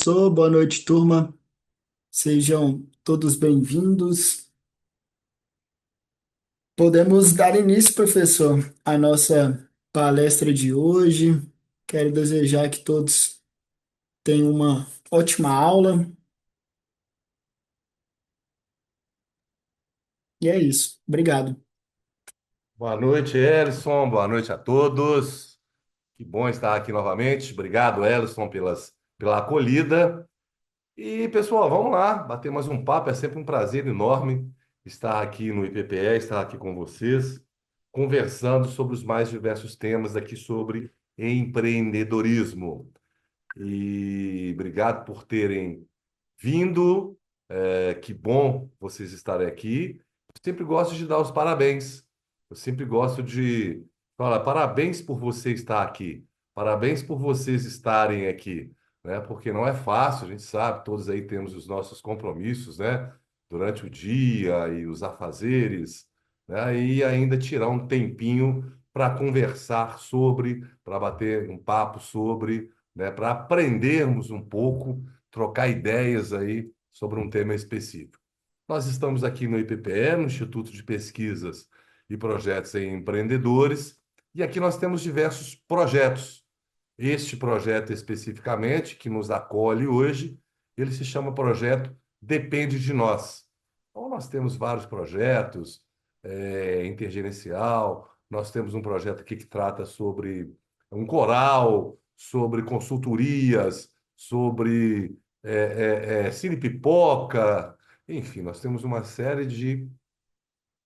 professor. Boa noite, turma. Sejam todos bem-vindos. Podemos dar início, professor, à nossa palestra de hoje. Quero desejar que todos tenham uma ótima aula. E é isso. Obrigado. Boa noite, Elison. Boa noite a todos. Que bom estar aqui novamente. Obrigado, Elison, pela acolhida. E, pessoal, vamos lá, bater mais um papo. É sempre um prazer enorme estar aqui no IPPE, estar aqui com vocês, conversando sobre os mais diversos temas aqui sobre empreendedorismo. E obrigado por terem vindo. Que bom vocês estarem aqui. Eu sempre gosto de dar os parabéns. Eu sempre gosto de falar parabéns por você estar aqui. Parabéns por vocês estarem aqui, né? Porque não é fácil, a gente sabe, todos aí temos os nossos compromissos, né? Durante o dia e os afazeres, né? E ainda tirar um tempinho para conversar sobre, para bater um papo sobre, né? Para aprendermos um pouco, trocar ideias aí sobre um tema específico. Nós estamos aqui no IPPE, no Instituto de Pesquisas e Projetos em Empreendedores, e aqui nós temos diversos projetos. Este projeto especificamente, que nos acolhe hoje, ele se chama Projeto Depende de Nós. Então, nós temos vários projetos, intergerencial, nós temos um projeto aqui que trata sobre um coral, sobre consultorias, sobre Cine Pipoca, enfim, nós temos uma série de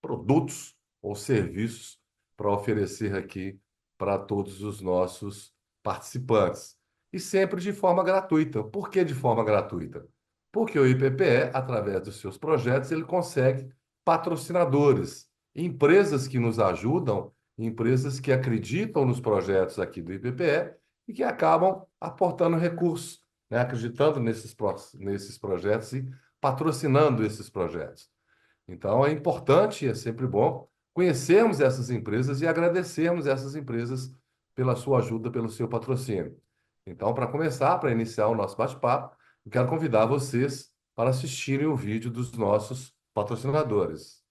produtos ou serviços para oferecer aqui para todos os nossos participantes. E sempre de forma gratuita. Por que de forma gratuita? Porque o IPPE, através dos seus projetos, ele consegue patrocinadores, empresas que nos ajudam, empresas que acreditam nos projetos aqui do IPPE e que acabam aportando recursos, né? Acreditando nesses projetos e patrocinando esses projetos. Então, é importante, é sempre bom conhecermos essas empresas e agradecermos essas empresas pela sua ajuda, pelo seu patrocínio. Então, para começar, para iniciar o nosso bate-papo, eu quero convidar vocês para assistirem o vídeo dos nossos patrocinadores.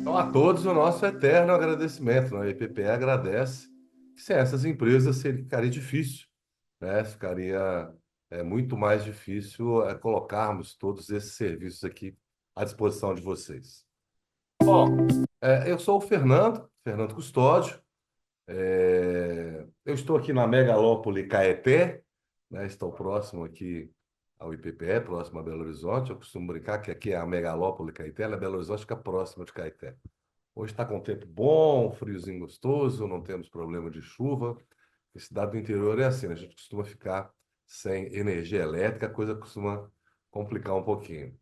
Então, a todos o nosso eterno agradecimento, né? A EPPE agradece. Sem essas empresas ficaria difícil, né? Ficaria muito mais difícil colocarmos todos esses serviços aqui à disposição de vocês. Bom, eu sou o Fernando Custódio. Eu estou aqui na megalópole Caeté, né? Estou próximo aqui ao IPPE, próximo a Belo Horizonte. Eu costumo brincar que aqui é a megalópole Caeté, né? Belo Horizonte fica próximo de Caeté. Hoje está com tempo bom, friozinho gostoso, não temos problema de chuva. A cidade do interior é assim, né? A gente costuma ficar sem energia elétrica, a coisa costuma complicar um pouquinho.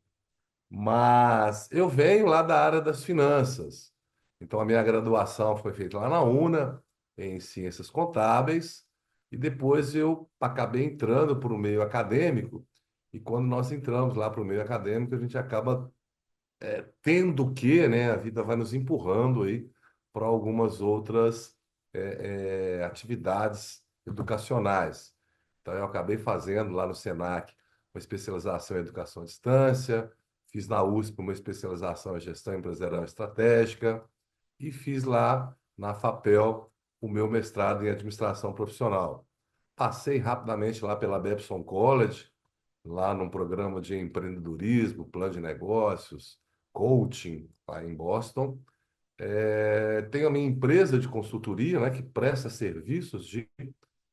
Mas eu venho lá da área das finanças. Então, a minha graduação foi feita lá na UNA, em Ciências Contábeis. e depois eu acabei entrando para o meio acadêmico, e quando nós entramos lá para o meio acadêmico, a gente acaba tendo que, né, a vida vai nos empurrando aí para algumas outras atividades educacionais. Então, eu acabei fazendo lá no Senac uma especialização em educação à distância, fiz na USP uma especialização em gestão empresarial estratégica e fiz lá na FAPEL o meu mestrado em administração profissional. Passei rapidamente lá pela Babson College, lá num programa de empreendedorismo, plano de negócios, coaching, lá em Boston. Tenho a minha empresa de consultoria, né, que presta serviços de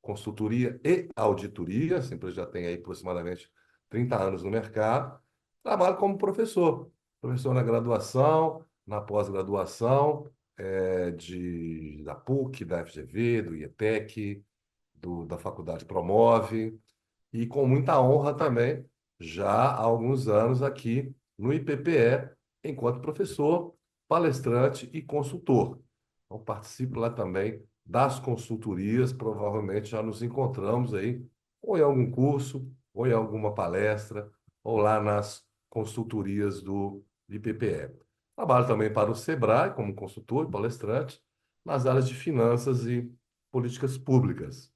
consultoria e auditoria. Essa empresa já tem aí aproximadamente 30 anos no mercado. Trabalho como professor, professor na graduação, na pós-graduação, da PUC, da FGV, do IETEC, da Faculdade Promove e com muita honra também, já há alguns anos aqui no IPPE, enquanto professor, palestrante e consultor. Então, participo lá também das consultorias, provavelmente já nos encontramos aí, ou em algum curso, ou em alguma palestra, ou lá nas consultorias do IPPE. Trabalho também para o Sebrae, como consultor e palestrante, nas áreas de finanças e políticas públicas.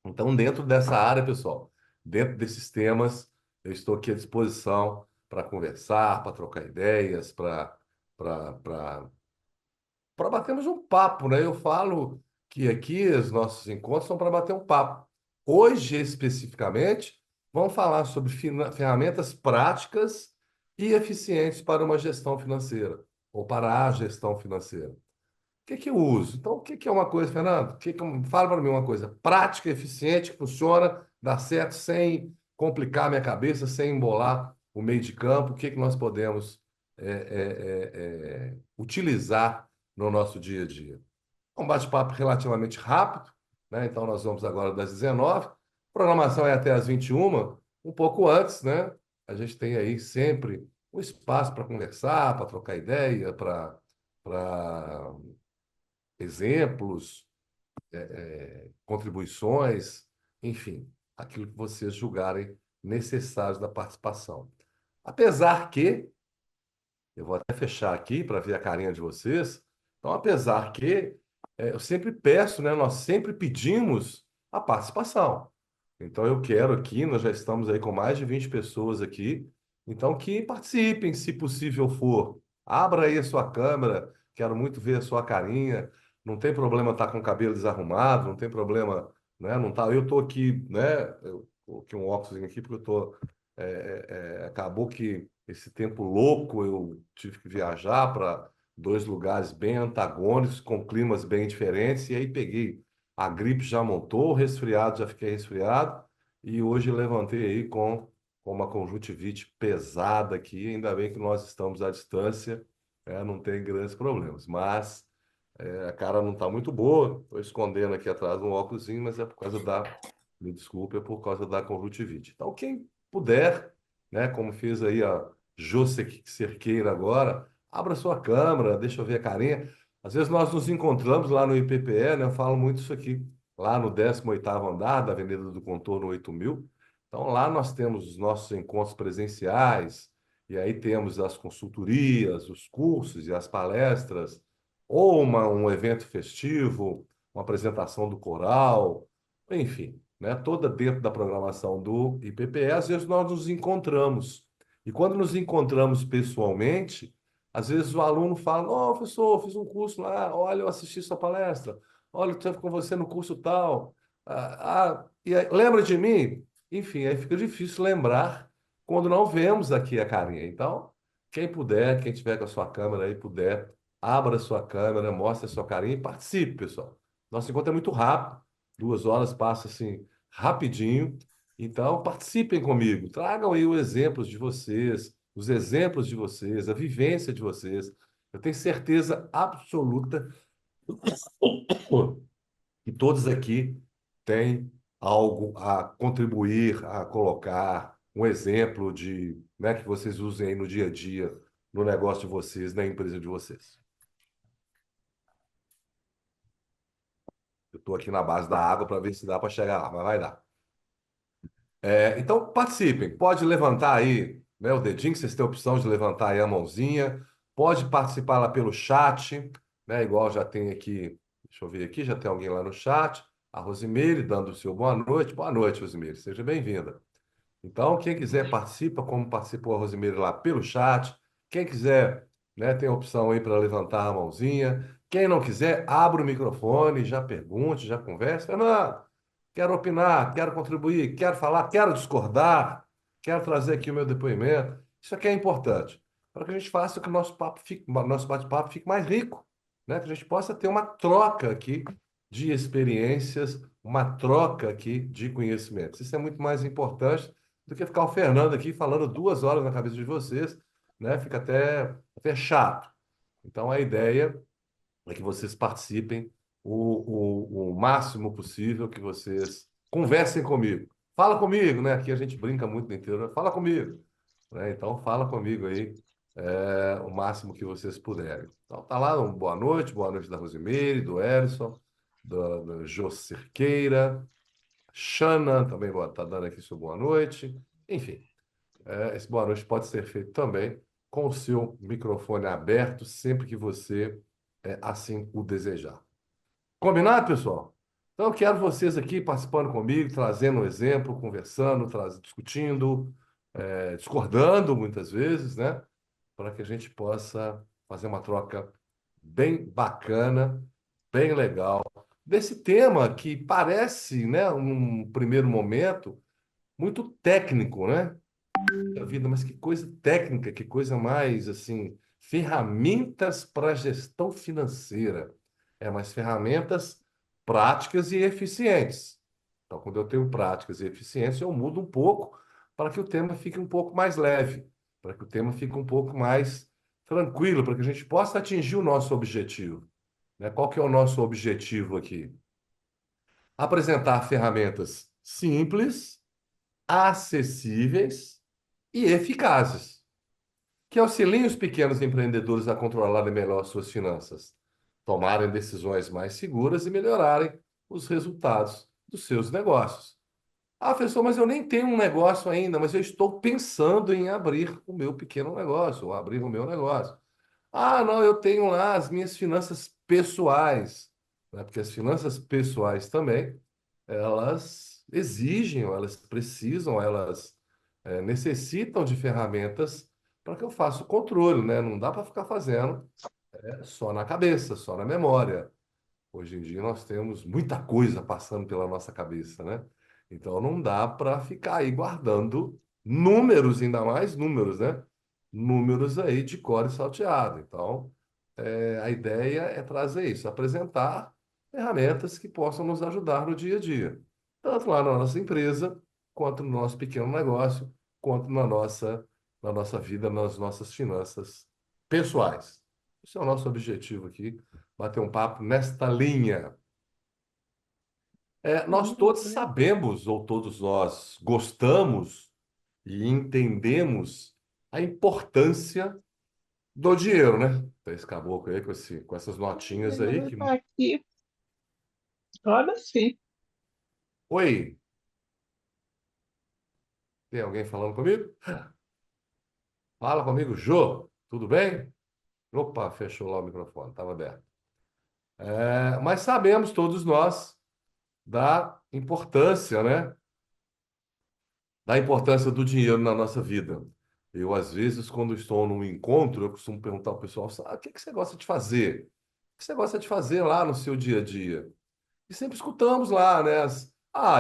Então, dentro dessa área, pessoal, dentro desses temas, eu estou aqui à disposição para conversar, para trocar ideias, para batermos um papo, né? Eu falo que aqui os nossos encontros são para bater um papo. Hoje, especificamente, vamos falar sobre ferramentas práticas e eficientes para uma gestão financeira, ou para a gestão financeira. O que eu uso? Então, o que é uma coisa, Fernando? Fala para mim uma coisa prática, eficiente, que funciona, dá certo, sem complicar minha cabeça, sem embolar o meio de campo. O que nós podemos utilizar no nosso dia a dia? Um bate-papo relativamente rápido, né? Então, nós vamos agora das 19. Programação é até às 21, um pouco antes, né? A gente tem aí sempre um espaço para conversar, para trocar ideia, para exemplos, contribuições, enfim, aquilo que vocês julgarem necessário da participação. Apesar que, eu vou até fechar aqui para ver a carinha de vocês, então, apesar que eu sempre peço, né, nós sempre pedimos a participação. Então, eu quero aqui, nós já estamos aí com mais de 20 pessoas aqui, então que participem, se possível for. Abra aí a sua câmera, quero muito ver a sua carinha. Não tem problema estar com o cabelo desarrumado, não tem problema, né? Não tá, eu estou aqui, né? Eu coloquei um óculos aqui porque eu estou. Acabou que esse tempo louco eu tive que viajar para dois lugares bem antagônicos, com climas bem diferentes, e aí peguei a gripe já montou, o resfriado já fiquei resfriado, e hoje levantei aí com uma conjuntivite pesada aqui. Ainda bem que nós estamos à distância, não tem grandes problemas, mas a cara não está muito boa, estou escondendo aqui atrás um óculosinho, mas é por causa me desculpe, é por causa da conjuntivite. Então, quem puder, né, como fez aí a José Cerqueira agora, abra sua câmera, deixa eu ver a carinha. Às vezes nós nos encontramos lá no IPPE, né, eu falo muito isso aqui, lá no 18º andar da Avenida do Contorno 8000. Então, lá nós temos os nossos encontros presenciais, e aí temos as consultorias, os cursos e as palestras, ou um evento festivo, uma apresentação do coral, enfim, né, toda dentro da programação do IPPE. Às vezes nós nos encontramos. E quando nos encontramos pessoalmente, às vezes o aluno fala: "Não, professor, eu fiz um curso lá, olha, eu assisti sua palestra, olha, eu estive com você no curso tal. E aí, lembra de mim?" Enfim, aí fica difícil lembrar quando não vemos aqui a carinha. Então, quem puder, quem tiver com a sua câmera aí, puder, abra a sua câmera, mostre a sua carinha e participe, pessoal. Nosso encontro é muito rápido, 2 horas passa assim rapidinho. Então, participem comigo, tragam aí os exemplos de vocês, os exemplos de vocês, a vivência de vocês. Eu tenho certeza absoluta que todos aqui têm algo a contribuir, a colocar, um exemplo de, né, que vocês usem aí no dia a dia, no negócio de vocês, na empresa de vocês. Eu estou aqui na base da água para ver se dá para chegar lá, mas vai dar. Então, participem. Pode levantar aí, né, o dedinho, que vocês têm a opção de levantar aí a mãozinha. Pode participar lá pelo chat, né, igual já tem aqui. Deixa eu ver aqui, já tem alguém lá no chat. A Rosimeire dando o seu boa noite. Boa noite, Rosimeire. Seja bem-vinda. Então, quem quiser participa, como participou a Rosimeire lá pelo chat. Quem quiser, né, tem a opção aí para levantar a mãozinha. Quem não quiser, abre o microfone, já pergunte, já converse. Fernando, quero opinar, quero contribuir, quero falar, quero discordar, quero trazer aqui o meu depoimento. Isso aqui é importante, para que a gente faça que o nosso papo fique, nosso bate-papo fique mais rico, né? Que a gente possa ter uma troca aqui de experiências, uma troca aqui de conhecimentos. Isso é muito mais importante do que ficar o Fernando aqui falando 2 horas na cabeça de vocês, né? Fica até chato. Então, a ideia é que vocês participem o máximo possível, que vocês conversem comigo. Fala comigo, né? Aqui a gente brinca muito no interior, né? Fala comigo, né? Então, fala comigo aí, o máximo que vocês puderem. Então, tá lá, boa noite da Rosimeire, do Elson, do Jô Cerqueira, Xana também tá dando aqui sua boa noite. Enfim, esse boa noite pode ser feito também com o seu microfone aberto, sempre que você assim o desejar. Combinado, pessoal? Então, eu quero vocês aqui participando comigo, trazendo um exemplo, conversando, discutindo, discordando muitas vezes, né? Para que a gente possa fazer uma troca bem bacana, bem legal, desse tema que parece, né, num primeiro momento, muito técnico, né? Da vida, mas que coisa técnica, que coisa mais assim, ferramentas para gestão financeira. Mas ferramentas práticas e eficientes. Então, quando eu tenho práticas e eficiências, eu mudo um pouco para que o tema fique um pouco mais leve, para que o tema fique um pouco mais tranquilo, para que a gente possa atingir o nosso objetivo. Né? Qual que é o nosso objetivo aqui? Apresentar ferramentas simples, acessíveis e eficazes, que auxiliem os pequenos empreendedores a controlarem melhor suas finanças, tomarem decisões mais seguras e melhorarem os resultados dos seus negócios. Ah, professor, mas eu nem tenho um negócio ainda, mas eu estou pensando em abrir o meu pequeno negócio, ou abrir o meu negócio. Ah, não, eu tenho lá as minhas finanças pessoais, né? Porque as finanças pessoais também, elas exigem, ou elas precisam, elas necessitam de ferramentas para que eu faça o controle, né? Não dá para ficar fazendo só na cabeça, só na memória. Hoje em dia nós temos muita coisa passando pela nossa cabeça, né? Então não dá para ficar aí guardando números, ainda mais números, né? Números aí de cor e salteado. Então, a ideia é trazer isso, apresentar ferramentas que possam nos ajudar no dia a dia, tanto lá na nossa empresa, quanto no nosso pequeno negócio, quanto na nossa vida, nas nossas finanças pessoais. Esse é o nosso objetivo aqui, bater um papo nesta linha. Nós todos sabemos, ou todos nós gostamos e entendemos a importância do dinheiro, né? Tem esse caboclo aí com essas notinhas aí Ela que. tá aqui. Olha sim. Oi, tem alguém falando comigo? Fala comigo, Jô, tudo bem? Opa, fechou lá o microfone, estava aberto. Mas sabemos todos nós da importância, né? Da importância do dinheiro na nossa vida. Eu, às vezes, quando estou num encontro, eu costumo perguntar ao pessoal, o que que você gosta de fazer? O que você gosta de fazer lá no seu dia a dia? E sempre escutamos lá, né?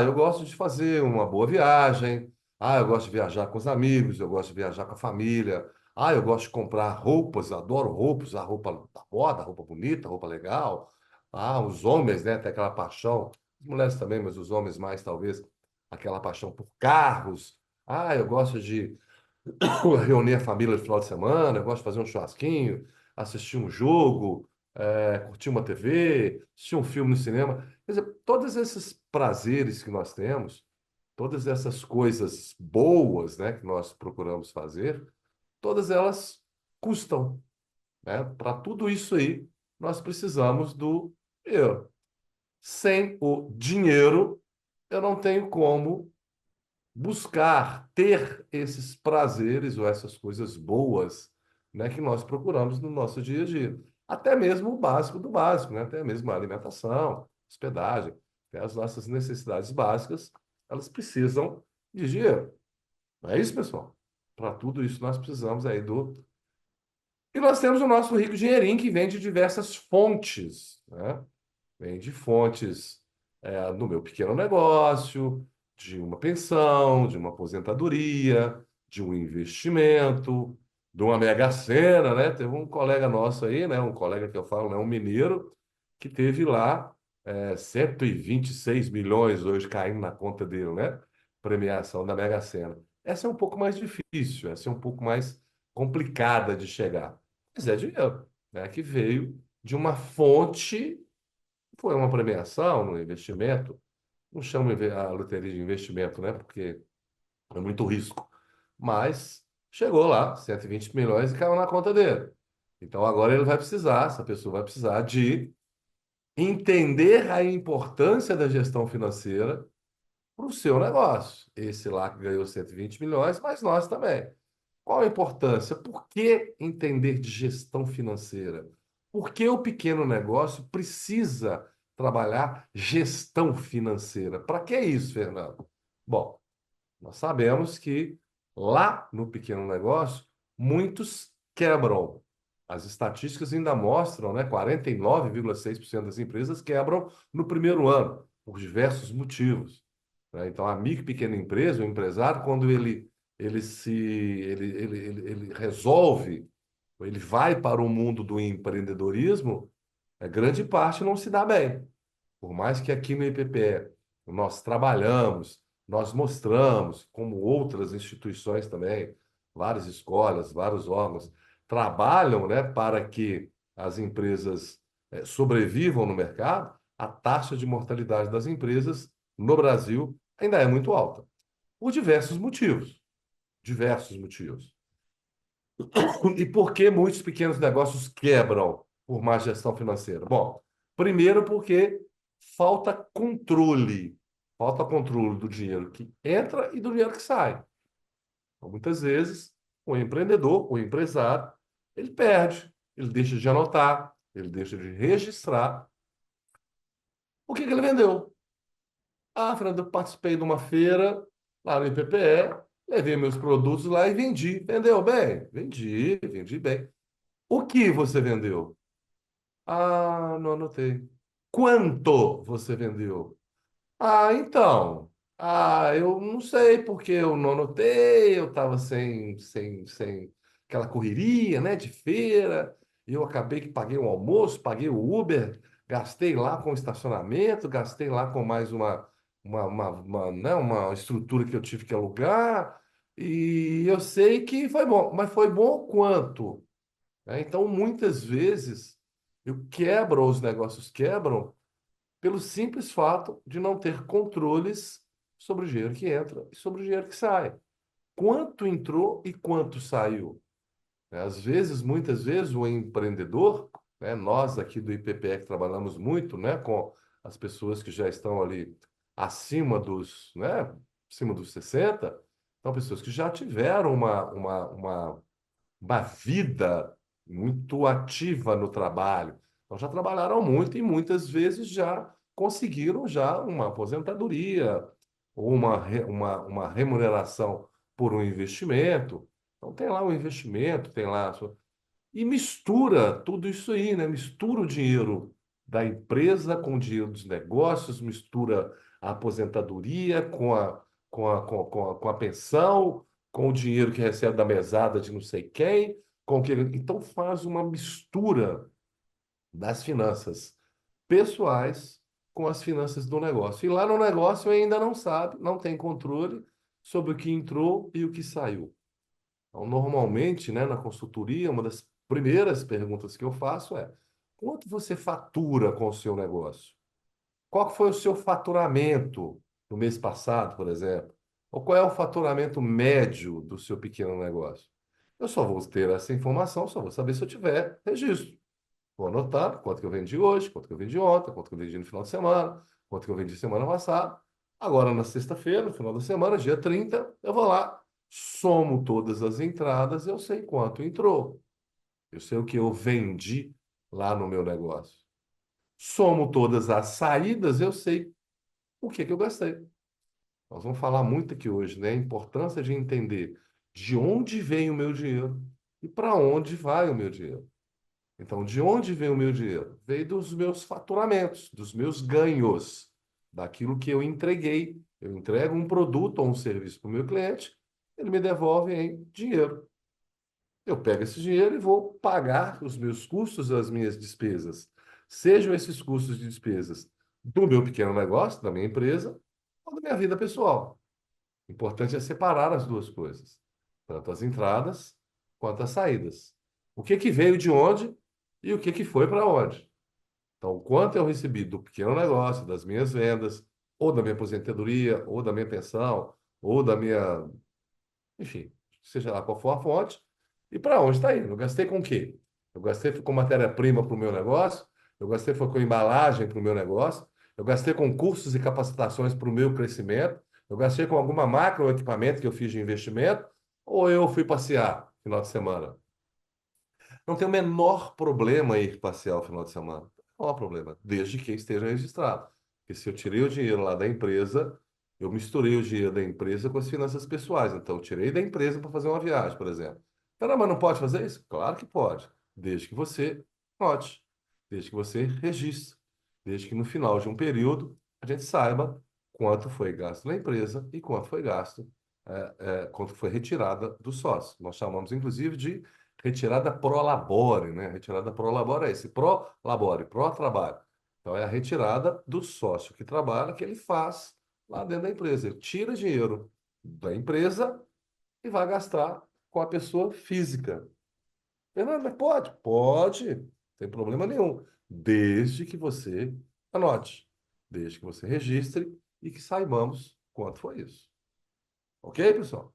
Eu gosto de fazer uma boa viagem. Eu gosto de viajar com os amigos. Eu gosto de viajar com a família. Eu gosto de comprar roupas. Adoro roupas. A roupa da moda, roupa bonita, roupa legal. Os homens, né? Tem aquela paixão. As mulheres também, mas os homens mais, talvez, aquela paixão por carros. Eu gosto de reunir a família no final de semana. Eu gosto de fazer um churrasquinho, assistir um jogo, curtir uma TV, assistir um filme no cinema. Quer dizer, todos esses prazeres que nós temos, todas essas coisas boas, né, que nós procuramos fazer, todas elas custam, né? Para tudo isso aí, nós precisamos do dinheiro. Sem o dinheiro, eu não tenho como buscar ter esses prazeres ou essas coisas boas, né, que nós procuramos no nosso dia a dia. Até mesmo o básico do básico, né? Até mesmo a alimentação, hospedagem, até as nossas necessidades básicas, elas precisam de dinheiro. Não é isso, pessoal? Para tudo isso nós precisamos aí do. E nós temos o nosso rico dinheirinho que vem de diversas fontes, né? Vem de fontes do meu pequeno negócio, de uma pensão, de uma aposentadoria, de um investimento, de uma mega-sena, né? Teve um colega nosso aí, né? Um colega que eu falo, né? Um mineiro, que teve lá 126 milhões hoje caindo na conta dele, né? Premiação da Mega-Sena. Essa é um pouco mais difícil, essa é um pouco mais complicada de chegar. Mas é dinheiro, né? Que veio de uma fonte foi uma premiação no investimento. Não chamo a loteria de investimento, né? Porque é muito risco. Mas chegou lá, 120 milhões e caiu na conta dele. Então agora ele vai precisar, essa pessoa vai precisar de entender a importância da gestão financeira para o seu negócio. Esse lá que ganhou 120 milhões, mas nós também. Qual a importância? Por que entender de gestão financeira? Por que o pequeno negócio precisa trabalhar gestão financeira? Para que isso, Fernando? Bom, nós sabemos que lá no pequeno negócio, muitos quebram. As estatísticas ainda mostram, né? 49,6% das empresas quebram no primeiro ano, por diversos motivos, né? Então, a micro e pequena empresa, o empresário, quando ele resolve, ele vai para o mundo do empreendedorismo, grande parte não se dá bem. Por mais que aqui no IPPE nós trabalhamos, nós mostramos, como outras instituições também, várias escolas, vários órgãos, trabalham, né, para que as empresas sobrevivam no mercado, a taxa de mortalidade das empresas no Brasil ainda é muito alta, por diversos motivos. Diversos motivos. E por que muitos pequenos negócios quebram por má gestão financeira? Bom, primeiro porque falta controle. Falta controle do dinheiro que entra e do dinheiro que sai. Então, muitas vezes, o empreendedor, o empresário, ele perde, ele deixa de anotar, ele deixa de registrar o que ele vendeu. Ah, Fernando, eu participei de uma feira lá no IPPE, levei meus produtos lá e vendi. Vendeu bem? Vendi, vendi bem. O que você vendeu? Ah, não anotei. Quanto você vendeu? Ah, então. Ah, eu não sei porque eu não anotei, eu estava sem aquela correria, né, de feira. E eu acabei que paguei o almoço, paguei o Uber, gastei lá com o estacionamento, gastei lá com mais né, uma estrutura que eu tive que alugar. E eu sei que foi bom, mas foi bom quanto? Né? Então, muitas vezes, eu quebro, os negócios quebram, pelo simples fato de não ter controles sobre o dinheiro que entra e sobre o dinheiro que sai. Quanto entrou e quanto saiu. Né? Às vezes, muitas vezes, o empreendedor, né, nós aqui do IPPE que trabalhamos muito, né, com as pessoas que já estão ali acima dos 60, são pessoas que já tiveram uma vida muito ativa no trabalho. Então já trabalharam muito e muitas vezes já conseguiram já uma aposentadoria ou uma remuneração por um investimento. Então tem lá o investimento, tem lá e mistura tudo isso aí, né? Mistura o dinheiro da empresa com o dinheiro dos negócios, mistura a aposentadoria com a pensão, com o dinheiro que recebe da mesada de não sei quem, com que então faz uma mistura das finanças pessoais com as finanças do negócio. E lá no negócio ainda não sabe, não tem controle sobre o que entrou e o que saiu. Então, normalmente, né, na consultoria, uma das primeiras perguntas que eu faço é: quanto você fatura com o seu negócio? Qual foi o seu faturamento no mês passado, por exemplo? Ou qual é o faturamento médio do seu pequeno negócio? Eu só vou ter essa informação, só vou saber se eu tiver registro. Vou anotando quanto que eu vendi hoje, quanto que eu vendi ontem, quanto que eu vendi no final de semana, quanto que eu vendi semana passada. Agora, na sexta-feira, no final da semana, dia 30, eu vou lá, somo todas as entradas, eu sei quanto entrou. Eu sei o que eu vendi lá no meu negócio. Somo todas as saídas, eu sei o que que eu gastei. Nós vamos falar muito aqui hoje, né? A importância de entender de onde vem o meu dinheiro e para onde vai o meu dinheiro. Então, de onde vem o meu dinheiro? Veio dos meus faturamentos, dos meus ganhos, daquilo que eu entreguei. Eu entrego um produto ou um serviço para o meu cliente, ele me devolve em dinheiro. Eu pego esse dinheiro e vou pagar os meus custos, as minhas despesas. Sejam esses custos de despesas do meu pequeno negócio, da minha empresa, ou da minha vida pessoal. O importante é separar as duas coisas, tanto as entradas quanto as saídas. O que que veio de onde e o que que foi para onde. Então, o quanto eu recebi do pequeno negócio, das minhas vendas, ou da minha aposentadoria, ou da minha pensão, ou da minha, enfim, seja lá qual for a fonte, e para onde está indo. Eu gastei com o quê? Eu gastei com matéria-prima para o meu negócio, eu gastei foi com embalagem para o meu negócio, eu gastei com cursos e capacitações para o meu crescimento, eu gastei com alguma máquina ou equipamento que eu fiz de investimento, ou eu fui passear no final de semana. Não tem o menor problema em ir passear o final de semana. Não há problema, desde que esteja registrado. Porque se eu tirei o dinheiro lá da empresa, eu misturei o dinheiro da empresa com as finanças pessoais. Então, eu tirei da empresa para fazer uma viagem, por exemplo. Caramba, não pode fazer isso? Claro que pode, desde que você note, desde que você registre, desde que no final de um período a gente saiba quanto foi gasto na empresa e quanto foi gasto, quanto foi retirada do sócio. Nós chamamos, inclusive, de retirada pro labore, né? Retirada pro labore é esse, pro labore, pro trabalho. Então é a retirada do sócio que trabalha, que ele faz lá dentro da empresa. Ele tira dinheiro da empresa e vai gastar com a pessoa física. Fernando, mas pode? Pode, não tem problema nenhum, desde que você anote, desde que você registre e que saibamos quanto foi isso. Ok, pessoal?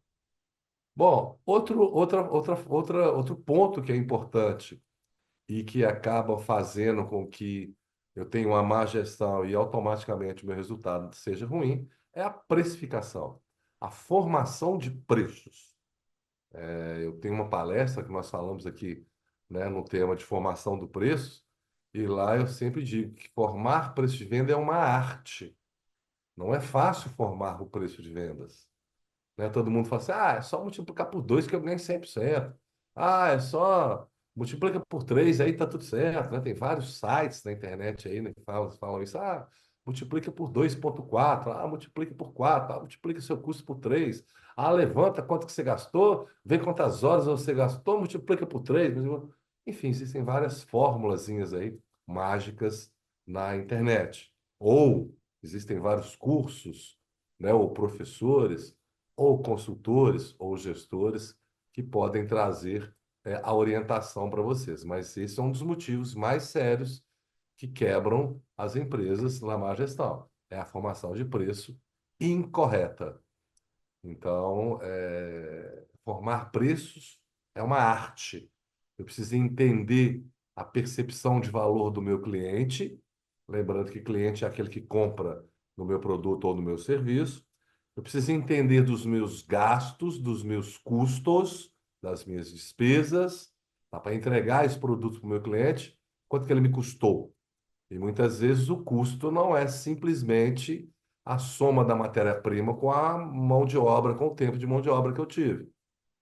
Bom, outro ponto que é importante e que acaba fazendo com que eu tenha uma má gestão e automaticamente o meu resultado seja ruim, é a precificação, a formação de preços. Eu tenho uma palestra que nós falamos aqui, né, no tema de formação do preço, e lá eu sempre digo que formar preço de venda é uma arte. Não é fácil formar o preço de vendas. Né? Todo mundo fala assim, é só multiplicar por 2 que eu ganho 100%. Ah, é só multiplica por 3 aí tá tudo certo, né? Tem vários sites na internet aí, né, que falam isso. Ah, multiplica por 2,4. Ah, multiplica por 4. Ah, multiplica seu custo por 3. Ah, levanta quanto que você gastou, vê quantas horas você gastou, multiplica por 3. Enfim, existem várias formulazinhas aí mágicas na internet. Ou existem vários cursos, né, ou professores ou consultores ou gestores que podem trazer a orientação para vocês. Mas esse é um dos motivos mais sérios que quebram as empresas na má gestão. É a formação de preço incorreta. Então, formar preços é uma arte. Eu preciso entender a percepção de valor do meu cliente, lembrando que cliente é aquele que compra no meu produto ou no meu serviço. Eu preciso entender dos meus gastos, dos meus custos, das minhas despesas, tá? Para entregar esse produto para o meu cliente, quanto que ele me custou. E muitas vezes o custo não é simplesmente a soma da matéria-prima com a mão de obra, com o tempo de mão de obra que eu tive,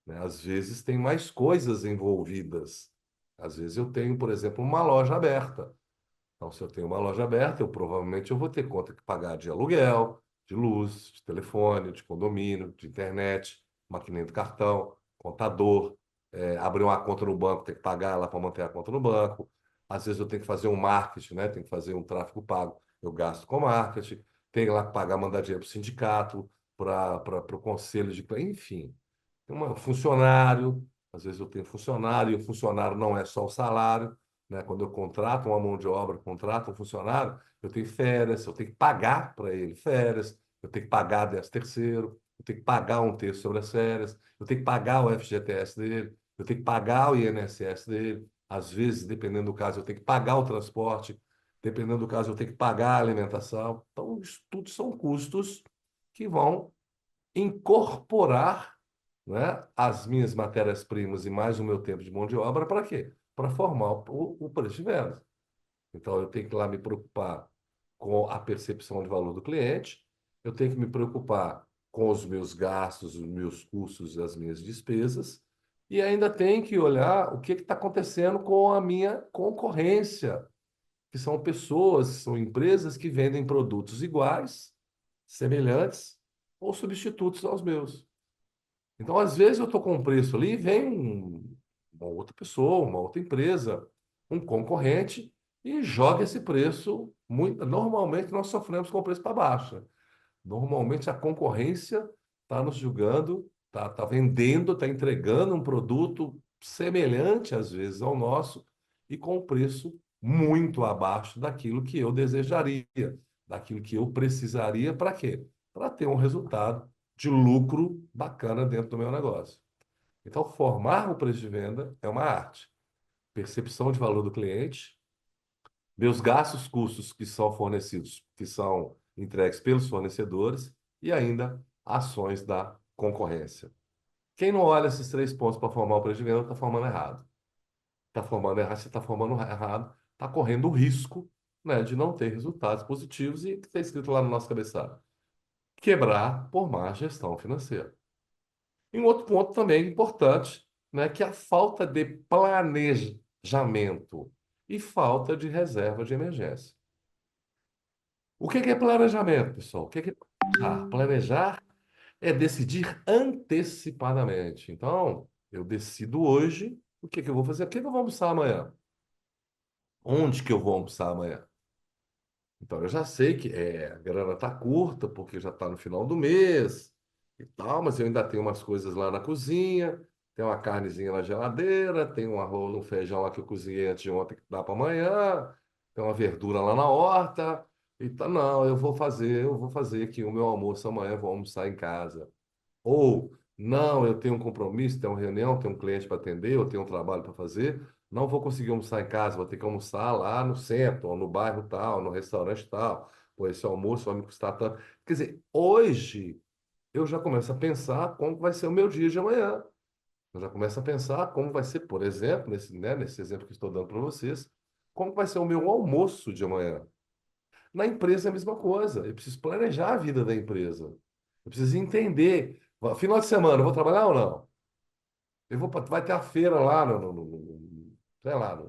né? Às vezes tem mais coisas envolvidas. Às vezes eu tenho, por exemplo, uma loja aberta. Então, se eu tenho uma loja aberta, eu vou ter conta que pagar de aluguel, de luz, de telefone, de condomínio, de internet, maquininha do cartão, contador, abrir uma conta no banco, tem que pagar lá para manter a conta no banco. Às vezes eu tenho que fazer um marketing, né? Tenho que fazer um tráfego pago, eu gasto com marketing. Tenho lá que pagar, mandar dinheiro para o sindicato, para o conselho de... Enfim, tem funcionário, às vezes eu tenho funcionário, e o funcionário não é só o salário, né? Quando eu contrato uma mão de obra, contrato um funcionário, eu tenho férias, eu tenho que pagar para ele férias, eu tenho que pagar 10º terceiro, eu tenho que pagar um terço sobre as férias, eu tenho que pagar o FGTS dele, eu tenho que pagar o INSS dele. Às vezes, dependendo do caso, eu tenho que pagar o transporte, dependendo do caso, eu tenho que pagar a alimentação. Então, isso tudo são custos que vão incorporar, né, as minhas matérias-primas e mais o meu tempo de mão de obra para quê? Para formar o preço de venda. Então, eu tenho que lá me preocupar com a percepção de valor do cliente, eu tenho que me preocupar com os meus gastos, os meus custos, as minhas despesas, e ainda tenho que olhar o que está acontecendo com a minha concorrência, que são pessoas, são empresas que vendem produtos iguais, semelhantes ou substitutos aos meus. Então, às vezes, eu estou com um preço ali e vem uma outra pessoa, uma outra empresa, um concorrente, e joga esse preço. Normalmente, nós sofremos com o preço para baixo, né? Normalmente, a concorrência está nos julgando, está vendendo, está entregando um produto semelhante, às vezes, ao nosso, e com um preço muito abaixo daquilo que eu desejaria, daquilo que eu precisaria para quê? Para ter um resultado de lucro bacana dentro do meu negócio. Então, formar o preço de venda é uma arte. Percepção de valor do cliente, meus gastos, custos que são fornecidos, que são entregues pelos fornecedores e ainda ações da concorrência. Quem não olha esses três pontos para formar o preço de venda está formando errado. Está formando errado, se está formando errado, está correndo o risco, né, de não ter resultados positivos e que está escrito lá no nosso cabeçalho. Quebrar por má gestão financeira. E um outro ponto também importante, né, que é a falta de planejamento e falta de reserva de emergência. O que é planejamento, pessoal? O que é planejar? Planejar é decidir antecipadamente. Então, eu decido hoje o que eu vou fazer, o que eu vou almoçar amanhã, onde que eu vou almoçar amanhã. Então, eu já sei que a grana está curta, porque já está no final do mês e tal, mas eu ainda tenho umas coisas lá na cozinha, tem uma carnezinha na geladeira, tem um arroz, um feijão lá que eu cozinhei antes de ontem que dá para amanhã, tem uma verdura lá na horta. Então, não, eu vou fazer aqui o meu almoço amanhã, vou almoçar em casa. Ou, não, eu tenho um compromisso, tenho uma reunião, tenho um cliente para atender, eu tenho um trabalho para fazer, não vou conseguir almoçar em casa, vou ter que almoçar lá no centro, ou no bairro tal, no restaurante tal. Pô, esse almoço vai me custar tanto. Quer dizer, hoje eu já começo a pensar como vai ser o meu dia de amanhã. Eu já começo a pensar como vai ser, por exemplo, nesse exemplo que estou dando para vocês, como vai ser o meu almoço de amanhã. Na empresa é a mesma coisa. Eu preciso planejar a vida da empresa. Eu preciso entender. Final de semana, eu vou trabalhar ou não? Vai ter a feira lá sei lá,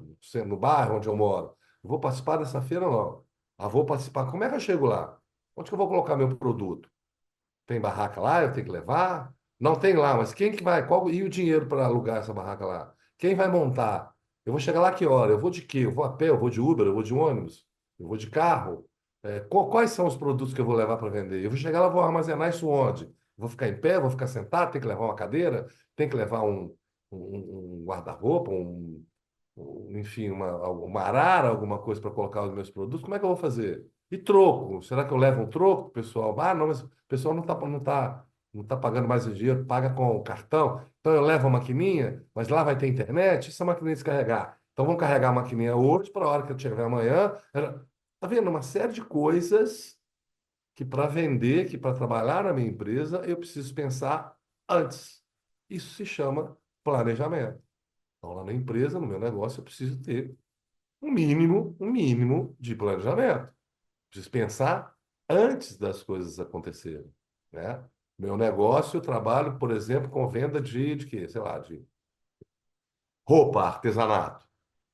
no bairro onde eu moro. Eu vou participar dessa feira ou não? Ah, vou participar. Como é que eu chego lá? Onde que eu vou colocar meu produto? Tem barraca lá? Eu tenho que levar? Não tem lá, mas quem que vai? E o dinheiro para alugar essa barraca lá? Quem vai montar? Eu vou chegar lá que hora? Eu vou de quê? Eu vou a pé? Eu vou de Uber? Eu vou de ônibus? Eu vou de carro? Quais são os produtos que eu vou levar para vender? Eu vou chegar lá, vou armazenar isso onde? Vou ficar em pé? Vou ficar sentado? Tem que levar uma cadeira? Tem que levar um guarda-roupa? Enfim, uma arara, alguma coisa para colocar os meus produtos? Como é que eu vou fazer? E troco? Será que eu levo um troco, pessoal? Ah, não, mas o pessoal não tá pagando mais o dinheiro, paga com o cartão. Então eu levo a maquininha, mas lá vai ter internet, e se a maquininha descarregar? Então vamos carregar a maquininha hoje para a hora que eu tiver amanhã. Tá vendo? Uma série de coisas que para vender, que para trabalhar na minha empresa, eu preciso pensar antes. Isso se chama planejamento. Então, lá na empresa, no meu negócio, eu preciso ter um mínimo de planejamento. Preciso pensar antes das coisas acontecerem, né? Meu negócio, eu trabalho, por exemplo, com venda de quê? Sei lá, de roupa, artesanato.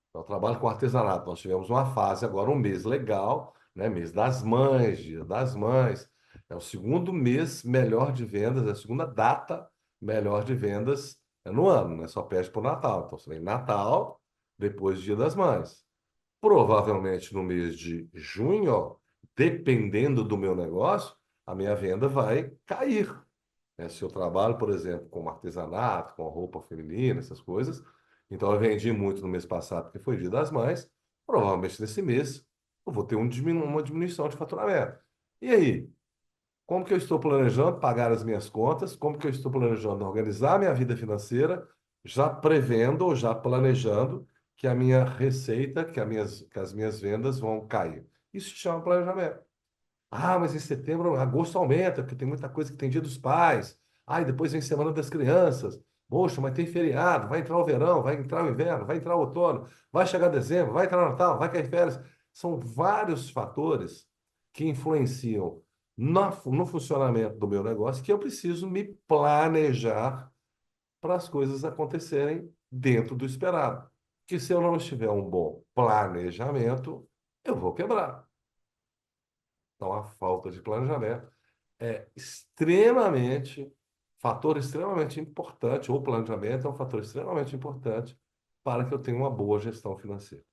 Então, eu trabalho com artesanato. Nós tivemos uma fase agora, um mês legal, né? Mês das Mães, Dia das Mães. É o segundo mês melhor de vendas, é a segunda data melhor de vendas no ano, né? Só perde para o Natal. Então, você vem Natal, depois Dia das Mães. Provavelmente no mês de junho, ó, dependendo do meu negócio, a minha venda vai cair, né? Se eu trabalho, por exemplo, com artesanato, com roupa feminina, essas coisas, então eu vendi muito no mês passado, porque foi Dia das Mães, provavelmente nesse mês eu vou ter uma diminuição de faturamento. E aí? Como que eu estou planejando pagar as minhas contas? Como que eu estou planejando organizar minha vida financeira, já prevendo ou já planejando que a minha receita, que as minhas vendas vão cair. Isso se chama planejamento. Ah, mas em setembro, agosto aumenta, porque tem muita coisa que tem Dia dos Pais. Ah, e depois vem Semana das Crianças. Poxa, mas tem feriado, vai entrar o verão, vai entrar o inverno, vai entrar o outono, vai chegar dezembro, vai entrar o Natal, vai cair férias. São vários fatores que influenciam no funcionamento do meu negócio que eu preciso me planejar para as coisas acontecerem dentro do esperado. Que se eu não tiver um bom planejamento, eu vou quebrar. Então, a falta de planejamento é fator extremamente importante, ou planejamento é um fator extremamente importante para que eu tenha uma boa gestão financeira.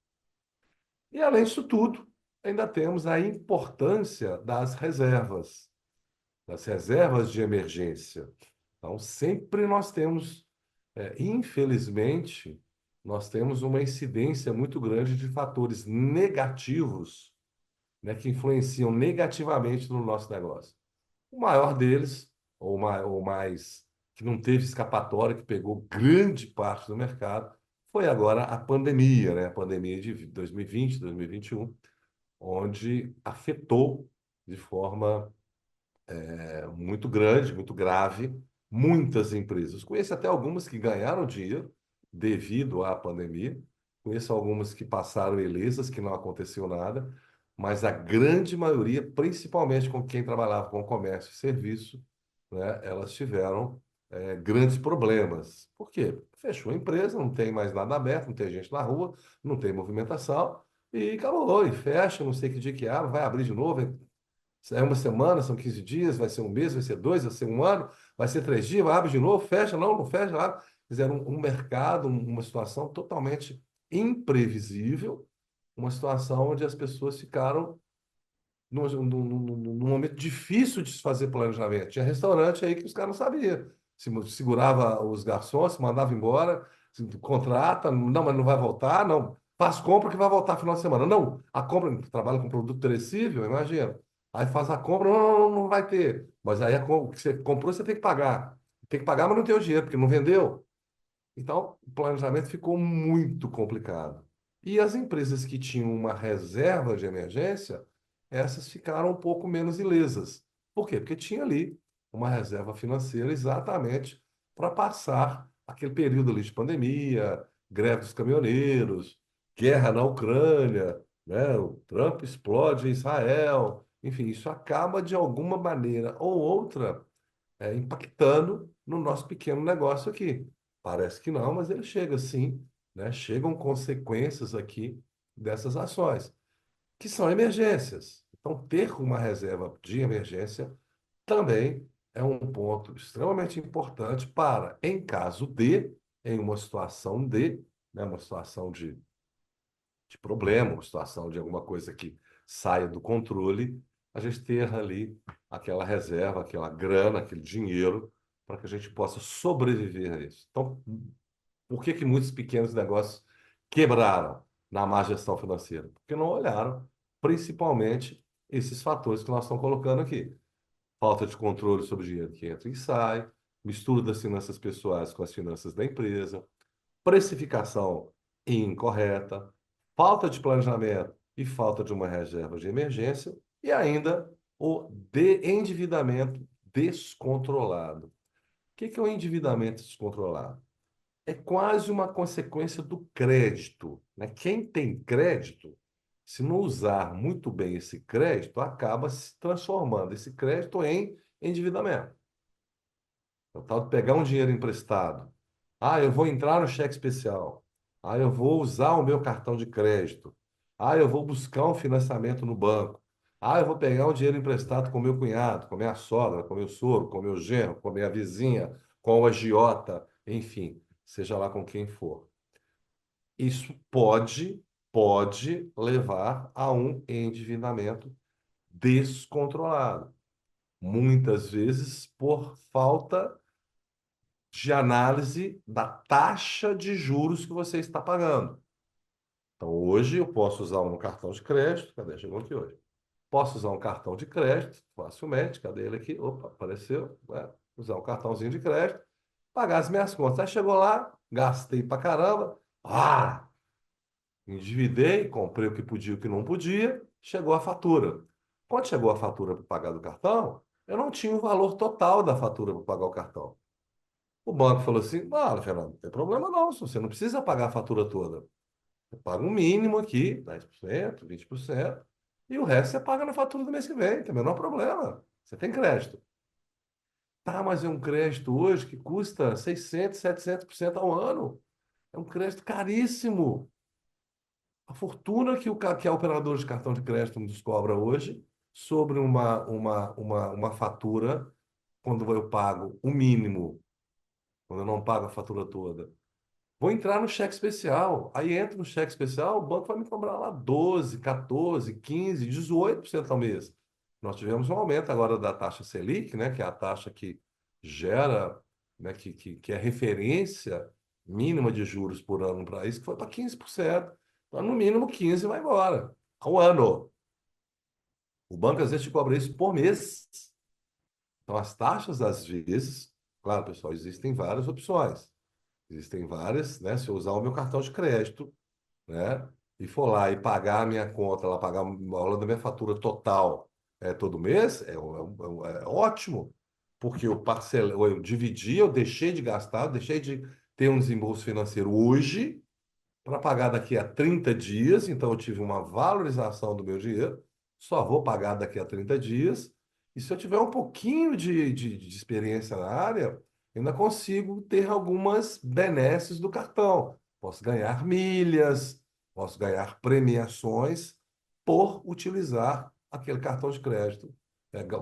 E, além disso tudo, ainda temos a importância das reservas de emergência. Então, sempre nós temos, infelizmente, nós temos uma incidência muito grande de fatores negativos, né, que influenciam negativamente no nosso negócio. O maior deles, ou mais, que não teve escapatória, que pegou grande parte do mercado, foi agora a pandemia, né? A pandemia de 2020, 2021, onde afetou de forma muito grande, muito grave, muitas empresas. Conheço até algumas que ganharam dinheiro devido à pandemia, conheço algumas que passaram ilesas, que não aconteceu nada, mas a grande maioria, principalmente com quem trabalhava com comércio e serviço, né, elas tiveram grandes problemas. Por quê? Fechou a empresa, não tem mais nada aberto, não tem gente na rua, não tem movimentação, e acabou, e fecha, não sei que dia que abre, vai abrir de novo, é uma semana, são 15 dias, vai ser um mês, vai ser dois, vai ser um ano, vai ser 3 dias, vai abre de novo, fecha, não fecha, abre. Fizeram um mercado, uma situação totalmente imprevisível, uma situação onde as pessoas ficaram num momento difícil de se fazer planejamento. Tinha restaurante aí que os caras não sabiam. Segurava os garçons, se mandava embora, contrata, não, mas não vai voltar, não. Faz compra que vai voltar final de semana. Não, a compra, trabalha com produto perecível, imagina. Aí faz a compra, não vai ter. Mas aí o que você comprou, você tem que pagar. Tem que pagar, mas não tem o dinheiro, porque não vendeu. Então, o planejamento ficou muito complicado. E as empresas que tinham uma reserva de emergência, essas ficaram um pouco menos ilesas. Por quê? Porque tinha ali uma reserva financeira exatamente para passar aquele período ali de pandemia, greve dos caminhoneiros, guerra na Ucrânia, né? O Trump explode em Israel. Enfim, isso acaba de alguma maneira ou outra impactando no nosso pequeno negócio aqui. Parece que não, mas ele chega sim, né? Chegam consequências aqui dessas ações, que são emergências. Então, ter uma reserva de emergência também é um ponto extremamente importante para, em caso de, em uma situação de, né, uma situação de problema, uma situação de alguma coisa que saia do controle, a gente ter ali aquela reserva, aquela grana, aquele dinheiro, para que a gente possa sobreviver a isso. Então, por que que muitos pequenos negócios quebraram na má gestão financeira? Porque não olharam principalmente esses fatores que nós estamos colocando aqui. Falta de controle sobre o dinheiro que entra e sai, mistura das finanças pessoais com as finanças da empresa, precificação incorreta, falta de planejamento e falta de uma reserva de emergência e ainda o de endividamento descontrolado. O que é o endividamento descontrolado? É quase uma consequência do crédito, né? Quem tem crédito, se não usar muito bem esse crédito, acaba se transformando esse crédito em endividamento. É o tal de pegar um dinheiro emprestado. Ah, eu vou entrar no cheque especial. Ah, eu vou usar o meu cartão de crédito. Ah, eu vou buscar um financiamento no banco. Ah, eu vou pegar um dinheiro emprestado com meu cunhado, com minha sogra, com meu sogro, com meu genro, com minha vizinha, com o agiota, enfim, seja lá com quem for. Isso pode levar a um endividamento descontrolado. Muitas vezes por falta de análise da taxa de juros que você está pagando. Então, hoje eu posso usar um cartão de crédito. Cadê? Chegou aqui hoje. Posso usar um cartão de crédito facilmente. Cadê ele aqui? Opa, apareceu. Usar um cartãozinho de crédito, pagar as minhas contas. Aí chegou lá, gastei pra caramba. Ah! Endividei, comprei o que podia e o que não podia, chegou a fatura. Quando chegou a fatura para pagar do cartão, eu não tinha o valor total da fatura para pagar o cartão. O banco falou assim: não, Fernando, não tem problema não, você não precisa pagar a fatura toda. Você paga um mínimo aqui, 10%, 20%, e o resto você paga na fatura do mês que vem, tem o menor problema. Você tem crédito. Tá, mas é um crédito hoje que custa 600, 700% ao ano. É um crédito caríssimo. A fortuna que a operadora de cartão de crédito nos cobra hoje sobre uma fatura, quando eu pago o mínimo, quando eu não pago a fatura toda. Vou entrar no cheque especial. Aí entra no cheque especial, o banco vai me cobrar lá 12, 14, 15, 18% ao mês. Nós tivemos um aumento agora da taxa Selic, né, que é a taxa que gera, né, que é referência mínima de juros por ano para isso, que foi para 15%. Então, no mínimo 15 vai embora. Ao ano. O banco às vezes te cobra isso por mês. Então, as taxas, às vezes, claro, pessoal, existem várias opções. Existem várias, né? Se eu usar o meu cartão de crédito, né? E for lá e pagar a minha conta, lá pagar o valor da minha fatura total todo mês, é ótimo, porque eu parcelei, eu dividi, eu deixei de gastar, eu deixei de ter um desembolso financeiro hoje para pagar daqui a 30 dias, então eu tive uma valorização do meu dinheiro, só vou pagar daqui a 30 dias, e se eu tiver um pouquinho de experiência na área, ainda consigo ter algumas benesses do cartão. Posso ganhar milhas, posso ganhar premiações por utilizar aquele cartão de crédito.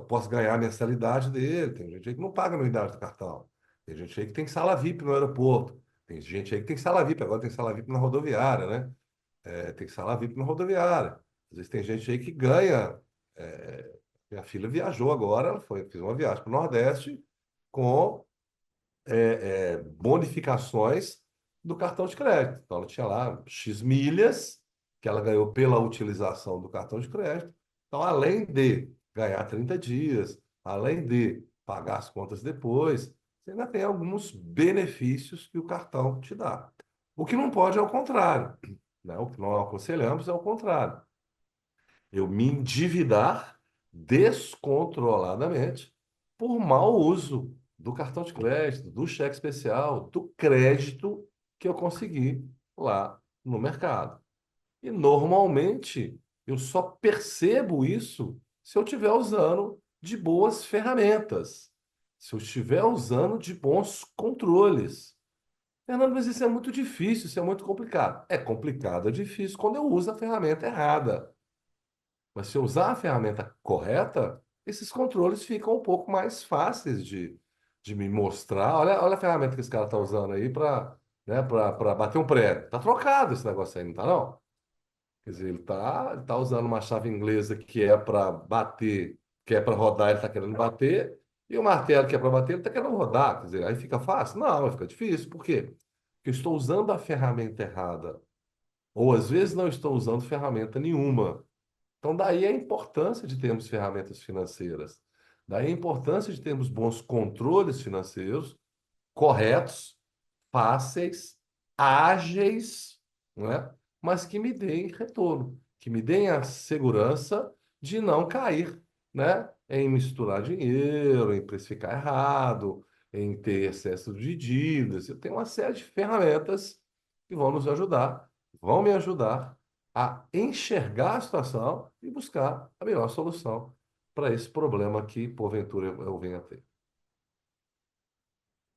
Posso ganhar a mensalidade dele, tem gente aí que não paga a anuidade do cartão, tem gente aí que tem sala VIP no aeroporto. Tem gente aí que tem sala VIP, agora tem sala VIP na rodoviária, né? Tem sala VIP na rodoviária. Às vezes tem gente aí que ganha. é, Minha filha viajou agora, ela fez uma viagem para o Nordeste com bonificações do cartão de crédito. Então, ela tinha lá X milhas que ela ganhou pela utilização do cartão de crédito. Então, além de ganhar 30 dias, além de pagar as contas depois, você ainda tem alguns benefícios que o cartão te dá. O que não pode é o contrário, né? O que nós aconselhamos é o contrário. Eu me endividar descontroladamente por mau uso do cartão de crédito, do cheque especial, do crédito que eu consegui lá no mercado. E normalmente eu só percebo isso se eu estiver usando de boas ferramentas, se eu estiver usando de bons controles. Fernando, mas isso é muito difícil, isso é muito complicado. É complicado, é difícil quando eu uso a ferramenta errada. Mas se eu usar a ferramenta correta, esses controles ficam um pouco mais fáceis de me mostrar. Olha a ferramenta que esse cara está usando aí para, né, para bater um prego. Tá trocado esse negócio aí, não tá não? Quer dizer, ele tá usando uma chave inglesa que é para bater, que é para rodar, ele está querendo bater, e o martelo que é para bater, ele está querendo rodar. Quer dizer, aí fica fácil? Não, fica difícil. Por quê? Porque eu estou usando a ferramenta errada. Ou às vezes não estou usando ferramenta nenhuma. Então, daí a importância de termos ferramentas financeiras, daí a importância de termos bons controles financeiros corretos, fáceis, ágeis, não é? Mas que me deem retorno, que me deem a segurança de não cair, né? Em misturar dinheiro, em precificar errado, em ter excesso de dívidas. Eu tenho uma série de ferramentas que vão nos ajudar, vão me ajudar a enxergar a situação e buscar a melhor solução para esse problema que, porventura, eu venha a ter.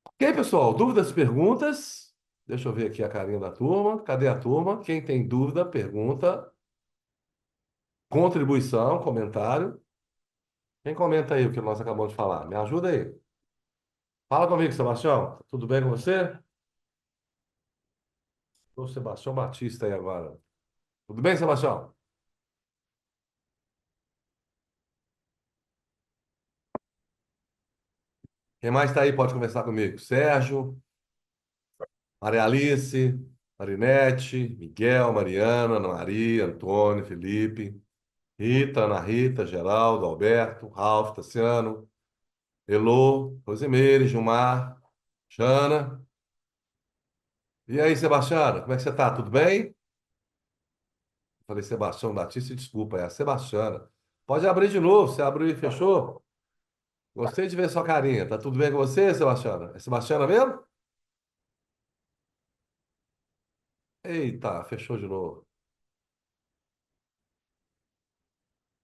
Ok, pessoal? Dúvidas, perguntas? Deixa eu ver aqui a carinha da turma. Cadê a turma? Quem tem dúvida, pergunta, contribuição, comentário. Quem comenta aí o que nós acabamos de falar? Me ajuda aí. Fala comigo, Sebastião. Tudo bem com você? Sou o Sebastião Batista aí agora. Tudo bem, Sebastião? Quem mais está aí pode conversar comigo? Sérgio, Maria Alice, Marinete, Miguel, Mariana, Ana Maria, Antônio, Felipe, Rita, Ana Rita, Geraldo, Alberto, Ralf, Tassiano. Elô, Rosimeire, Gilmar, Jana. E aí, Sebastiana, como é que você tá? Tudo bem? Falei Sebastião Batista, desculpa, é a Sebastiana. Pode abrir de novo, você abriu e fechou? Gostei de ver sua carinha. Tá tudo bem com você, Sebastiana? É Sebastiana mesmo? Eita, fechou de novo.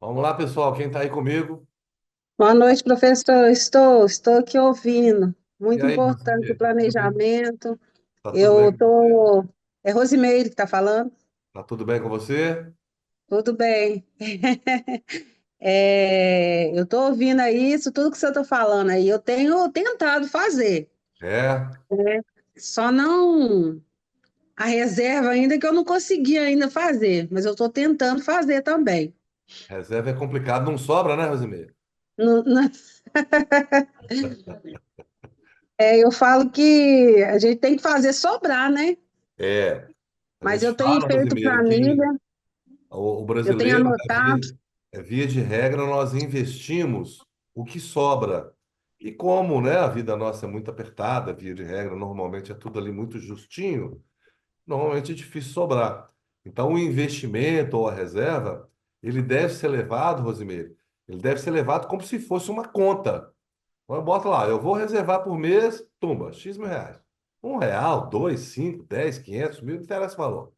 Vamos lá, pessoal. Quem tá aí comigo? Boa noite, professor. Estou aqui ouvindo. E Muito aí, importante o Rosemary? planejamento. Tá tudo bem Eu com você? tô. É Rosimeire que está falando? Tá tudo bem com você? Tudo bem. Eu estou ouvindo aí isso, tudo que você está falando aí. Eu tenho tentado fazer, É, né? Só não a reserva ainda que eu não consegui ainda fazer, mas eu estou tentando fazer também. reserva é complicado, não sobra, né, Rosemary? Não- não- eu falo que a gente tem que fazer sobrar, né? É, a Mas gente eu tenho fala, feito Rosemary, que planilha. o Eu tenho brasileiro, né, anotado. via de regra, nós investimos o que sobra. E como, né, a vida nossa é muito apertada, via de regra, normalmente é tudo ali muito justinho, normalmente é difícil sobrar. Então, o investimento ou a reserva, ele deve ser levado, Rosimeire, ele deve ser levado como se fosse uma conta. Então, bota lá, eu vou reservar por mês, tumba, X mil reais. R$ 1, dois, 5, 10, 500 mil, não interessa o valor.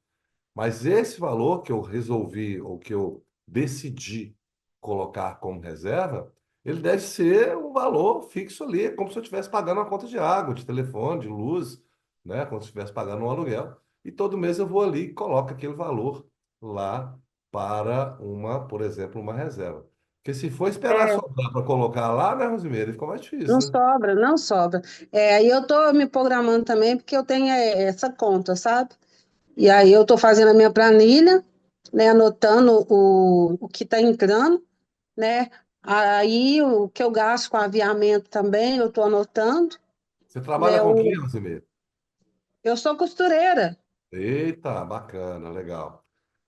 Mas esse valor que eu resolvi ou que eu decidi colocar como reserva, ele deve ser um valor fixo ali, é como se eu estivesse pagando uma conta de água, de telefone, de luz, né? Como se eu estivesse pagando um aluguel. E todo mês eu vou ali e coloco aquele valor lá para uma, por exemplo, uma reserva. Porque se for esperar É, sobrar para colocar lá, né, Rosimeira, fica mais não difícil, né? sobra, não sobra. Aí eu tô me programando também porque eu tenho essa conta, sabe? E aí eu tô fazendo a minha planilha, né? Anotando o que está entrando, né? Aí o que eu gasto com aviamento também, eu tô anotando, Você trabalha né? com o quê, Rosimeira? Eu sou costureira. Eita, bacana, legal.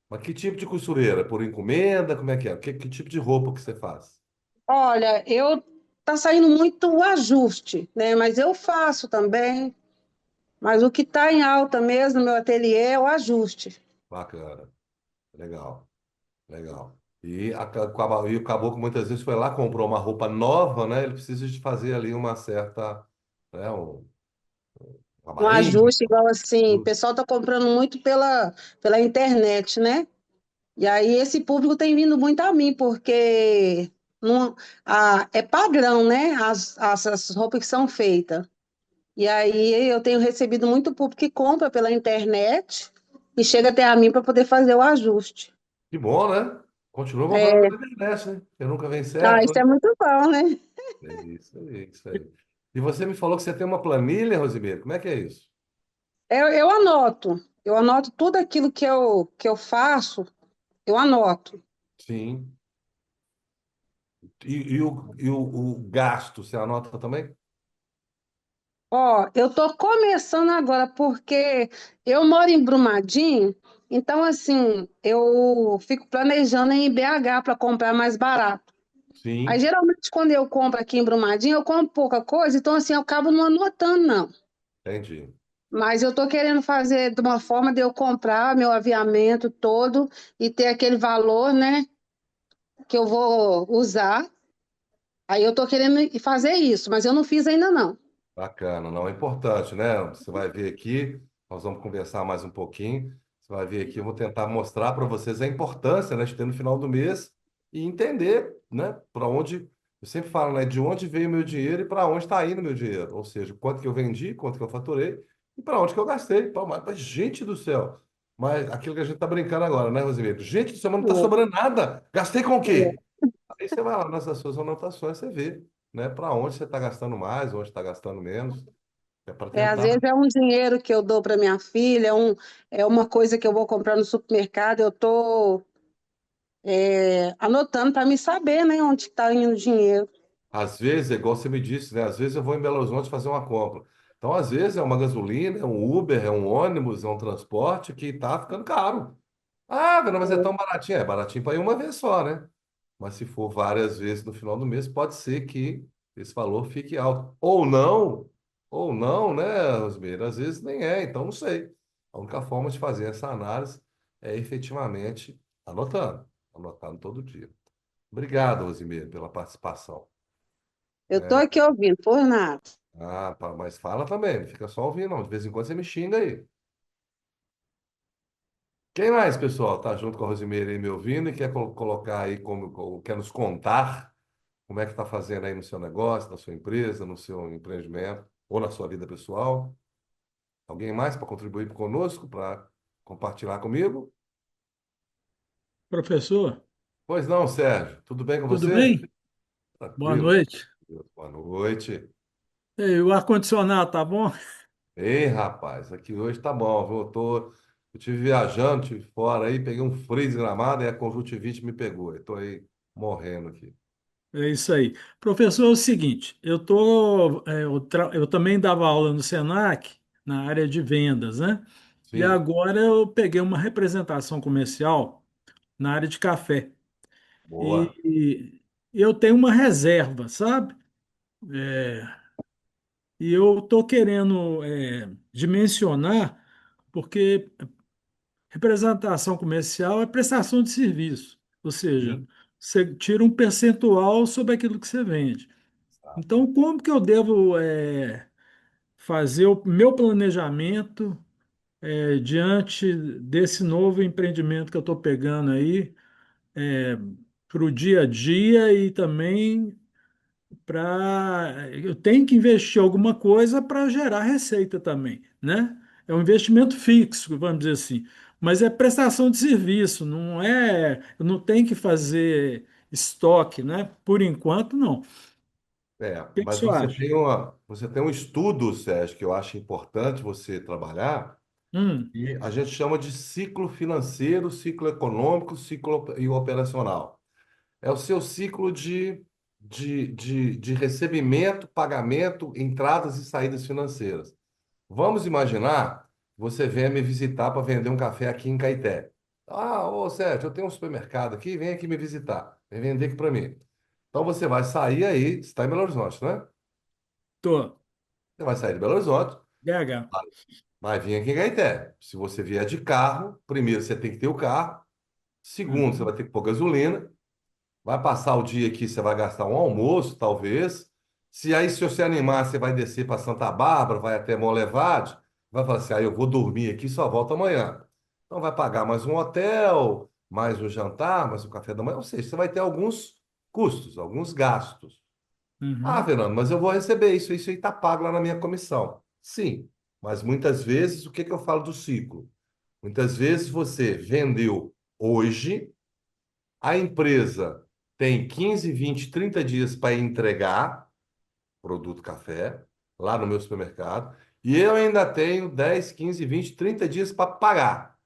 Mas que tipo de costureira? Por encomenda? Como é que é? Que tipo de roupa que você faz? Olha, eu tá saindo muito o ajuste, né? Mas eu faço também. Mas o que está em alta mesmo no meu ateliê é o ajuste. Bacana, legal, legal. E o caboclo muitas vezes foi lá, comprou uma roupa nova, né? Ele precisa de fazer ali uma certa, né? Uma Um barrinha. ajuste igual assim, o pessoal está comprando muito pela internet, né? E aí esse público tem vindo muito a mim, porque não, é padrão, né? As roupas que são feitas. E aí eu tenho recebido muito público que compra pela internet e chega até a mim para poder fazer o ajuste. Que bom, né? Continua comprando É, pela internet, né? Porque nunca vem isso certo, é né? muito bom, né? É isso aí, isso aí. E você me falou que você tem uma planilha, Rosimeiro. Como é que é isso? Eu anoto tudo aquilo que eu faço, eu anoto. Sim. E o gasto, você anota também? Ó, eu estou começando agora porque eu moro em Brumadinho, então assim, eu fico planejando em BH para comprar mais barato. Aí Sim, geralmente quando eu compro aqui em Brumadinho, eu compro pouca coisa, então assim, eu acabo não anotando não. entendi. Mas eu estou querendo fazer de uma forma de eu comprar meu aviamento todo e ter aquele valor, né, que eu vou usar. Aí eu estou querendo fazer isso, mas eu não fiz ainda não. Bacana, não é importante, né? Você vai ver aqui, nós vamos conversar mais um pouquinho. Você vai ver aqui, eu vou tentar mostrar para vocês a importância, né, de ter no final do mês e entender, né, para onde. Eu sempre falo, né, de onde veio o meu dinheiro e para onde está indo o meu dinheiro. Ou seja, quanto que eu vendi, quanto que eu faturei e para onde que eu gastei. Pô, mas, gente do céu! Mas aquilo que a gente está brincando agora, né, Rosimeiro? Gente do céu, mas não está sobrando nada. Gastei com o quê? Aí você vai lá nessas suas anotações, você vê, né, para onde você está gastando mais, onde está gastando menos. É para Às tentar. vezes é um dinheiro que eu dou para minha filha, é uma coisa que eu vou comprar no supermercado, eu estou anotando para me saber, né, onde está indo o dinheiro. Às vezes, é igual você me disse, né? Às vezes eu vou em Belo Horizonte fazer uma compra. Então, às vezes é uma gasolina, é um Uber, é um ônibus, é um transporte que está ficando caro. Ah, Vera, mas é tão baratinho. É baratinho para ir uma vez só, né? Mas se for várias vezes no final do mês, pode ser que esse valor fique alto. Ou não, né, Rosmeira? Às vezes nem é, então não sei. A única forma de fazer essa análise é efetivamente Anotando, anotando todo dia. Obrigado, Rosimir, pela participação. Eu estou aqui ouvindo, por nada. Mas fala também, não fica só ouvindo, não. De vez em quando você me xinga aí. Quem mais, pessoal, tá junto com a Rosimeira aí me ouvindo e quer colocar aí quer nos contar como é que está fazendo aí no seu negócio, na sua empresa, no seu empreendimento ou na sua vida pessoal? Alguém mais para contribuir conosco, para compartilhar comigo? Professor, Pois não, Sérgio. Tudo bem com tudo você? bem? Boa Tranquilo. noite. Boa noite. Ei, o ar-condicionado tá bom? Ei, rapaz, aqui hoje tá bom, viu? Eu tive viajando, tive fora aí, peguei um freeze gramado e a conjuntivite me pegou. Eu tô aí morrendo aqui. É isso aí. Professor, é o seguinte, eu também dava aula no Senac, na área de vendas, né? E Sim, agora eu peguei uma representação comercial na área de café. boa. E eu tenho uma reserva, sabe? E eu estou querendo dimensionar, porque representação comercial é prestação de serviço, ou seja, Sim. você tira um percentual sobre aquilo que você vende. Então, como que eu devo fazer o meu planejamento diante desse novo empreendimento que eu estou pegando aí para o dia a dia e também eu tenho que investir alguma coisa para gerar receita também, né? É um investimento fixo, vamos dizer assim, mas é prestação de serviço, não é, eu não tenho que fazer estoque, né? Por enquanto, não. O que que Mas você acha? você tem um estudo, Sérgio, que eu acho importante você trabalhar, Hum, e a gente chama de ciclo financeiro, ciclo econômico, e operacional. É o seu ciclo de recebimento, pagamento, entradas e saídas financeiras. Vamos imaginar que você venha me visitar para vender um café aqui em Caeté. Ô Sérgio, eu tenho um supermercado aqui, vem aqui me visitar, vem vender aqui para mim. Então você vai sair aí, você está em Belo Horizonte, né? tô. Você vai sair de Belo Horizonte, BH. vai vir aqui em Caeté. Se você vier de carro, primeiro você tem que ter o carro, segundo você Uhum, vai ter que pôr gasolina. Vai passar o dia aqui, você vai gastar um almoço, talvez. Se você animar, você vai descer para Santa Bárbara, vai até Monlevade, vai falar assim, eu vou dormir aqui, só volto amanhã. Então vai pagar mais um hotel, mais um jantar, mais um café da manhã, ou seja, você vai ter alguns custos, alguns gastos. uhum, Fernando, mas eu vou receber isso aí está pago lá na minha comissão. Sim, mas muitas vezes, o que que eu falo do ciclo? Muitas vezes você vendeu hoje, a empresa tem 15, 20, 30 dias para entregar produto café lá no meu supermercado e eu ainda tenho 10, 15, 20, 30 dias para pagar.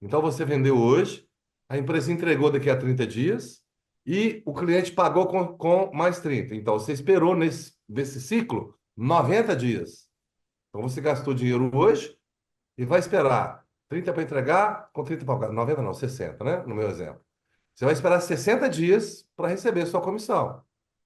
Então você vendeu hoje, a empresa entregou daqui a 30 dias e o cliente pagou com mais 30. Então você esperou nesse ciclo 90 dias. Então você gastou dinheiro hoje e vai esperar 30 para entregar, com 30 para pagar. 90 não, 60, né? No meu exemplo. Você vai esperar 60 dias para receber sua comissão.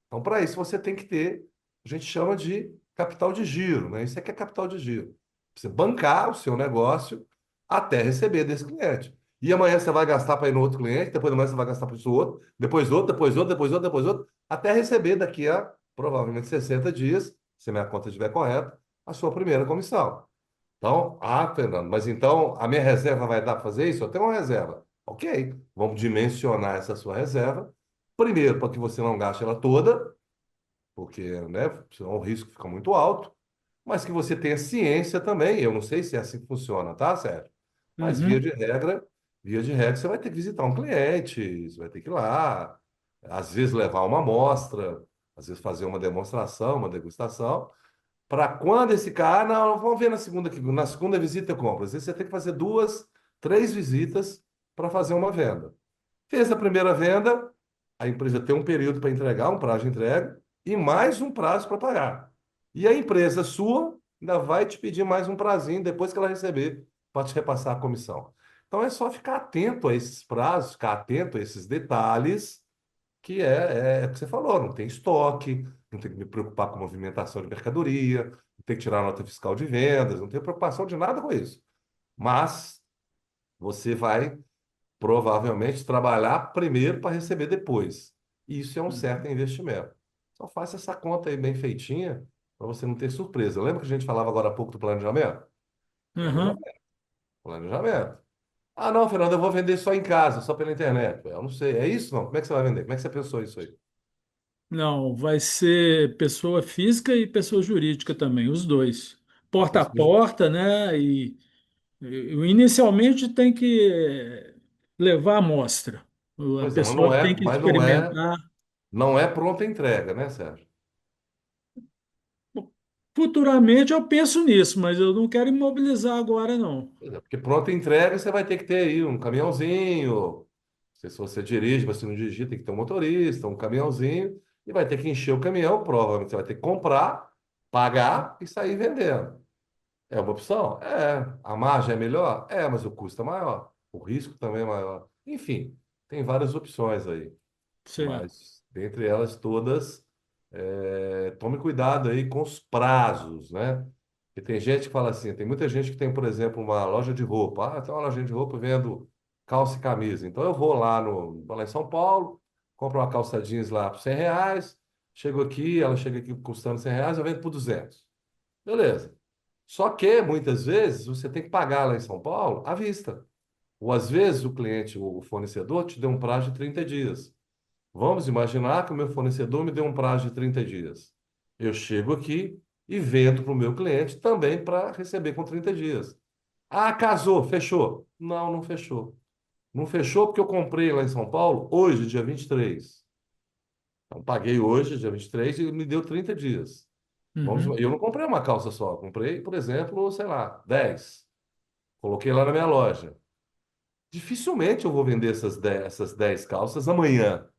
Então, para isso, você tem que ter, a gente chama de capital de giro, né? Isso aqui é capital de giro. Você bancar o seu negócio até receber desse cliente. E amanhã você vai gastar para ir no outro cliente, depois de amanhã você vai gastar para o outro, depois outro, depois outro, depois outro, depois outro, até receber daqui a provavelmente 60 dias, se minha conta estiver correta, a sua primeira comissão. Então, Fernando, mas então a minha reserva vai dar para fazer isso? Eu tenho uma reserva. Ok, vamos dimensionar essa sua reserva. Primeiro, para que você não gaste ela toda, porque, né, senão o risco fica muito alto, mas que você tenha ciência também. Eu não sei se é assim que funciona, tá, Sérgio? Mas uhum, via de regra, você vai ter que visitar um cliente, você vai ter que ir lá, às vezes levar uma amostra, às vezes fazer uma demonstração, uma degustação. Para quando esse cara, não, vamos ver na segunda visita eu compro. Às vezes você tem que fazer duas, três visitas para fazer uma venda. Fez a primeira venda, a empresa tem um período para entregar, um prazo de entrega, e mais um prazo para pagar. E a empresa sua ainda vai te pedir mais um prazinho depois que ela receber para te repassar a comissão. Então é só ficar atento a esses prazos, ficar atento a esses detalhes que é o que você falou, não tem estoque, não tem que me preocupar com movimentação de mercadoria, não tem que tirar nota fiscal de vendas, não tem preocupação de nada com isso. Mas você vai provavelmente trabalhar primeiro para receber depois. Isso é um certo investimento. Só faça essa conta aí bem feitinha para você não ter surpresa. Lembra que a gente falava agora há pouco do planejamento? Aham. Planejamento, planejamento. Ah, não, Fernando, eu vou vender só em casa, só pela internet. Eu não sei. É isso, não? Como é que você vai vender? Como é que você pensou isso aí? Não, vai ser pessoa física e pessoa jurídica também, os dois. A Porta a pessoa... porta, né? Inicialmente tem que levar a amostra. A Pois é, pessoa tem que experimentar. não é pronta entrega, né, Sérgio? Futuramente eu penso nisso, mas eu não quero imobilizar agora, não. Pois é, porque pronta entrega você vai ter que ter aí um caminhãozinho. Não sei se você dirige, mas se não dirigir, tem que ter um motorista, um caminhãozinho, e vai ter que encher o caminhão, provavelmente você vai ter que comprar, pagar e sair vendendo. É uma opção? É. A margem é melhor? É, mas o custo é maior. O risco também é maior. Enfim, tem várias opções aí. Certo. Mas, dentre elas todas, tome cuidado aí com os prazos, né? Porque tem gente que fala assim, tem muita gente que tem, por exemplo, uma loja de roupa. Ah, tem uma loja de roupa vendo calça e camisa. Então eu vou lá em São Paulo, compro uma calça jeans lá por R$ 100, chego aqui, ela chega aqui custando R$ 100, eu vendo por 200. Beleza. Só que, muitas vezes, você tem que pagar lá em São Paulo à vista. Ou às vezes o cliente, o fornecedor, te deu um prazo de 30 dias. Vamos imaginar que o meu fornecedor me deu um prazo de 30 dias. Eu chego aqui e vendo para o meu cliente também para receber com 30 dias. Ah, casou, fechou. Não, não fechou. Não fechou porque eu comprei lá em São Paulo hoje, dia 23. Então, paguei hoje, dia 23, e me deu 30 dias. Uhum. Eu não comprei uma calça só, comprei, por exemplo, sei lá, 10. Coloquei lá na minha loja. Dificilmente eu vou vender essas 10 calças amanhã.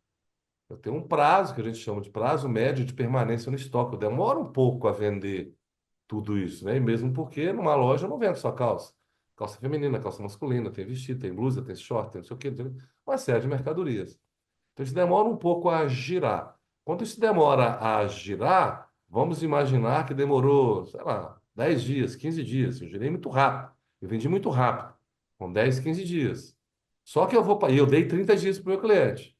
Eu tenho um prazo que a gente chama de prazo médio de permanência no estoque. Eu demoro um pouco a vender tudo isso, né? E mesmo porque numa loja eu não vendo só calça. Calça feminina, calça masculina, tem vestido, tem blusa, tem short, tem não sei o quê, tem uma série de mercadorias. Então isso demora um pouco a girar. Quando isso demora a girar, vamos imaginar que demorou, sei lá, 10 dias, 15 dias. Eu girei muito rápido. Eu vendi muito rápido, com 10, 15 dias. Só que e eu dei 30 dias para o meu cliente.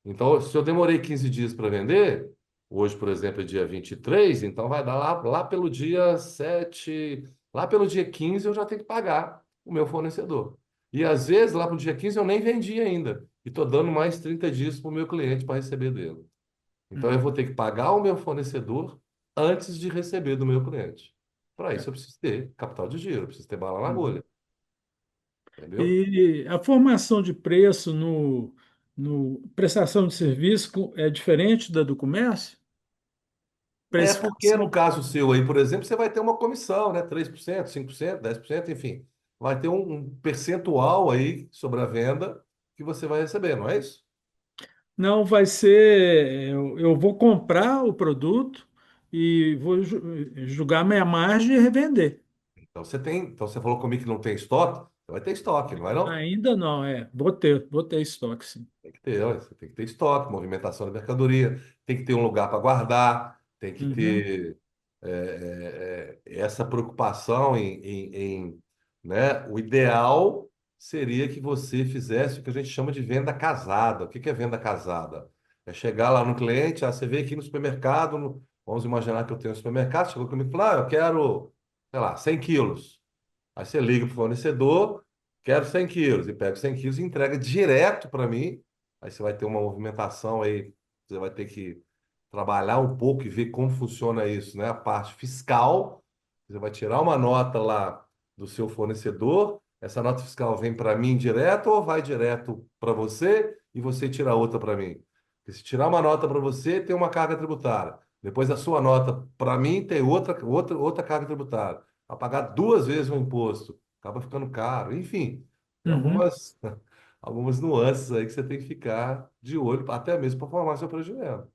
Então, se eu demorei 15 dias para vender, hoje, por exemplo, é dia 23, então vai dar lá pelo dia 7, lá pelo dia 15 eu já tenho que pagar o meu fornecedor. E às vezes, lá para o dia 15 eu nem vendi ainda. E estou dando mais 30 dias para o meu cliente para receber dele. Então, eu Uhum. vou ter que pagar o meu fornecedor antes de receber do meu cliente. Para isso, É. eu preciso ter capital de giro, eu preciso ter bala na Uhum. agulha. Entendeu? E a formação de preço no prestação de serviço é diferente da do comércio? É porque Precificação? no caso seu aí, por exemplo, você vai ter uma comissão, né? 3%, 5%, 10%, enfim. Vai ter um percentual aí sobre a venda que você vai receber, não é isso? Não, vai ser. Eu vou comprar o produto e vou julgar minha margem e revender. Então você falou comigo que não tem estoque, você vai ter estoque, não vai não? Ainda não, é. Vou ter estoque, sim. Tem que ter, olha, você tem que ter estoque, movimentação de mercadoria, tem que ter um lugar para guardar, tem que Uhum, ter essa preocupação né? O ideal seria que você fizesse o que a gente chama de venda casada. O que que é venda casada? É chegar lá no cliente, você vê aqui no supermercado, vamos imaginar que eu tenho um supermercado, chegou comigo e falou, eu quero, sei lá, 100 quilos. Aí você liga para o fornecedor, quero 100 quilos, e pega os 100 quilos e entrega direto para mim. Aí você vai ter uma movimentação aí, você vai ter que trabalhar um pouco e ver como funciona isso, né? A parte fiscal, você vai tirar uma nota lá do seu fornecedor, essa nota fiscal vem para mim direto ou vai direto para você e você tira outra para mim? Porque se tirar uma nota para você, tem uma carga tributária. Depois a sua nota para mim tem outra carga tributária. A pagar duas vezes o imposto, acaba ficando caro. Enfim, tem uhum, algumas nuances aí que você tem que ficar de olho, até mesmo para formar seu prejuízo.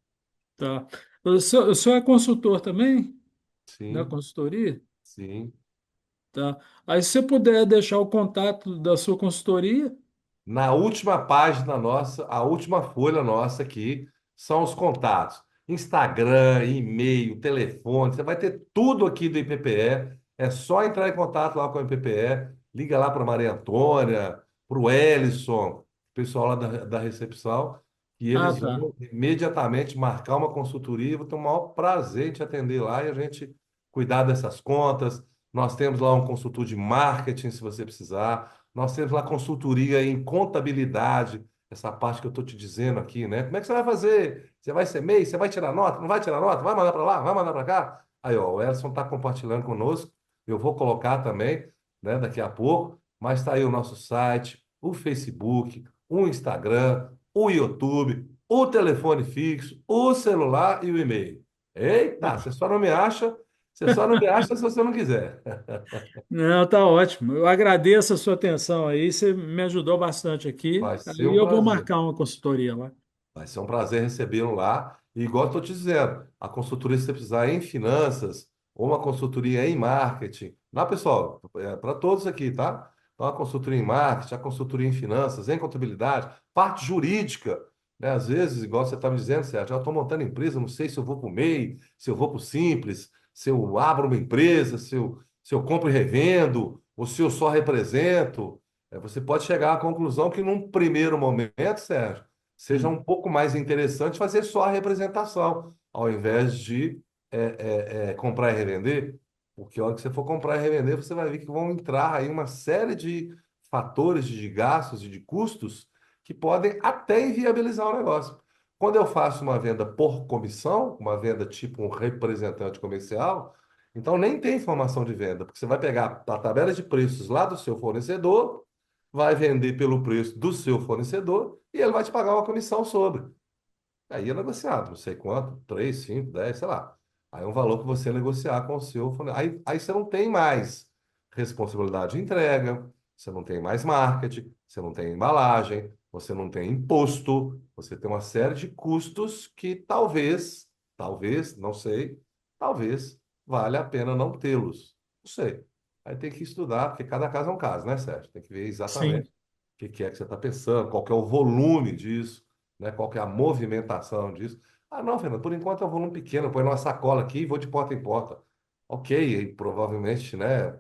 tá. O senhor é consultor também da Sim, consultoria? sim. Tá. Aí, se você puder deixar o contato da sua consultoria, Na última página nossa, a última folha nossa aqui, são os contatos. Instagram, e-mail, telefone, você vai ter tudo aqui do IPPE. É só entrar em contato lá com o IPPE, liga lá para Maria Antônia, para o Ellison, pessoal lá da recepção, que Ah, eles tá. vão imediatamente marcar uma consultoria. Eu vou ter o maior prazer em te atender lá e a gente cuidar dessas contas. Nós temos lá um consultor de marketing, se você precisar. Nós temos lá consultoria em contabilidade, essa parte que eu estou te dizendo aqui, né? Como é que você vai fazer? Você vai ser MEI? Você vai tirar nota? Não vai tirar nota? Vai mandar para lá? Vai mandar para cá? Aí, ó, o Elson está compartilhando conosco. Eu vou colocar também, né, daqui a pouco. Mas está aí o nosso site, o Facebook, o Instagram, o YouTube, o telefone fixo, o celular e o e-mail. Eita, você só não me acha se você não quiser. Não, tá ótimo. Eu agradeço a sua atenção aí, você me ajudou bastante aqui. Vai ser Aí um eu vou prazer. marcar uma consultoria lá. Vai ser um prazer recebê-lo lá. E igual estou te dizendo, a consultoria, se você precisar em finanças ou uma consultoria em marketing, lá, pessoal, é para todos aqui, tá? Então, a consultoria em marketing, a consultoria em finanças, em contabilidade, parte jurídica, né? Às vezes, igual você estava me dizendo, Sérgio, eu estou montando empresa, não sei se eu vou para o MEI, se eu vou para o Simples, se eu abro uma empresa, se eu compro e revendo, ou se eu só represento. Você pode chegar à conclusão que, num primeiro momento, Sérgio, seja Hum. um pouco mais interessante fazer só a representação, ao invés de comprar e revender, porque a hora que você for comprar e revender, você vai ver que vão entrar aí uma série de fatores de gastos e de custos que podem até inviabilizar o negócio. Quando eu faço uma venda por comissão, uma venda tipo um representante comercial, então nem tem informação de venda, porque você vai pegar a tabela de preços lá do seu fornecedor, vai vender pelo preço do seu fornecedor e ele vai te pagar uma comissão sobre. Aí é negociado, não sei quanto, 3, 5, 10, sei lá. Aí é um valor que você negociar com o seu fornecedor. Aí você não tem mais responsabilidade de entrega, você não tem mais marketing, você não tem embalagem, você não tem imposto, você tem uma série de custos que talvez, não sei, talvez valha a pena não tê-los. Não sei. Aí tem que estudar, porque cada caso é um caso, né, Sérgio? Tem que ver Sim, exatamente que é que você está pensando, qual que é o volume disso, né? Qual que é a movimentação disso. Ah, não, Fernando, por enquanto é um volume pequeno, põe numa sacola aqui e vou de porta em porta. Ok, e provavelmente, né,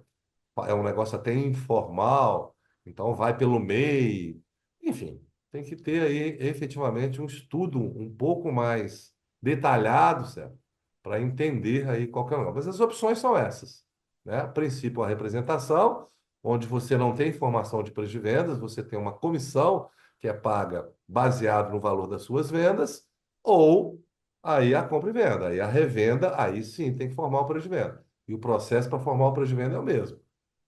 é um negócio até informal, então vai pelo MEI. Enfim, tem que ter aí efetivamente um estudo um pouco mais detalhado, certo? Para entender aí qual que é o negócio. Mas as opções são essas, né? A princípio, a representação, onde você não tem informação de preço de vendas, você tem uma comissão que é paga baseado no valor das suas vendas, ou aí a compra e venda. Aí a revenda, aí sim tem que formar o preço de venda. E o processo para formar o preço de venda é o mesmo.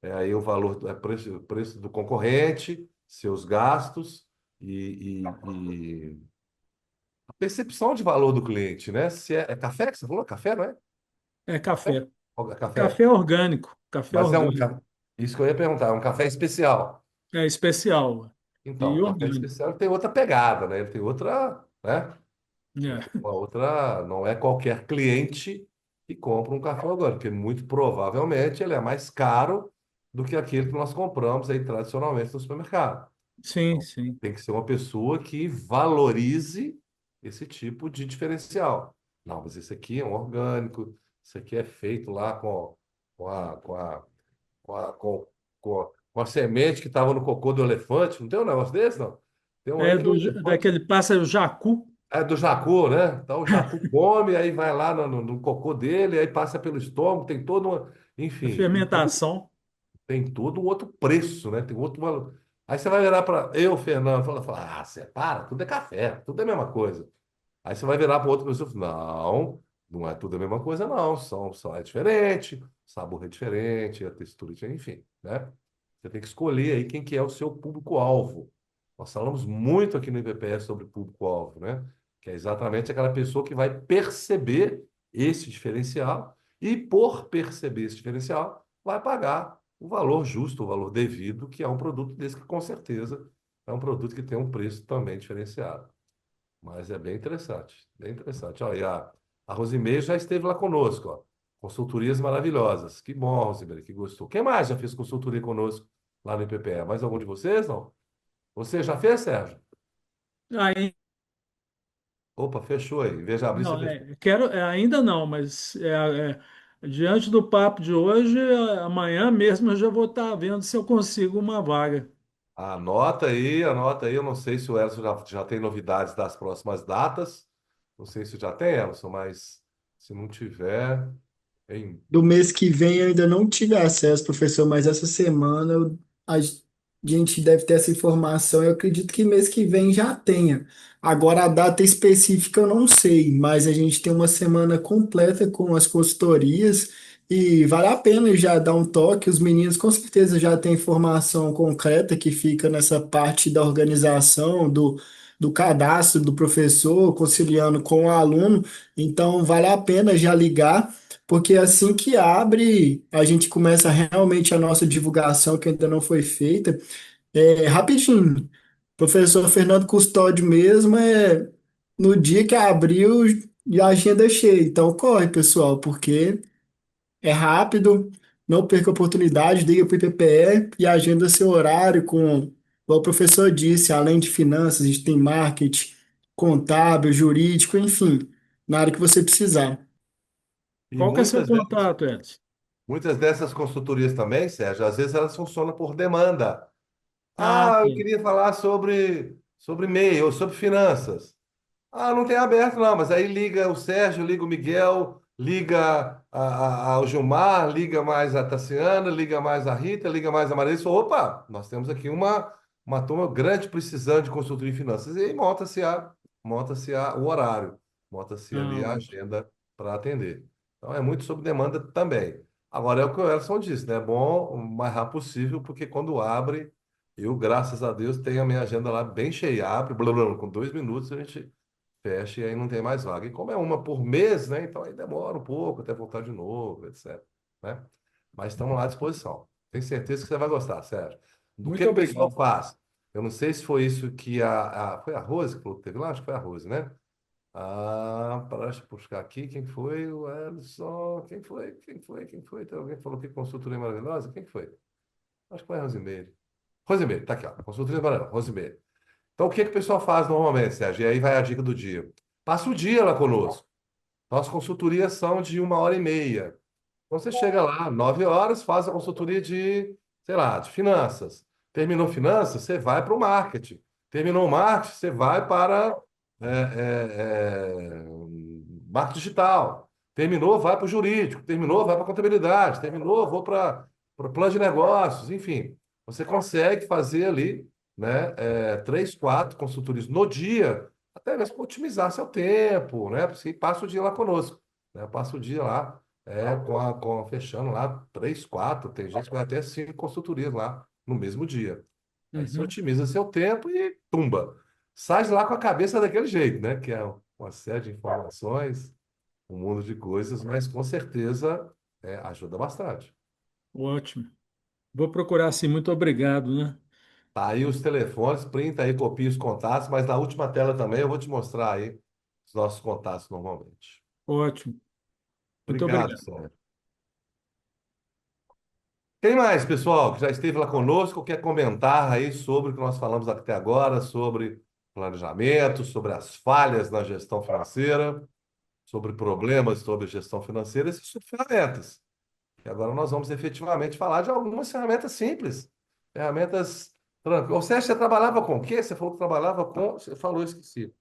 Aí o valor é preço do concorrente, seus gastos e a percepção de valor do cliente, né? Se é café que você falou? Café, não é? é Café? café. É café. Café orgânico. Café Mas é um orgânico. café. Isso que eu ia perguntar, é um café especial. É especial Então, e o café orgânico. especial tem outra pegada, né? Ele tem outra, né? Ele tem É. uma outra, não é qualquer cliente que compra um café orgânico, porque muito provavelmente ele é mais caro do que aquele que nós compramos aí tradicionalmente no supermercado. Sim, sim. Tem que ser uma pessoa que valorize esse tipo de diferencial. Não, mas esse aqui é um orgânico, isso aqui é feito lá com a, com a, com a, com, com a semente que estava no cocô do elefante. Não tem um negócio desse, não? Tem um aí É que o elefante daquele pássaro jacu, é do jacu, né? Então o jacu come, aí vai lá no cocô dele, aí passa pelo estômago, tem toda uma. a Enfim, fermentação. tem todo um outro preço, né? Tem outro valor. Aí você vai virar para eu, Fernando, fala, separa, tudo é café, tudo é a mesma coisa. Aí você vai virar para outra pessoa e fala, não, não é tudo a mesma coisa, não. É diferente, o sabor é diferente, a textura é diferente, enfim, né? Você tem que escolher aí quem que é o seu público-alvo. Nós falamos muito aqui no IPPS sobre público-alvo, né? Que é exatamente aquela pessoa que vai perceber esse diferencial e, por perceber esse diferencial, vai pagar o valor justo, o valor devido, que é um produto desse que, com certeza, é um produto que tem um preço também diferenciado. Mas é bem interessante, bem interessante. Ó, a Rosimeire já esteve lá conosco, ó. Consultorias maravilhosas. Que bom, Rosimeire, que gostou. Quem mais já fez consultoria conosco lá no IPPE? Mais algum de vocês, não? Você já fez, Sérgio? Aí, Opa, fechou aí. Veja abrir, você não, fechou. quero, ainda não, mas diante do papo de hoje, amanhã mesmo eu já vou estar vendo se eu consigo uma vaga. Anota aí. Eu não sei se o Elson já tem novidades das próximas datas. Não sei se já tem, Elson, mas se não tiver, em... Do mês que vem eu ainda não tive acesso, professor, mas essa semana a gente deve ter essa informação. Eu acredito que mês que vem já tenha. Agora, a data específica eu não sei, mas a gente tem uma semana completa com as consultorias e vale a pena já dar um toque. Os meninos com certeza já têm informação concreta que fica nessa parte da organização, do cadastro do professor, conciliando com o aluno. Então, vale a pena já ligar. Porque assim que abre, a gente começa realmente a nossa divulgação, que ainda não foi feita. Rapidinho, professor Fernando Custódio mesmo no dia que abriu e a agenda é cheia. Então corre, pessoal, porque é rápido, não perca a oportunidade, liga para o IPPE e agenda seu horário com, como o professor disse, além de finanças, a gente tem marketing, contábil, jurídico, enfim, na área que você precisar. e Qual que é seu contato, Edson? muitas dessas consultorias também, Sérgio, às vezes elas funcionam por demanda. Ah, Ah, eu sim. queria falar sobre MEI ou sobre finanças. Ah, não tem aberto, não, mas aí liga o Sérgio, liga o Miguel, liga ao Gilmar, liga mais a Tassiana, liga mais a Rita, liga mais a Maria. Opa, nós temos aqui uma turma grande precisando de consultoria de finanças. E aí o horário, monta-se Ah, ali a ótimo. agenda para atender. Então é muito sob demanda também. Agora é o que o Elson disse, né? É bom o mais rápido possível, porque quando abre, eu, graças a Deus, tenho a minha agenda lá bem cheia. Abre, blá, blá, blá, com 2 minutos a gente fecha e aí não tem mais vaga. E como é uma por mês, né? Então aí demora um pouco até voltar de novo, etc. Né? Mas estamos lá à disposição. Tenho certeza que você vai gostar, Sérgio. Do Muito que o pessoal obrigado. faz? Eu não sei se foi isso que foi a Rose que falou que teve lá? Acho que foi a Rose, né? Ah, deixa eu buscar aqui. Quem foi? O Elson. Quem foi? Quem foi? Quem foi? Tem alguém que falou que consultoria maravilhosa? Quem foi? Acho que foi a Rosemary. Rosemary, tá aqui, ó. Consultoria maravilhosa. Rosemary. Então, o que que o pessoal faz normalmente, Sérgio? E aí vai a dica do dia. Passa o dia lá conosco. Nossas consultorias são de 1 hora e meia. Então, você chega lá, 9 horas, faz a consultoria de, sei lá, de finanças. Terminou finanças, você vai para o marketing. Terminou o marketing, você vai para marketing digital. Terminou, vai para o jurídico. Terminou, vai para a contabilidade. Terminou, vou para o plano de negócios. Enfim, você consegue fazer ali, né, 3, 4 consultorias no dia, até mesmo para otimizar seu tempo, né? Você passa o dia lá conosco, né? Passa o dia lá, fechando lá 3, 4, tem gente que vai até 5 consultorias lá no mesmo dia. Aí você Uhum. otimiza seu tempo e tumba. Sai de lá com a cabeça daquele jeito, né? Que é uma série de informações, um mundo de coisas, mas com certeza ajuda bastante. Ótimo. Vou procurar sim. Muito obrigado, né? Tá aí os telefones, printa aí, copia os contatos, mas na última tela também eu vou te mostrar aí os nossos contatos normalmente. Ótimo. Muito Obrigado, obrigado. Sérgio. Quem mais, pessoal, que já esteve lá conosco, quer comentar aí sobre o que nós falamos até agora, sobre planejamento, sobre as falhas na gestão financeira, sobre problemas sobre gestão financeira e sobre ferramentas. E agora nós vamos efetivamente falar de algumas ferramentas simples, ferramentas tranquilas. Ou seja, você trabalhava com o quê? Você falou que trabalhava com. Você falou, eu esqueci.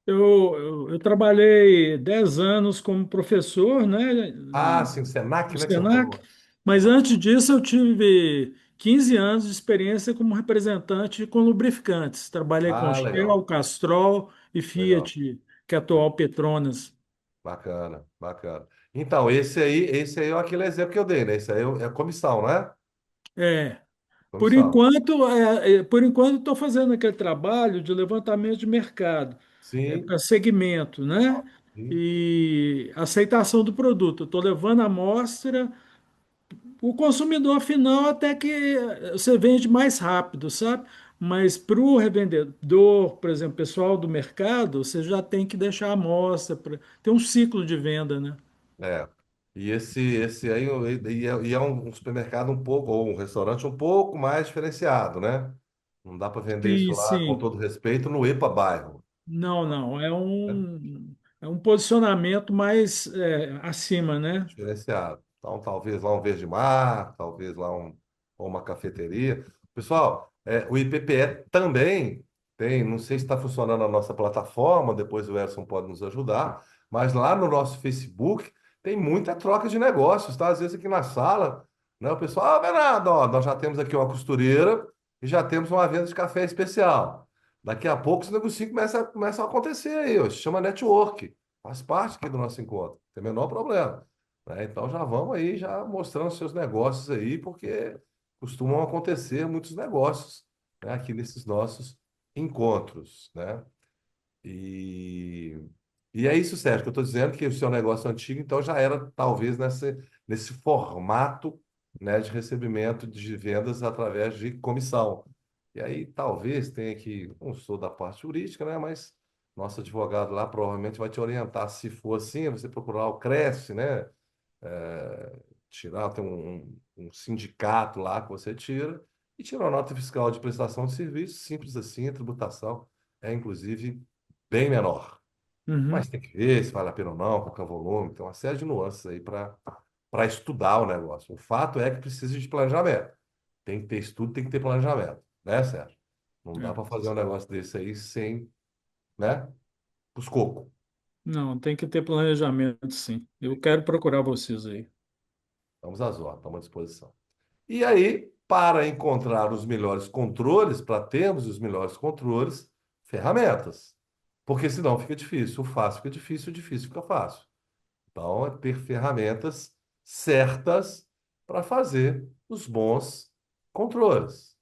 Eu trabalhei 10 anos como professor, né, Ah, sim, o Senac, no né, que você Senac, falou. mas Senac. antes disso eu tive 15 anos de experiência como representante com lubrificantes. Trabalhei com Ah, Shell, legal, Castrol e legal. Fiat, que é atual Petronas. Bacana, bacana. Então, esse aí é aquele exemplo que eu dei, né? Esse aí é a comissão, né? É, Comissão. por enquanto estou fazendo aquele trabalho de levantamento de mercado, Sim, para segmento, né? sim. E aceitação do produto. Estou levando a amostra. O consumidor final até que você vende mais rápido, sabe? Mas para o revendedor, por exemplo, pessoal do mercado, você já tem que deixar a amostra, tem um ciclo de venda, né? É. E esse aí e é um supermercado um pouco, ou um restaurante um pouco mais diferenciado, né? Não dá para vender isso Sim, lá, com sim. todo respeito, no EPA bairro, Não, não. né? É um posicionamento mais acima, né? Diferenciado. Então, talvez lá um Verde Mar, talvez lá ou uma cafeteria. Pessoal, O IPPE também tem, não sei se está funcionando a nossa plataforma, depois o Edson pode nos ajudar, mas lá no nosso Facebook tem muita troca de negócios, tá? Às vezes aqui na sala, né, o pessoal, Bernardo, ó, nós já temos aqui uma costureira e já temos uma venda de café especial. Daqui a pouco os negócios começam a acontecer aí, ó, se chama network, faz parte aqui do nosso encontro, não tem o menor problema, né? Então já vamos aí, já mostrando seus negócios aí, porque costumam acontecer muitos negócios, né, aqui nesses nossos encontros, né? E, e é isso, Sérgio, que eu estou dizendo que o seu negócio antigo, então, já era talvez nesse formato, né, de recebimento de vendas através de comissão. E aí talvez tenha que, não sou da parte jurídica, né, mas nosso advogado lá provavelmente vai te orientar. Se for assim, é você procurar o Cresce, né? Tirar, tem um sindicato lá que você tira e tira uma nota fiscal de prestação de serviço, simples assim, a tributação é inclusive bem menor. Mas Uhum. tem que ver se vale a pena ou não, qual que é o volume, tem uma série de nuances aí para estudar o negócio. O fato é que precisa de planejamento. Tem que ter estudo, tem que ter planejamento, né, Sérgio? Não dá É. para fazer um negócio desse aí sem, né, os cocos. Não, tem que ter planejamento, sim. Eu quero procurar vocês aí. Vamos às ordens, estamos à disposição. E aí, para encontrar os melhores controles, para termos os melhores controles, ferramentas. Porque senão fica difícil. O fácil fica difícil, o difícil fica fácil. Então, é ter ferramentas certas para fazer os bons controles,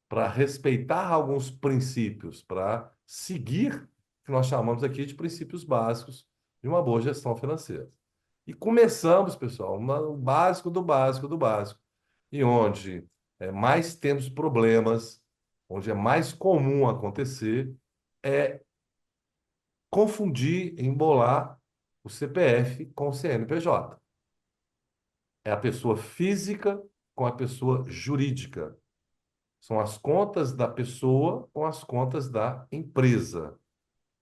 para respeitar alguns princípios, para seguir o que nós chamamos aqui de princípios básicos de uma boa gestão financeira. E começamos, pessoal, o básico do básico do básico, e onde mais temos problemas, onde é mais comum acontecer, é confundir, embolar o CPF com o CNPJ. É a pessoa física com a pessoa jurídica. São as contas da pessoa com as contas da empresa.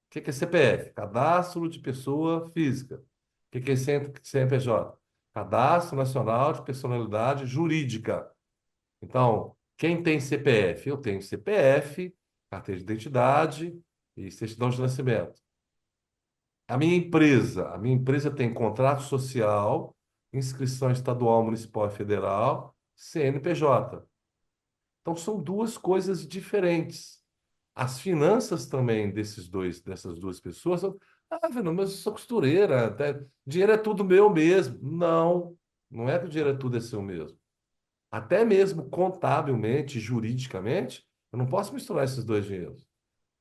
O que é CPF? Cadastro de pessoa física. O que é CNPJ? Cadastro Nacional de Personalidade Jurídica. Então, quem tem CPF? Eu tenho CPF, carteira de identidade e certidão de nascimento. A minha empresa tem contrato social, inscrição estadual, municipal e federal, CNPJ. Então, são duas coisas diferentes. As finanças também dessas duas pessoas são, Fernando, mas eu sou costureira, dinheiro é tudo meu mesmo. Não, não é que o dinheiro é tudo é seu mesmo. Até mesmo contabilmente, juridicamente, eu não posso misturar esses dois dinheiros.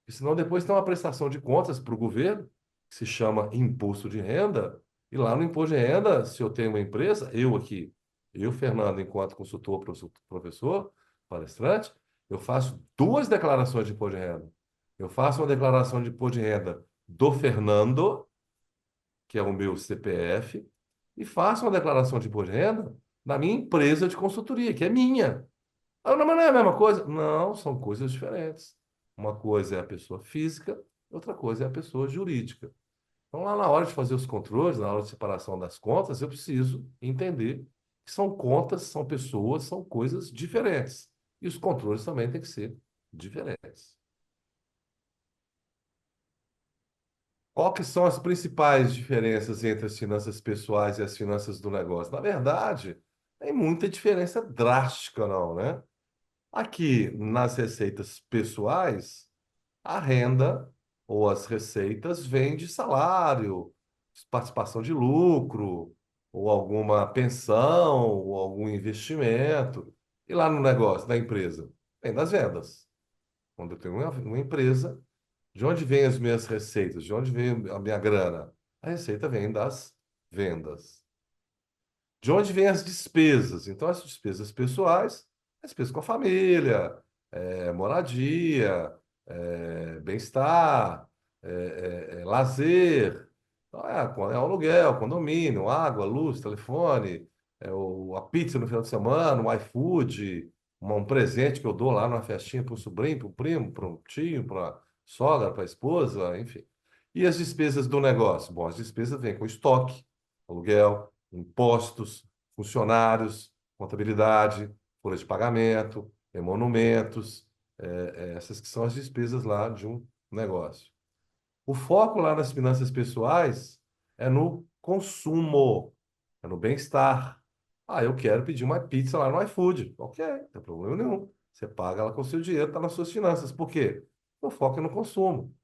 Porque senão depois tem uma prestação de contas para o governo, que se chama imposto de renda, e lá no imposto de renda, se eu tenho uma empresa, eu aqui, eu, Fernando, enquanto consultor, professor, palestrante, eu faço duas declarações de imposto de renda. Eu faço uma declaração de imposto de renda do Fernando, que é o meu CPF, e faço uma declaração de imposto de renda da minha empresa de consultoria, que é minha. Ah, não, mas não é a mesma coisa? Não, são coisas diferentes. Uma coisa é a pessoa física, outra coisa é a pessoa jurídica. Então, lá na hora de fazer os controles, na hora de separação das contas, eu preciso entender que são contas, são pessoas, são coisas diferentes. E os controles também têm que ser diferentes. Qual que são as principais diferenças entre as finanças pessoais e as finanças do negócio? Na verdade, tem muita diferença drástica, não, né? Aqui nas receitas pessoais, a renda ou as receitas vêm de salário, participação de lucro, ou alguma pensão, ou algum investimento. E lá no negócio, da empresa, vem das vendas. Quando eu tenho uma empresa, de onde vêm as minhas receitas? De onde vem a minha grana? A receita vem das vendas. De onde vêm as despesas? Então, as despesas pessoais, despesas com a família, moradia, bem-estar, lazer. Então, é o aluguel, condomínio, água, luz, telefone, a pizza no final de semana, o iFood, um presente que eu dou lá numa festinha para um sobrinho, para um primo, para um tio, para a sogra, para a esposa, enfim. E as despesas do negócio? Bom, as despesas vêm com estoque, aluguel, impostos, funcionários, contabilidade, folha de pagamento, emolumentos, essas que são as despesas lá de um negócio. O foco lá nas finanças pessoais é no consumo, é no bem-estar. Ah, eu quero pedir uma pizza lá no iFood. Ok, não tem problema nenhum. Você paga ela com o seu dinheiro, está nas suas finanças. Por quê? O foco é no consumo.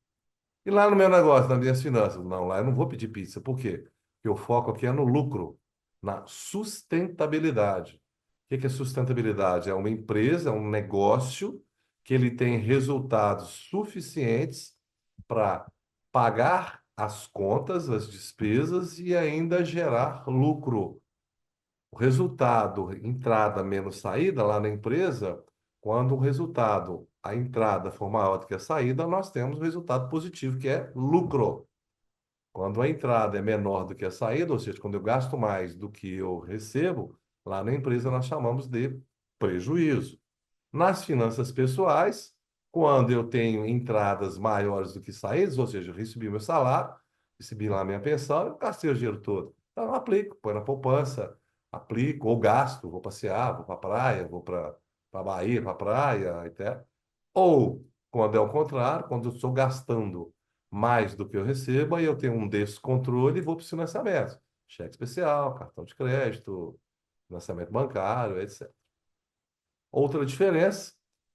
E lá no meu negócio, nas minhas finanças? Não, lá eu não vou pedir pizza. Por quê? Porque o foco aqui é no lucro, na sustentabilidade. O que é sustentabilidade? É uma empresa, é um negócio que ele tem resultados suficientes para pagar as contas, as despesas e ainda gerar lucro. O resultado, entrada menos saída lá na empresa, quando o resultado, a entrada for maior do que a saída, nós temos um resultado positivo, que é lucro. Quando a entrada é menor do que a saída, ou seja, quando eu gasto mais do que eu recebo, lá na empresa nós chamamos de prejuízo. Nas finanças pessoais, quando eu tenho entradas maiores do que saídas, ou seja, eu recebi meu salário, recebi lá minha pensão, eu gastei o dinheiro todo. Então, eu aplico, põe na poupança, aplico, ou gasto, vou passear, vou para a praia, vou para a Bahia, para a praia, até. Ou, quando é o contrário, quando eu estou gastando mais do que eu recebo, aí eu tenho um descontrole e vou para os financiamentos. Cheque especial, cartão de crédito, financiamento bancário, etc. Outra diferença,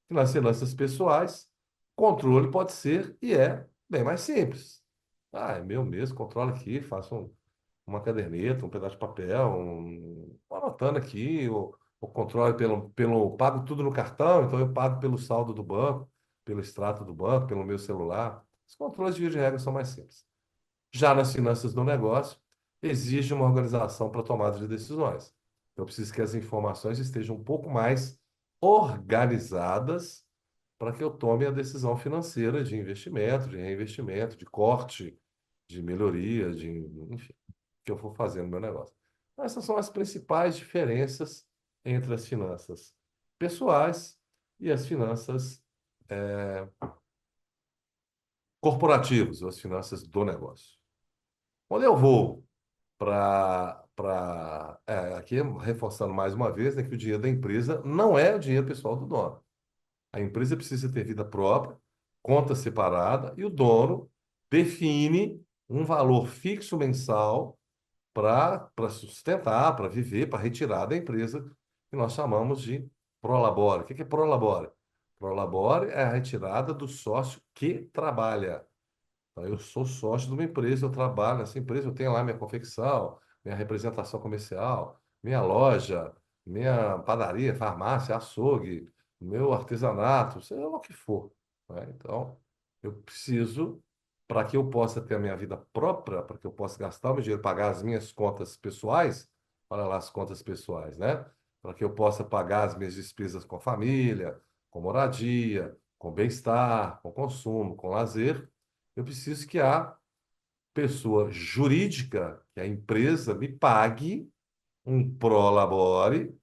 que nas finanças pessoais, controle pode ser e é bem mais simples. Ah, é meu mesmo, controlo aqui, faço uma caderneta, um pedaço de papel, vou anotando aqui, o controle pago tudo no cartão, então eu pago pelo saldo do banco, pelo extrato do banco, pelo meu celular. Os controles de via de regra são mais simples. Já nas finanças do negócio, exige uma organização para tomada de decisões. Eu preciso que as informações estejam um pouco mais organizadas para que eu tome a decisão financeira de investimento, de reinvestimento, de corte, de melhoria, enfim, que eu for fazer no meu negócio. Então, essas são as principais diferenças entre as finanças pessoais e as finanças corporativas, ou as finanças do negócio. Quando eu vou aqui reforçando mais uma vez, né, que o dinheiro da empresa não é o dinheiro pessoal do dono. A empresa precisa ter vida própria, conta separada, e o dono define um valor fixo mensal para sustentar, para viver, para retirar da empresa, que nós chamamos de prolabore. O que é prolabore? Prolabore é a retirada do sócio que trabalha. Então, eu sou sócio de uma empresa, eu trabalho nessa empresa, eu tenho lá minha confecção, minha representação comercial, minha loja, minha padaria, farmácia, açougue, meu artesanato, seja lá o que for, né? Então, eu preciso, para que eu possa ter a minha vida própria, para que eu possa gastar o meu dinheiro, pagar as minhas contas pessoais, olha lá as contas pessoais, né? Para que eu possa pagar as minhas despesas com a família, com moradia, com bem-estar, com consumo, com lazer, eu preciso que a pessoa jurídica, que a empresa, me pague um prolabore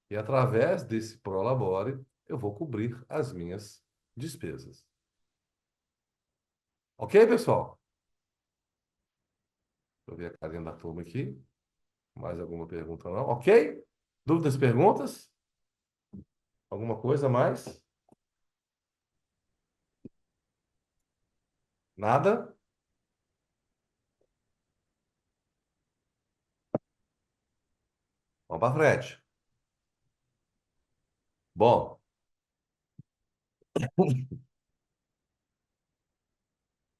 e, através desse prolabore, eu vou cobrir as minhas despesas. Ok, pessoal? Deixa eu ver a carinha da turma aqui. Mais alguma pergunta não? Ok? Dúvidas, perguntas? Alguma coisa a mais? Nada? Vamos para frente. Bom,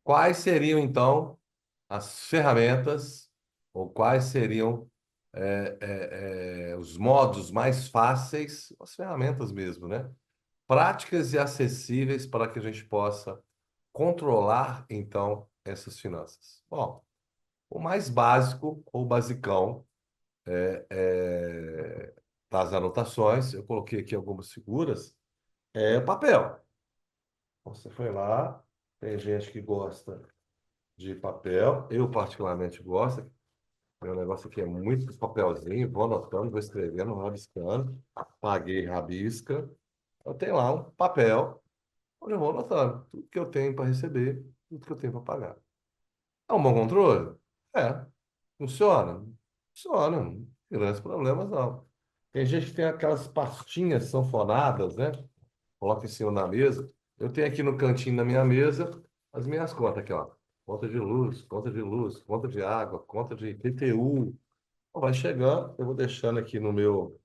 quais seriam então as ferramentas ou quais seriam os modos mais fáceis, as ferramentas mesmo, né? Práticas e acessíveis para que a gente possa controlar, então, essas finanças. Bom, o mais básico ou basicão das anotações, eu coloquei aqui algumas figuras, é papel. Você foi lá, tem gente que gosta de papel, eu particularmente gosto. Meu negócio aqui é muito papelzinho, vou anotando, vou escrevendo, vou rabiscando. Paguei, rabisca. Eu tenho lá um papel onde eu vou anotando tudo que eu tenho para receber, tudo que eu tenho para pagar. É um bom controle? É. Funciona? Funciona. Não tem grandes problemas, não. Tem gente que tem aquelas pastinhas sanfonadas, né? coloco em cima da mesa. Eu tenho aqui no cantinho da minha mesa as minhas contas aqui, ó. Conta de luz, conta de água, conta de IPTU. Vai chegando, eu vou deixando aqui no meu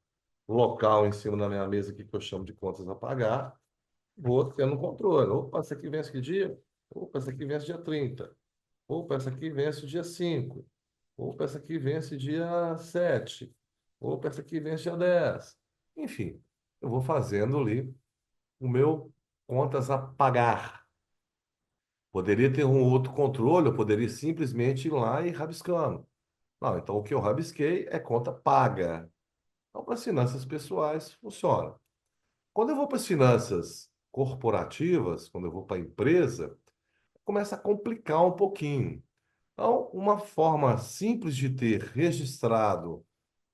local em cima da minha mesa aqui que eu chamo de contas a pagar. Vou tendo controle. Opa, essa aqui vence que dia? Opa, essa aqui vence dia 30. Opa, essa aqui vence dia 5. Opa, essa aqui vence dia 7. Opa, essa aqui vence dia 10. Enfim, eu vou fazendo ali o meu contas a pagar. Poderia ter um outro controle, eu poderia simplesmente ir lá e ir rabiscando. Não, então o que eu rabisquei é conta paga. Então, para as finanças pessoais, funciona. Quando eu vou para as finanças corporativas, quando eu vou para a empresa, começa a complicar um pouquinho. Então, uma forma simples de ter registrado,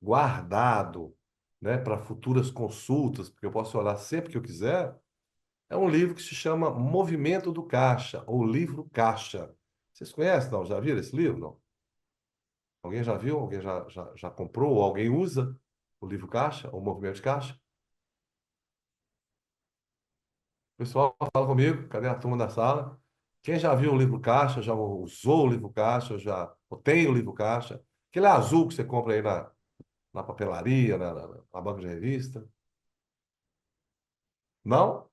guardado, né, para futuras consultas, porque eu posso olhar sempre que eu quiser, é um livro que se chama Movimento do Caixa, ou Livro Caixa. Vocês conhecem, não? Já viram esse livro, não? Alguém já viu? Alguém já comprou? Ou alguém usa o livro Caixa, ou Movimento de Caixa? Pessoal, fala comigo, cadê a turma da sala? Quem já viu o livro Caixa, já usou o livro Caixa, já ou tem o livro Caixa? Aquele azul que você compra aí na papelaria, na banca de revista? Não?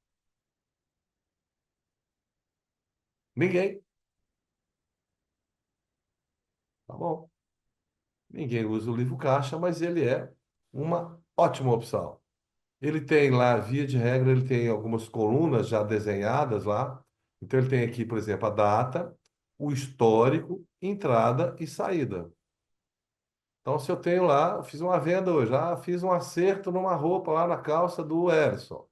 Ninguém. Tá bom. Ninguém usa o livro Caixa, mas ele é uma ótima opção. Ele tem lá, via de regra, ele tem algumas colunas já desenhadas lá. Então, ele tem aqui, por exemplo, a data, o histórico, entrada e saída. Então, se eu tenho lá, eu fiz uma venda hoje, fiz um acerto numa roupa lá na calça do Ellison.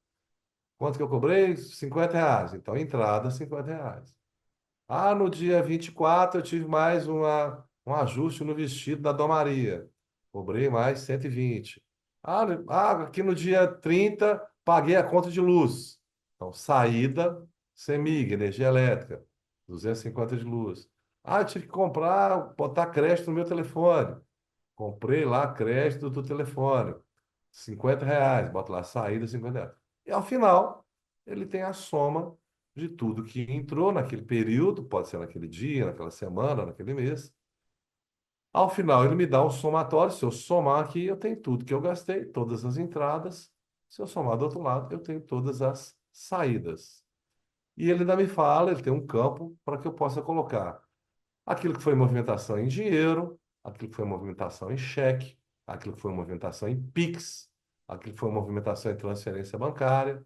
Quanto que eu cobrei? R$ 50. Então, entrada, R$ 50. No dia 24 eu tive mais um ajuste no vestido da Dom Maria. Cobrei mais 120. Aqui no dia 30 paguei a conta de luz. Então, saída, CEMIG, energia elétrica, 250 de luz. Eu tive que comprar, botar crédito no meu telefone. Comprei lá crédito do telefone, R$ 50, bota lá saída, R$ 50. E ao final, ele tem a soma de tudo que entrou naquele período, pode ser naquele dia, naquela semana, naquele mês. Ao final, ele me dá um somatório. Se eu somar aqui, eu tenho tudo que eu gastei, todas as entradas. Se eu somar do outro lado, eu tenho todas as saídas. E ele ainda me fala, ele tem um campo para que eu possa colocar aquilo que foi movimentação em dinheiro, aquilo que foi movimentação em cheque, aquilo que foi movimentação em Pix, aquilo que foi movimentação em transferência bancária.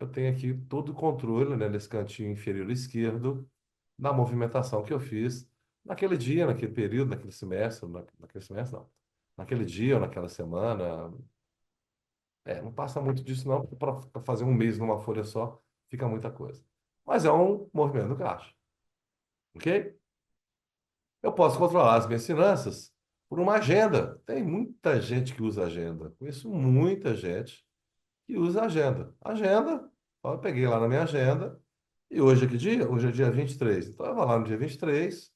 Eu tenho aqui todo o controle, né, nesse cantinho inferior esquerdo da movimentação que eu fiz naquele dia, naquele período, naquele semestre, naquele semestre não, naquele dia ou naquela semana. Não passa muito disso não, porque para fazer um mês numa folha só fica muita coisa. Mas é um movimento do caixa, ok? Eu posso controlar as minhas finanças por uma agenda. Tem muita gente que usa agenda. Conheço muita gente que usa agenda. Agenda, ó, eu peguei lá na minha agenda. E hoje é que dia? Hoje é dia 23. Então eu vou lá no dia 23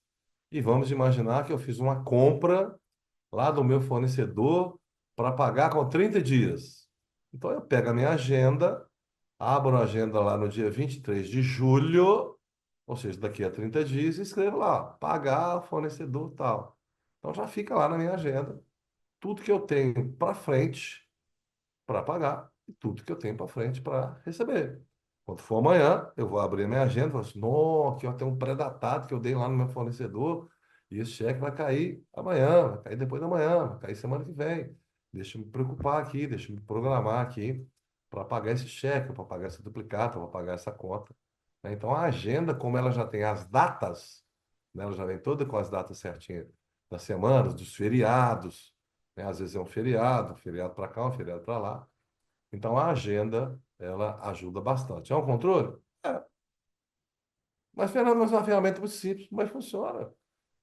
e vamos imaginar que eu fiz uma compra lá do meu fornecedor para pagar com 30 dias. Então eu pego a minha agenda, abro a agenda lá no dia 23 de julho, ou seja, daqui a 30 dias, e escrevo lá, pagar fornecedor tal. Então já fica lá na minha agenda tudo que eu tenho para frente para pagar e tudo que eu tenho para frente para receber. Quando for amanhã, eu vou abrir a minha agenda e falar assim, não, aqui ó, tem um pré-datado que eu dei lá no meu fornecedor e esse cheque vai cair amanhã, vai cair depois da manhã, vai cair semana que vem. Deixa eu me preocupar aqui, deixa eu me programar aqui para pagar esse cheque, para pagar esse duplicado, para pagar essa conta. Né? Então, a agenda, como ela já tem as datas, né, ela já vem toda com as datas certinhas das semanas, dos feriados, né? Às vezes é um feriado para cá, um feriado para lá. Então, a agenda, ela ajuda bastante. É um controle? É. Mas, Fernando, é uma ferramenta muito simples, mas funciona.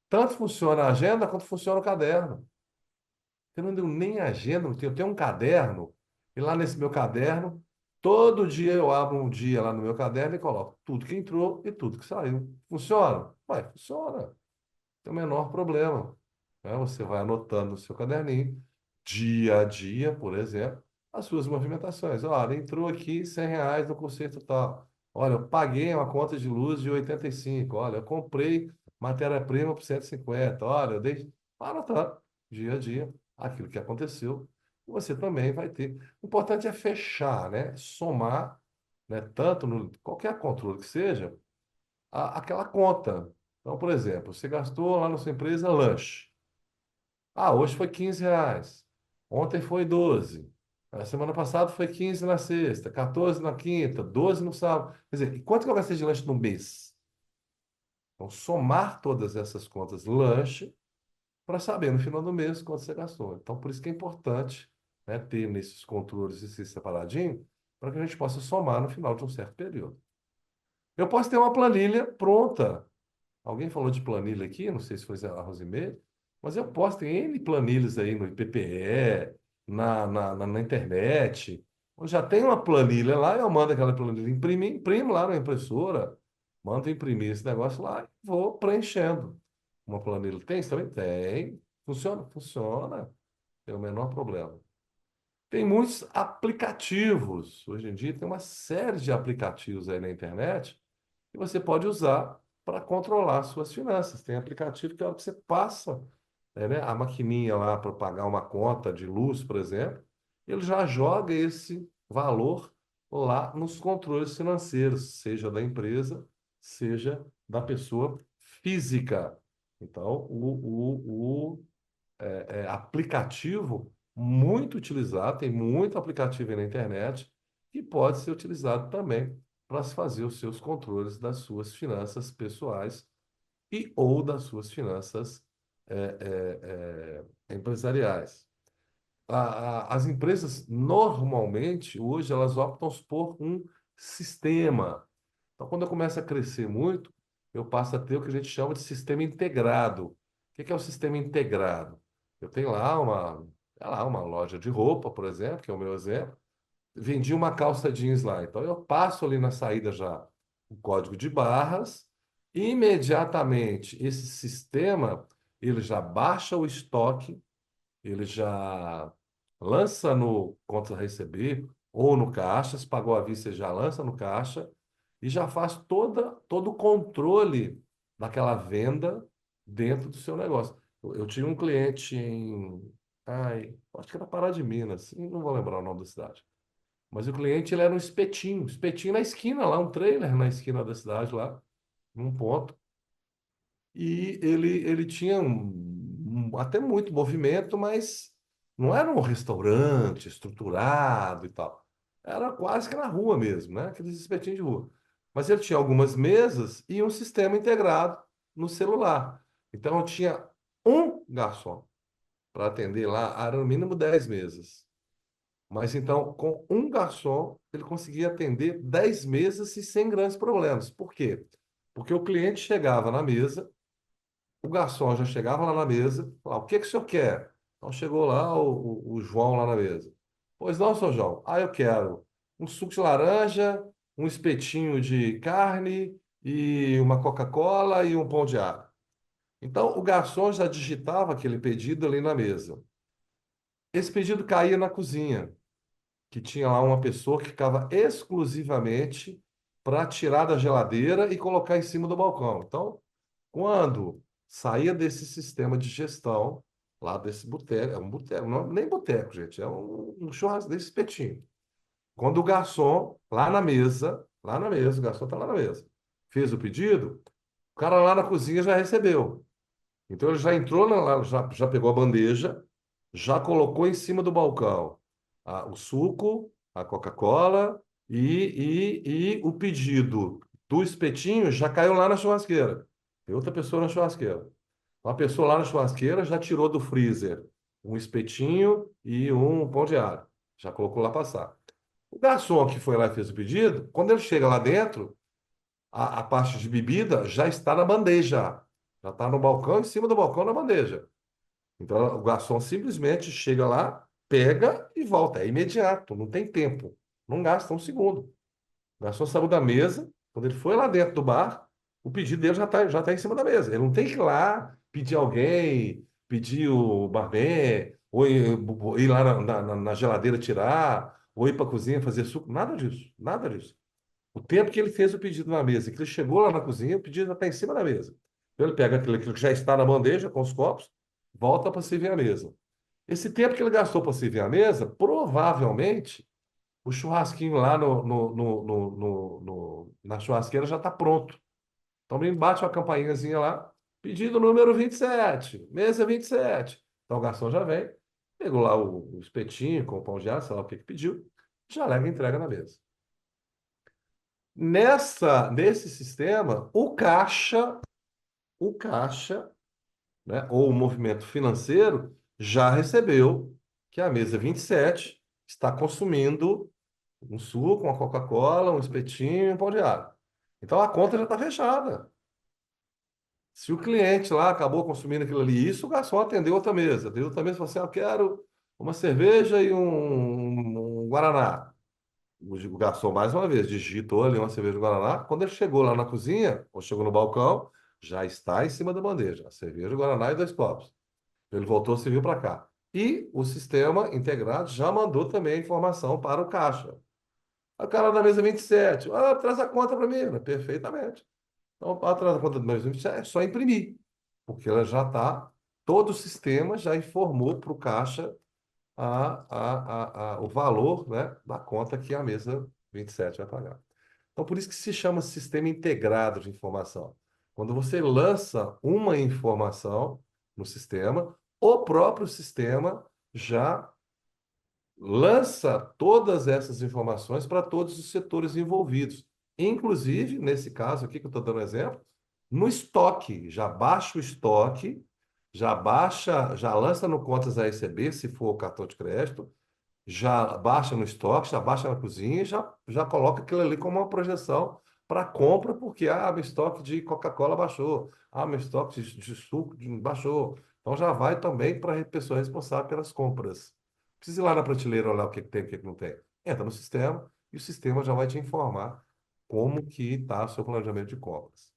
Tanto funciona a agenda quanto funciona o caderno. Eu não tenho nem agenda, eu tenho um caderno, e lá nesse meu caderno, todo dia eu abro um dia lá no meu caderno e coloco tudo que entrou e tudo que saiu. Funciona? Vai, funciona. Não tem o menor problema. Né? Você vai anotando no seu caderninho, dia a dia, por exemplo. as suas movimentações. Olha, entrou aqui R$ 100 no concerto tal. Olha, eu paguei uma conta de luz de 85. Olha, eu comprei matéria-prima por 150. Olha, eu dei. Anotar dia a dia aquilo que aconteceu. E você também vai ter. O importante é fechar, né? Somar, né? Tanto no qualquer controle que seja, aquela conta. Então, por exemplo, você gastou lá na sua empresa lanche. Ah, hoje foi R$ 15. Ontem foi 12. A semana passada foi 15 na sexta, 14 na quinta, 12 no sábado. Quer dizer, e quanto que eu gastei de lanche no mês? Então, somar todas essas contas lanche para saber no final do mês quanto você gastou. Então, por isso que é importante, né, ter nesses controles esse separadinho, para que a gente possa somar no final de um certo período. Eu posso ter uma planilha pronta. Alguém falou de planilha aqui, não sei se foi a Rosemary, mas eu posto em N planilhas aí no IPPE, na internet. Eu já tem uma planilha lá, eu mando aquela planilha imprimir, imprimo lá na impressora, mando imprimir esse negócio lá e vou preenchendo. Uma planilha tem isso também? Tem. Funciona? Funciona. Tem o menor problema. Tem muitos aplicativos. Hoje em dia tem uma série de aplicativos aí na internet que você pode usar para controlar suas finanças. Tem aplicativo que é o que você passa, né, a maquininha lá para pagar uma conta de luz, por exemplo, ele já joga esse valor lá nos controles financeiros, seja da empresa, seja da pessoa física. Então, aplicativo muito utilizado, tem muito aplicativo aí na internet que pode ser utilizado também para se fazer os seus controles das suas finanças pessoais e ou das suas finanças empresariais. As empresas normalmente hoje elas optam por um sistema. Então, quando eu começo a crescer muito, eu passo a ter o que a gente chama de sistema integrado. O que é o sistema integrado? Eu tenho lá uma loja de roupa, por exemplo, que é o meu exemplo. Vendi uma calça jeans lá. Então, eu passo ali na saída já o código de barras. Imediatamente, esse sistema, ele já baixa o estoque, ele já lança no conta a receber ou no caixa, se pagou à vista, ele já lança no caixa e já faz todo o controle daquela venda dentro do seu negócio. Eu tinha um cliente acho que era Pará de Minas, não vou lembrar o nome da cidade. Mas o cliente ele era um espetinho na esquina lá, um trailer na esquina da cidade lá, num ponto. E ele tinha até muito movimento, mas não era um restaurante estruturado e tal. Era quase que na rua mesmo, né? Aqueles espetinhos de rua. Mas ele tinha algumas mesas e um sistema integrado no celular. Então eu tinha um garçom para atender lá, era no mínimo 10 mesas. Mas então, com um garçom, ele conseguia atender 10 mesas e sem grandes problemas. Por quê? Porque o cliente chegava na mesa, o garçom já chegava lá na mesa, falava, o que que o senhor quer? Então chegou lá o João lá na mesa. Pois não, seu João. Ah, eu quero um suco de laranja, um espetinho de carne e uma Coca-Cola e um pão de alho. Então o garçom já digitava aquele pedido ali na mesa. Esse pedido caía na cozinha, que tinha lá uma pessoa que ficava exclusivamente para tirar da geladeira e colocar em cima do balcão. Então, quando saía desse sistema de gestão, lá desse boteco, é um boteco, não é nem boteco, gente, é um churrasco desse espetinho. Quando o garçom, lá na mesa, o garçom está lá na mesa, fez o pedido, o cara lá na cozinha já recebeu. Então ele já entrou lá, já pegou a bandeja, já colocou em cima do balcão o suco, a Coca-Cola e o pedido do espetinho já caiu lá na churrasqueira. Tem outra pessoa na churrasqueira. Uma pessoa lá na churrasqueira já tirou do freezer um espetinho e um pão de alho. Já colocou lá passar. O garçom que foi lá e fez o pedido, quando ele chega lá dentro, a parte de bebida já está na bandeja. Já está no balcão, em cima do balcão, na bandeja. Então, o garçom simplesmente chega lá, pega e volta. É imediato, não tem tempo. Não gasta um segundo. O garçom saiu da mesa, quando ele foi lá dentro do bar, o pedido dele já tá em cima da mesa. Ele não tem que ir lá pedir alguém, pedir o barman, ou ir lá na geladeira tirar, ou ir para a cozinha fazer suco, nada disso, nada disso. O tempo que ele fez o pedido na mesa, que ele chegou lá na cozinha, o pedido já está em cima da mesa. Então ele pega aquilo que já está na bandeja com os copos, volta para servir a mesa. Esse tempo que ele gastou para servir a mesa, provavelmente o churrasquinho lá na churrasqueira já está pronto. Então ele bate uma campainhazinha lá, pedido número 27, mesa 27. Então o garçom já vem, pegou lá o espetinho com o pão de alho, sei lá o que que pediu, já leva e entrega na mesa. Nesse sistema, o caixa, né, ou o movimento financeiro já recebeu que a mesa 27 está consumindo um suco, uma Coca-Cola, um espetinho, um pão de alho. Então a conta já está fechada. Se o cliente lá acabou consumindo aquilo ali, isso o garçom atendeu outra mesa. Atendeu outra mesa e falou assim: "Eu quero uma cerveja e um Guaraná." O garçom, mais uma vez, digitou ali uma cerveja de Guaraná. Quando ele chegou lá na cozinha, ou chegou no balcão, já está em cima da bandeja. A cerveja, Guaraná e 2 copos. Ele voltou, serviu para cá. E o sistema integrado já mandou também a informação para o caixa. O cara da mesa 27, traz a conta para mim. Perfeitamente. Então, atrás da conta do mesa 27 é só imprimir, porque ela já está, todo o sistema já informou para o caixa o valor, né, da conta que a mesa 27 vai pagar. Então, por isso que se chama sistema integrado de informação. Quando você lança uma informação no sistema, o próprio sistema já lança todas essas informações para todos os setores envolvidos. Inclusive, nesse caso aqui que eu estou dando exemplo, no estoque, já baixa o estoque, já baixa, já lança no contas a receber, se for o cartão de crédito, já baixa no estoque, já baixa na cozinha, já coloca aquilo ali como uma projeção para compra, porque meu estoque de Coca-Cola baixou, meu estoque de suco baixou. Então já vai também para a pessoa responsável pelas compras. Precisa ir lá na prateleira olhar o que que tem, o que que não tem. Entra no sistema e o sistema já vai te informar como que está o seu planejamento de compras.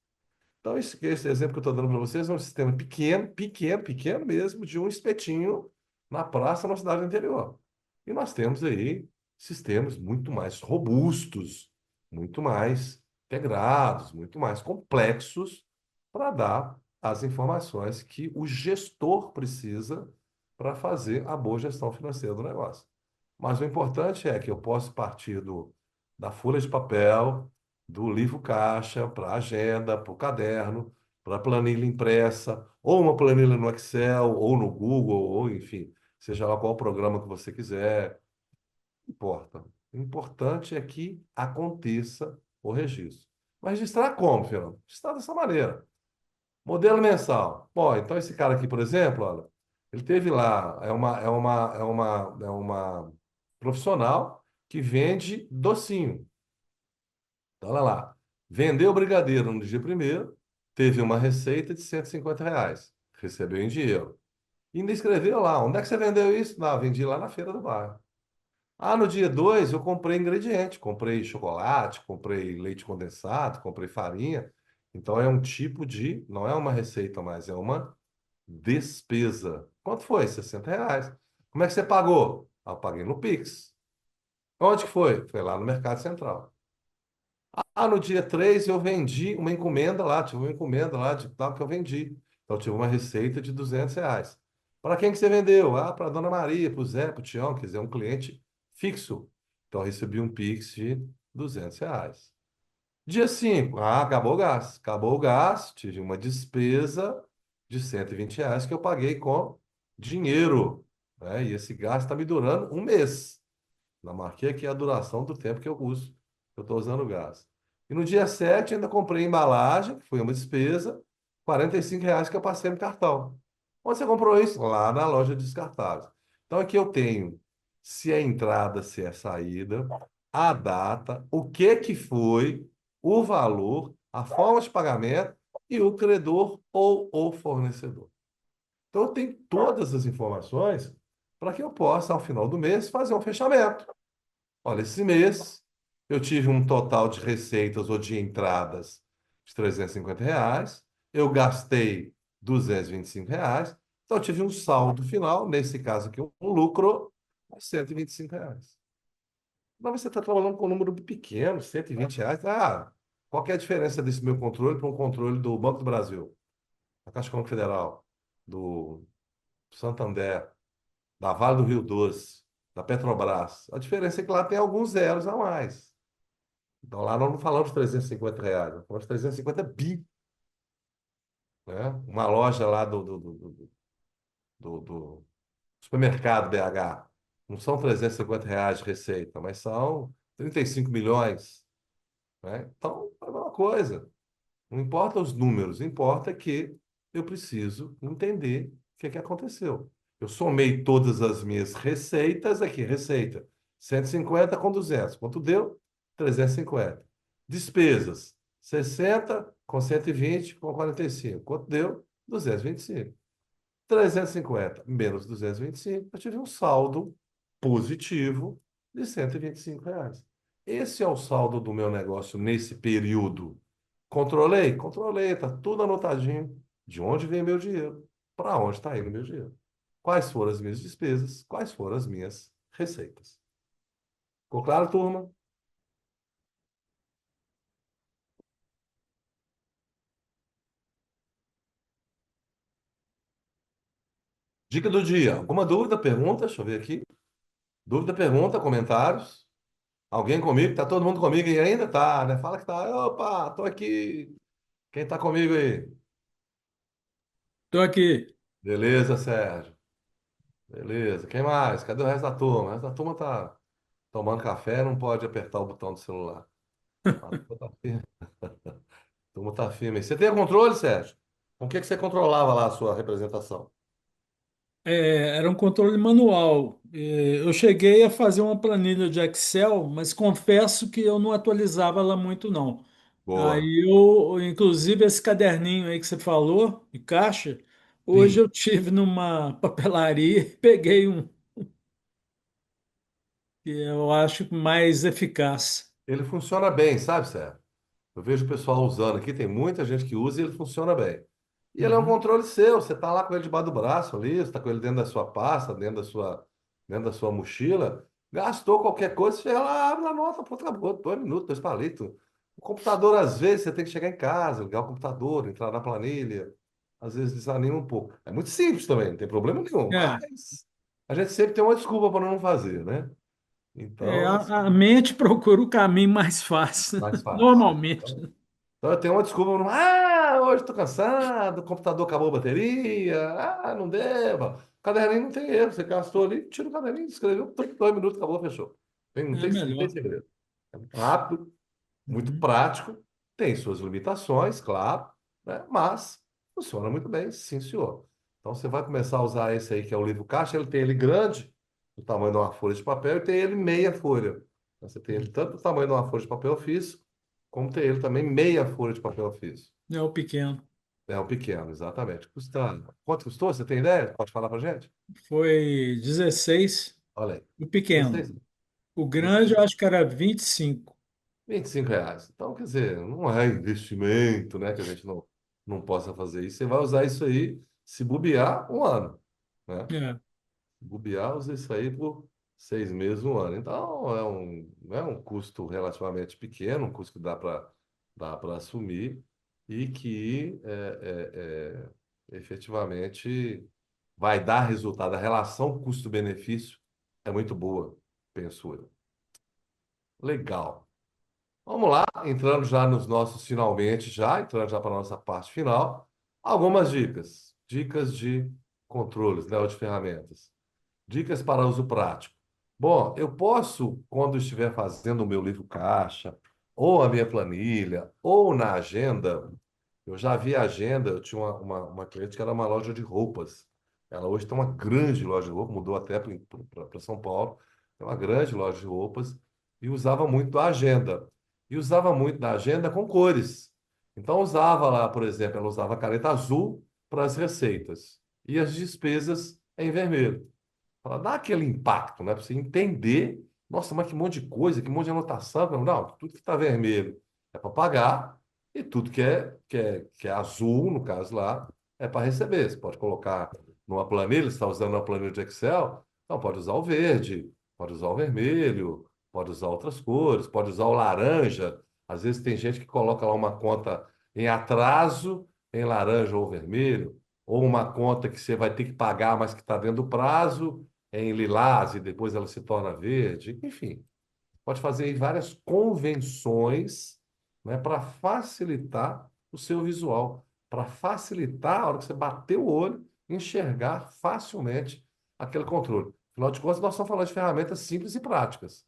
Então, esse exemplo que eu estou dando para vocês é um sistema pequeno, pequeno, pequeno mesmo, de um espetinho na praça, na cidade do interior. E nós temos aí sistemas muito mais robustos, muito mais integrados, muito mais complexos para dar as informações que o gestor precisa para fazer a boa gestão financeira do negócio. Mas o importante é que eu posso partir da folha de papel, do livro caixa, para a agenda, para o caderno, para a planilha impressa, ou uma planilha no Excel, ou no Google, ou enfim, seja lá qual programa que você quiser, não importa. O importante é que aconteça o registro. Mas registrar como, Fernando? Registrar dessa maneira. Modelo mensal. Bom, então esse cara aqui, por exemplo, olha, ele teve lá, é uma profissional que vende docinho. Então, olha lá. Vendeu brigadeiro no dia primeiro, teve uma receita de R$ 150. Recebeu em dinheiro. E ainda escreveu lá, onde é que você vendeu isso? Não, vendi lá na feira do bairro. No dia 2 eu comprei ingrediente, comprei chocolate, comprei leite condensado, comprei farinha. Então é um tipo de, não é uma receita mais, é uma despesa. Quanto foi? R$ 60. Como é que você pagou? Eu paguei no Pix. Onde que foi? Foi lá no Mercado Central. No dia 3 eu vendi uma encomenda lá, tive uma encomenda lá de tal que eu vendi. Então eu tive uma receita de R$ 200. Para quem que você vendeu? Para a Dona Maria, para o Zé, para o Tião, quer dizer, um cliente fixo. Então eu recebi um Pix de R$ 200. Dia 5, acabou o gás. Acabou o gás, tive uma despesa de R$ 120 que eu paguei com dinheiro, né? E esse gás está me durando um mês. Na marquei aqui a duração do tempo que eu uso, que eu estou usando o gás. E no dia 7 ainda comprei embalagem, que foi uma despesa, R$ 45 que eu passei no cartão. Onde você comprou isso? Lá na loja de descartáveis. Então aqui eu tenho se é entrada, se é saída, a data, o que que foi, o valor, a forma de pagamento e o credor ou o fornecedor. Então eu tenho todas as informações para que eu possa, ao final do mês, fazer um fechamento. Olha, esse mês eu tive um total de receitas ou de entradas de R$ 350, eu gastei R$ 225, Então, eu tive um saldo final, nesse caso aqui, um lucro de R$ 125. Mas você está trabalhando com um número pequeno, R$ 120. Ah, qual que é a diferença desse meu controle para um controle do Banco do Brasil, da Caixa Econômica Federal, do Santander, da Vale do Rio Doce, da Petrobras? A diferença é que lá tem alguns zeros a mais. Então lá nós não falamos de R$ 350, nós falamos de 350 bi, né? Uma loja lá do supermercado BH. Não são R$ 350 de receita, mas são 35 milhões, né? Então, é a mesma coisa. Não importa os números, importa que eu preciso entender o que é que aconteceu. Eu somei todas as minhas receitas aqui, receita 150 com 200. Quanto deu? 350. Despesas, 60 com 120 com 45. Quanto deu? 225. 350 menos 225, eu tive um saldo positivo de R$ 125. Esse é o saldo do meu negócio nesse período. Controlei? Controlei, está tudo anotadinho. De onde vem meu dinheiro? Para onde está indo meu dinheiro? Quais foram as minhas despesas? Quais foram as minhas receitas? Ficou claro, turma? Dica do dia. Alguma dúvida, pergunta? Deixa eu ver aqui. Dúvida, pergunta, comentários? Alguém comigo? Tá todo mundo comigo aí ainda? Tá, né? Fala que tá. Opa, tô aqui. Quem tá comigo aí? Estou aqui. Beleza, Sérgio. Beleza. Quem mais? Cadê o resto da turma? O resto da turma tá tomando café, não pode apertar o botão do celular. A turma tá firme. A turma tá firme. Você tem controle, Sérgio? Com o que que você controlava lá a sua representação? Era um controle manual. Eu cheguei a fazer uma planilha de Excel, mas confesso que eu não atualizava ela muito, não. Boa. Aí eu, inclusive, esse caderninho aí que você falou, de caixa, hoje Sim. eu tive numa papelaria e peguei um que eu acho mais eficaz. Ele funciona bem, sabe, Sérgio? Eu vejo o pessoal usando aqui, tem muita gente que usa e ele funciona bem. E ele é um Uhum. controle seu, você está lá com ele debaixo do braço ali, você está com ele dentro da sua pasta, dentro da sua mochila. Gastou qualquer coisa, você chega lá, abre a nota, pronto, acabou, 2 minutos, 2 palitos. O computador, às vezes, você tem que chegar em casa, ligar o computador, entrar na planilha. Às vezes desanima um pouco. É muito simples também, não tem problema nenhum, É, mas a gente sempre tem uma desculpa para não fazer, né? Então, a mente procura o caminho mais fácil, mais fácil. normalmente. Então eu tenho uma desculpa, hoje estou cansado, o computador acabou a bateria, não deu. O caderninho não tem erro, você gastou ali, tira o caderninho, escreveu, 2 minutos, acabou, fechou. É Não tem melhor. segredo. É muito rápido, muito Uhum. prático, tem suas limitações, claro, né? Mas funciona muito bem, sim, senhor. Então você vai começar a usar esse aí, que é o livro caixa, ele tem ele grande, do tamanho de uma folha de papel, e tem ele meia folha. Então, você tem ele tanto do tamanho de uma folha de papel ofício, como tem ele também meia folha de papel ofício. É o pequeno. É o pequeno, exatamente. Quanto custou? Você tem ideia? Pode falar pra gente? Foi 16, Olha aí. o pequeno. 16, O grande eu 16, acho que era 25. R$ 25. Então, quer dizer, não é investimento, né? Que a gente não possa fazer isso. Você vai usar isso aí, se bobear, um ano, né? É, Bobear, usa isso aí por 6 meses, um ano. Então, é um custo relativamente pequeno, um custo que dá para assumir e que efetivamente vai dar resultado. A relação custo-benefício é muito boa, penso eu. Legal. Vamos lá, entrando já nos nossos finalmente, já entrando já para a nossa parte final. Algumas dicas. Dicas de controles, né, ou de ferramentas. Dicas para uso prático. Bom, eu posso, quando estiver fazendo o meu livro caixa, ou a minha planilha, ou na agenda, eu já vi a agenda, eu tinha uma cliente que era uma loja de roupas. Ela hoje tem uma grande loja de roupas, mudou até para São Paulo, tem uma grande loja de roupas, e usava muito a agenda. E usava muito da agenda com cores. Então usava lá, por exemplo, ela usava a caneta azul para as receitas e as despesas em vermelho. Ela dá aquele impacto, né? Para você entender, nossa, mas que monte de coisa, que monte de anotação. Não, tudo que está vermelho é para pagar e tudo que é azul, no caso lá, é para receber. Você pode colocar numa planilha, você está usando uma planilha de Excel, então pode usar o verde, pode usar o vermelho, pode usar outras cores, pode usar o laranja. Às vezes tem gente que coloca lá uma conta em atraso, em laranja ou vermelho, ou uma conta que você vai ter que pagar, mas que está dentro do prazo, em lilás, e depois ela se torna verde. Enfim, pode fazer aí várias convenções, né, para facilitar o seu visual, para facilitar a hora que você bater o olho, enxergar facilmente aquele controle. Afinal de contas, nós estamos falando de ferramentas simples e práticas,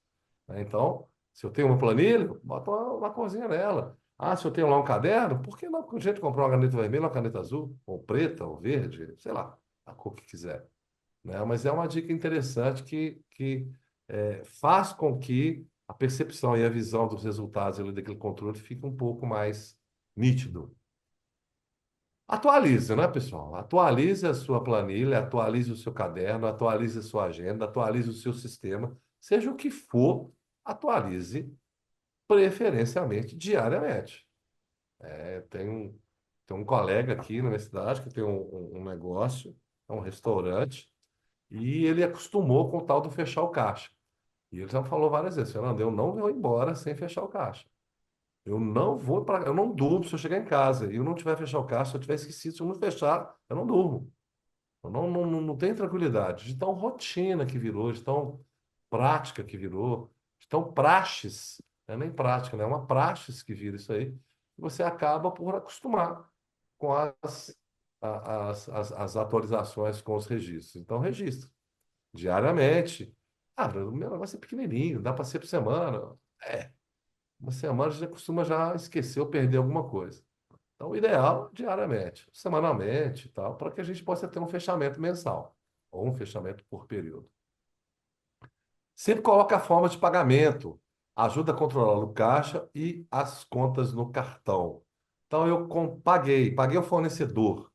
né? Então, se eu tenho uma planilha, bota uma corzinha nela. Ah, se eu tenho lá um caderno, por que não a gente comprar uma caneta vermelha, uma caneta azul, ou preta, ou verde, sei lá, a cor que quiser, né? Mas é uma dica interessante que faz com que a percepção e a visão dos resultados ali daquele controle fique um pouco mais nítido. Atualize, né, pessoal? Atualize a sua planilha, atualize o seu caderno, atualize a sua agenda, atualize o seu sistema, seja o que for, atualize preferencialmente diariamente. Tem um colega aqui na minha cidade que tem um negócio, é um restaurante, e ele acostumou com o tal do fechar o caixa. E ele já falou várias vezes, Fernando, eu não vou embora sem fechar o caixa. Eu não durmo se eu chegar em casa e eu não tiver fechar o caixa, se eu tiver esquecido, se eu não fechar, eu não durmo. Eu não tenho tranquilidade. De tão rotina que virou, de tão prática que virou, de tão praxes, não é nem prática, né? É uma praxes que vira isso aí. E você acaba por acostumar com as atualizações com os registros. Então, registra diariamente. Ah, o meu negócio é pequenininho, dá para ser por semana. É, uma semana já costuma já esquecer ou perder alguma coisa. Então, o ideal, diariamente, semanalmente e tal, para que a gente possa ter um fechamento mensal ou um fechamento por período. Sempre coloca a forma de pagamento, ajuda a controlar o caixa e as contas no cartão. Então, paguei o fornecedor.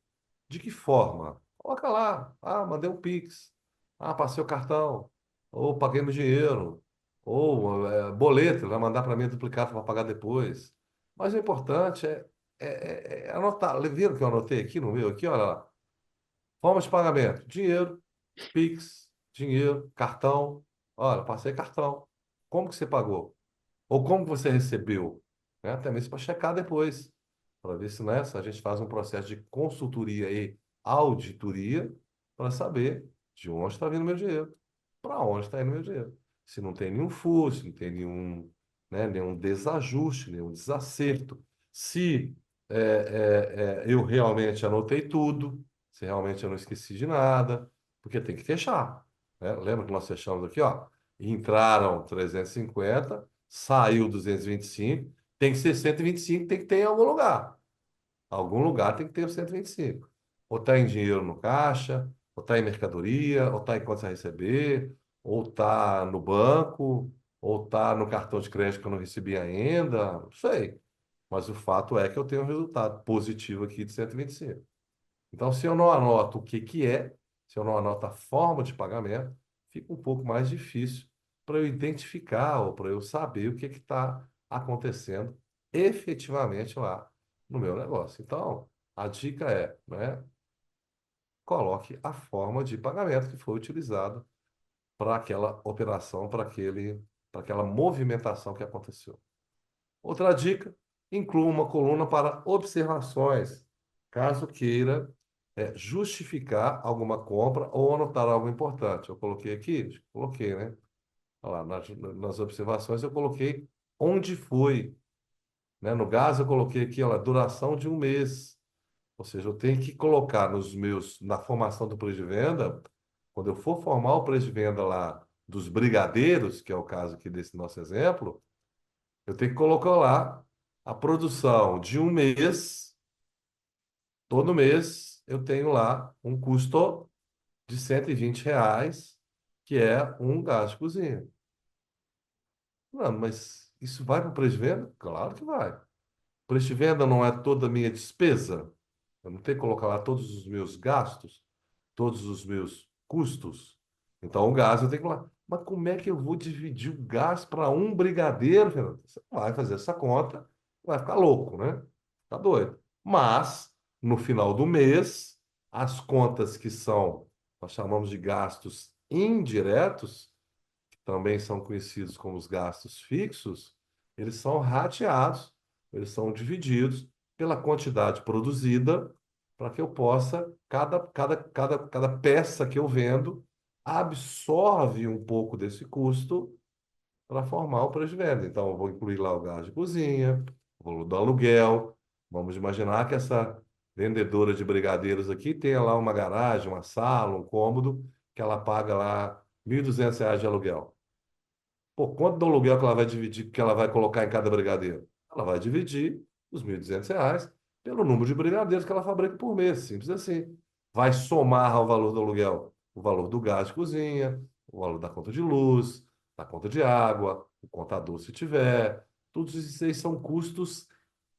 De que forma? Coloca lá. Ah, mandei um Pix. Ah, passei o cartão. Ou paguei no dinheiro. Ou boleto, vai mandar para mim duplicado para pagar depois. Mas o importante é anotar. Viram que eu anotei aqui no meu? Aqui, olha lá. Forma de pagamento: dinheiro, Pix, dinheiro, cartão. Olha, passei cartão. Como que você pagou? Ou como que você recebeu? Né? Até mesmo para checar depois, para ver se nessa a gente faz um processo de consultoria e auditoria para saber de onde está vindo meu dinheiro, para onde está indo meu dinheiro. Se não tem nenhum furo, se não tem nenhum, né, nenhum desajuste, nenhum desacerto. Se eu realmente anotei tudo, se realmente eu não esqueci de nada, porque tem que fechar, né? Lembra que nós fechamos aqui, ó? Entraram 350, saiu 225, tem que ser 125, tem que ter em algum lugar. Algum lugar tem que ter o 125. Ou está em dinheiro no caixa, ou está em mercadoria, ou está em contas a receber, ou está no banco, ou está no cartão de crédito que eu não recebi ainda, não sei. Mas o fato é que eu tenho um resultado positivo aqui de 125. Então, se eu não anoto o que que é, se eu não anoto a forma de pagamento, fica um pouco mais difícil para eu identificar ou para eu saber o que está acontecendo efetivamente lá no meu negócio. Então, a dica é, né, coloque a forma de pagamento que foi utilizado para aquela operação, para aquela movimentação que aconteceu. Outra dica, inclua uma coluna para observações, caso queira justificar alguma compra ou anotar algo importante. Eu coloquei aqui? Coloquei, né? Olha lá, nas observações eu coloquei onde foi, né? No caso, eu coloquei aqui, olha, duração de um mês. Ou seja, eu tenho que colocar na formação do preço de venda, quando eu for formar o preço de venda lá dos brigadeiros, que é o caso aqui desse nosso exemplo, eu tenho que colocar lá a produção de um mês, todo mês eu tenho lá um custo de R$ 120, que é um gás de cozinha. Não, mas isso vai para o preço de venda? Claro que vai. O preço de venda não é toda a minha despesa. Eu não tenho que colocar lá todos os meus gastos, todos os meus custos. Então, o gás eu tenho que colocar. Mas como é que eu vou dividir o gás para um brigadeiro, Fernando? Você vai fazer essa conta, vai ficar louco, né? Tá doido. Mas, no final do mês, As contas que são, nós chamamos de gastos indiretos, que também são conhecidos como os gastos fixos, eles são rateados, eles são divididos pela quantidade produzida, para que eu possa, cada peça que eu vendo absorve um pouco desse custo para formar o preço de venda. Então, eu vou incluir lá o gás de cozinha, o valor do aluguel. Vamos imaginar que essa vendedora de brigadeiros aqui tenha lá uma garagem, uma sala, um cômodo, que ela paga lá R$ 1.200 de aluguel. Por quanto do aluguel que ela vai dividir, que ela vai colocar em cada brigadeiro? Ela vai dividir os R$ 1.200 pelo número de brigadeiros que ela fabrica por mês, simples assim. Vai somar ao valor do aluguel o valor do gás de cozinha, o valor da conta de luz, da conta de água, o contador se tiver. Todos esses aí são custos